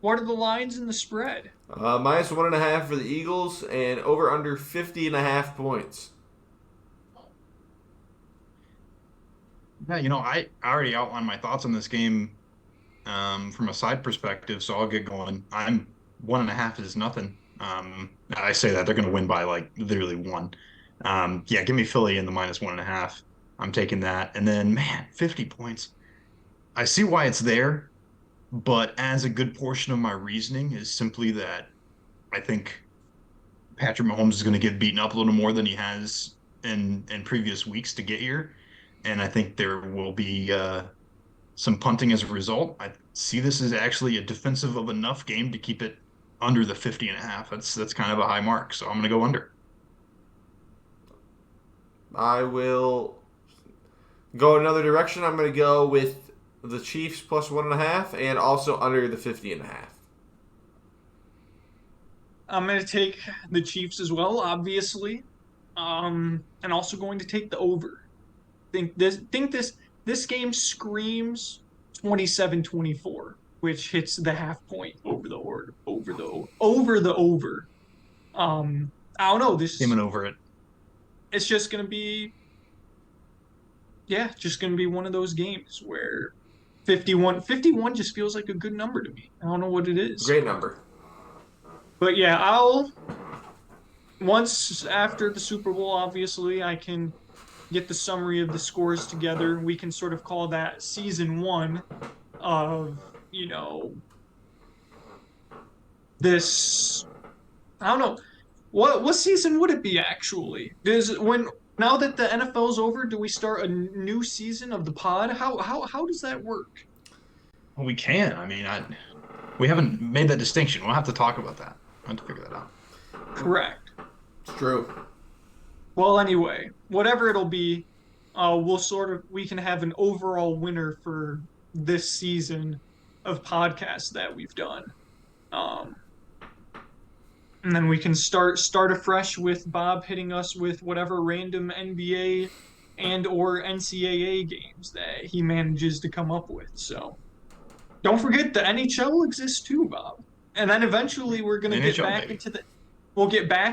What are the lines in the spread? -1.5 for the Eagles and over under 50.5 points. Yeah, I already outlined my thoughts on this game from a side perspective, so I'll get going. 1.5 is nothing. I say that they're going to win by like literally 1. Yeah, give me Philly in the -1.5. I'm taking that. And then, man, 50 points. I see why it's there. But as a good portion of my reasoning is simply that I think Patrick Mahomes is going to get beaten up a little more than he has in previous weeks to get here. And I think there will be some punting as a result. I see this as actually a defensive of enough game to keep it under the 50.5. That's kind of a high mark. So I'm going to go under. I will go another direction. I'm going to go with the Chiefs +1.5 and also under the 50.5. I'm going to take the Chiefs as well, obviously, and also going to take the over. Think this game screams 27-24, which hits the half point over the over. I don't know. Aiming over it. It's just going to be, just going to be one of those games where 51 just feels like a good number to me. I don't know what it is. Great number. But yeah, once after the Super Bowl, obviously, I can get the summary of the scores together. We can sort of call that season 1 of, this. I don't know. What season would it be actually? Now that the NFL's over, do we start a new season of the pod? How does that work? Well, we can. I mean, we haven't made that distinction. We'll have to talk about that. We'll have to figure that out. Correct. It's true. Well, anyway, whatever it'll be, we can have an overall winner for this season of podcasts that we've done. And then we can start afresh with Bob hitting us with whatever random NBA and or NCAA games that he manages to come up with. So don't forget the NHL exists too, Bob. And then eventually we're going to get back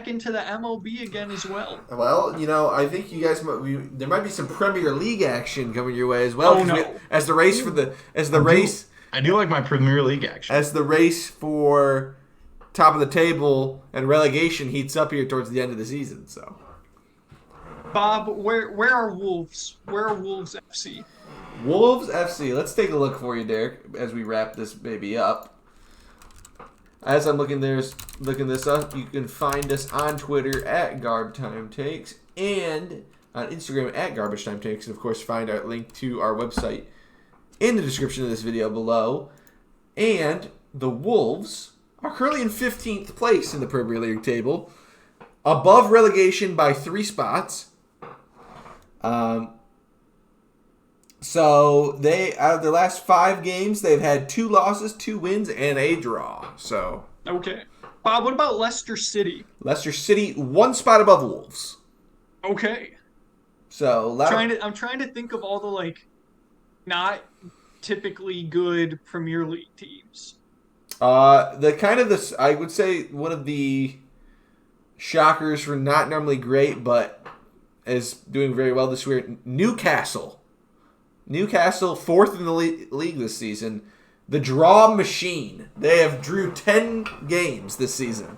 into the MLB again as well. Well, I think you guys there might be some Premier League action coming your way as well. Oh, no. I do like my Premier League action. As the race for top of the table and relegation heats up here towards the end of the season. So, Bob, where are Wolves? Where are Wolves FC? Wolves FC. Let's take a look for you, Derek, as we wrap this baby up. As I'm looking this up, you can find us on Twitter at GarbTimeTakes and on Instagram at Garbage Time Takes, and of course find our link to our website in the description of this video below. And the Wolves are currently in 15th place in the Premier League table, above relegation by 3 spots. So they, out of their last 5 games, they've had 2 losses, 2 wins, and a draw. So Okay. Bob, what about Leicester City? Leicester City 1 spot above Wolves. Okay. So I'm trying to think of all the like not typically good Premier League teams. the kind of this, I would say one of the shockers for not normally great, but is doing very well this year. Newcastle 4th in the league this season. The draw machine. They have drew 10 games this season,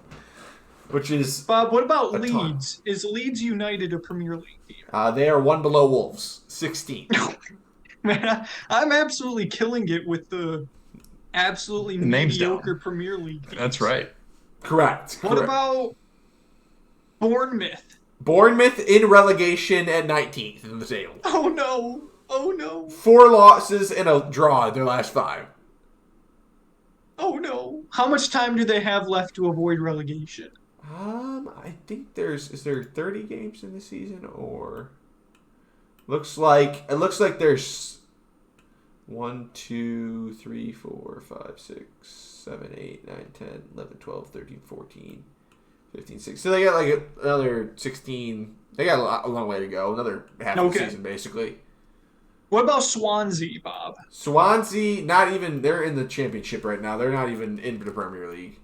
which is Bob, what about a ton. Leeds? Is Leeds United a Premier League team? They are 1 below Wolves, 16. Man, I'm absolutely killing it with the absolutely name's mediocre down. Premier League teams. That's right. Correct. What about Bournemouth? Bournemouth in relegation at 19th in the table. Oh no! Oh no! 4 losses and a draw in their last 5. Oh no! How much time do they have left to avoid relegation? I think is there 30 games in the season, or looks like there's 1, 2, 3, 4, 5, 6, 7, 8, 9, 10, 11, 12, 13, 14, 15, 16. So they got like another 16. They got a long way to go. Another half of the season, basically. What about Swansea, Bob? Swansea, not even. They're in the Championship right now. They're not even in the Premier League.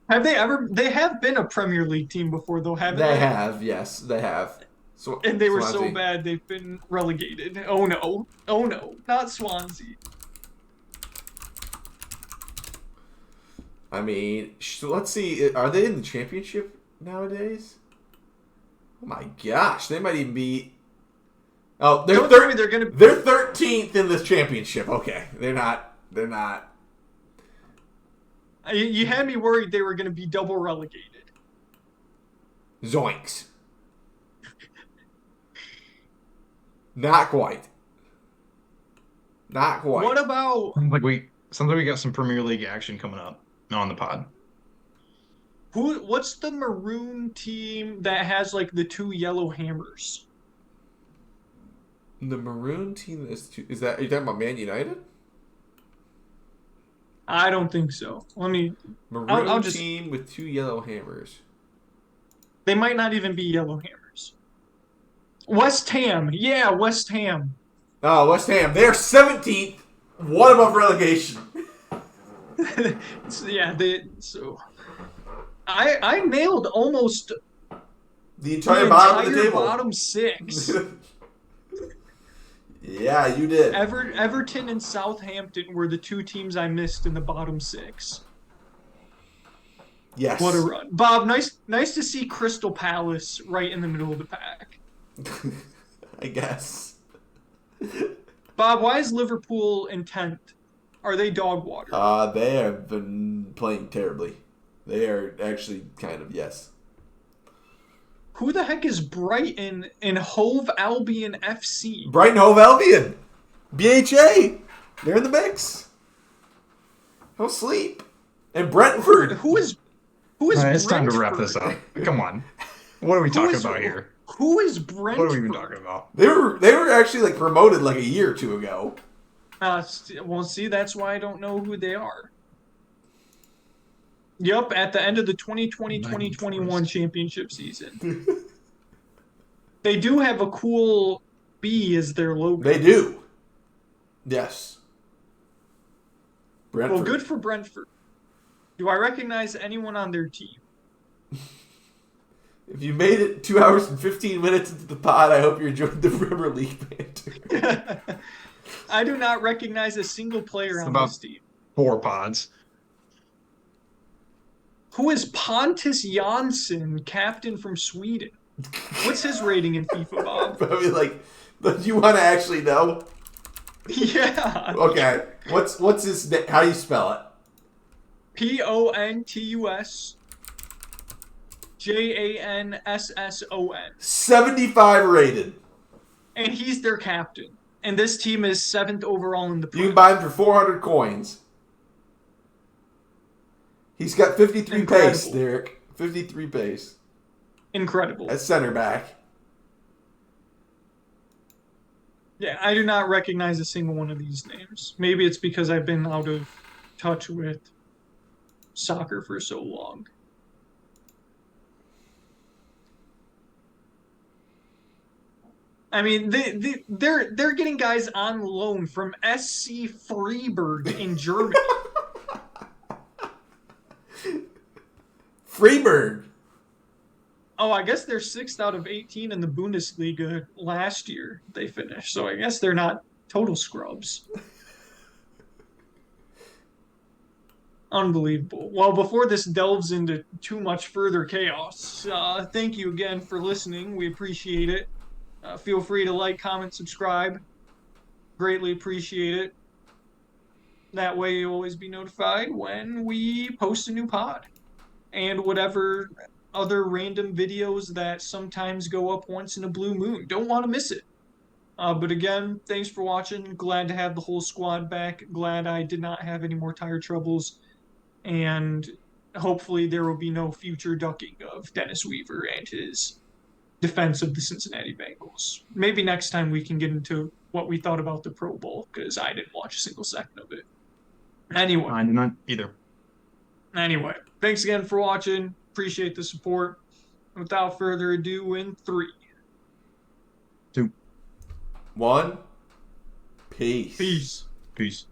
Have they ever? They have been a Premier League team before, though, haven't they? They have, yes, they have. And they were Swansea. so bad they've been relegated. Oh no! Oh no! Not Swansea. I mean, let's see. Are they in the Championship nowadays? Oh my gosh, they might even be. Oh, Don't tell me they're gonna. They're 13th in this Championship. Okay, they're not. They're not. You had me worried they were gonna be double relegated. Zoinks. Not quite. Not quite. What about Sounds like we got some Premier League action coming up on the pod. what's the maroon team that has like the 2 yellow hammers? The maroon team is that? Are you talking about Man United? I don't think so. Let me. Maroon I'll just. team with 2 yellow hammers. They might not even be yellow hammers. West Ham. Yeah, West Ham. Oh, West Ham. They're 17th, 1 above relegation. So I nailed almost The entire bottom of the entire table. bottom 6. Yeah, you did. Everton and Southampton were the 2 teams I missed in the bottom 6. Yes. What a run. Bob, nice to see Crystal Palace right in the middle of the pack. I guess. Bob, why is Liverpool in 10th? Are they dog water? They have been playing terribly. They are actually kind of, yes. Who the heck is Brighton and Hove Albion FC? Brighton Hove Albion. BHA. They're in the mix. No sleep. And Brentford. Who is It's time to wrap Brentford? this up. Come on. What are we talking about here? Who is Brentford? What are we even talking about? They were actually like promoted like a year or 2 ago. Well, see, that's why I don't know who they are. Yup, at the end of the 2020-2021 championship season. They do have a cool bee as their logo. They do. Yes. Brentford. Well, good for Brentford. Do I recognize anyone on their team? If you made it 2 hours and 15 minutes into the pod, I hope you enjoyed the Premier League banter. I do not recognize a single player on this team. 4 pods. Who is Pontus Jansson, captain from Sweden? What's his rating in FIFA, Bob? I mean, like, do you want to actually know? Yeah. Okay. What's his name? How do you spell it? Pontus Jansson. 75 rated. And he's their captain. And this team is 7th overall in the You Prem. can buy him for 400 coins. He's got 53 pace, Incredible. Derek. 53 pace. Incredible. At center back. Yeah, I do not recognize a single one of these names. Maybe it's because I've been out of touch with soccer for so long. I mean, they're getting guys on loan from SC Freiburg in Germany. Freiburg. Oh, I guess they're 6th out of 18 in the Bundesliga last year they finished. So I guess they're not total scrubs. Unbelievable. Well, before this delves into too much further chaos, thank you again for listening. We appreciate it. Feel free to like, comment, subscribe. Greatly appreciate it. That way you'll always be notified when we post a new pod. And whatever other random videos that sometimes go up once in a blue moon. Don't want to miss it. But again, thanks for watching. Glad to have the whole squad back. Glad I did not have any more tire troubles. And hopefully there will be no future ducking of Dennis Weaver and his defense of the Cincinnati Bengals. Maybe next time we can get into what we thought about the Pro Bowl, because I didn't watch a single second of it. Anyway. I do not either. Anyway, thanks again for watching. Appreciate the support. Without further ado, in 3, 2, 1. Peace. peace. Peace.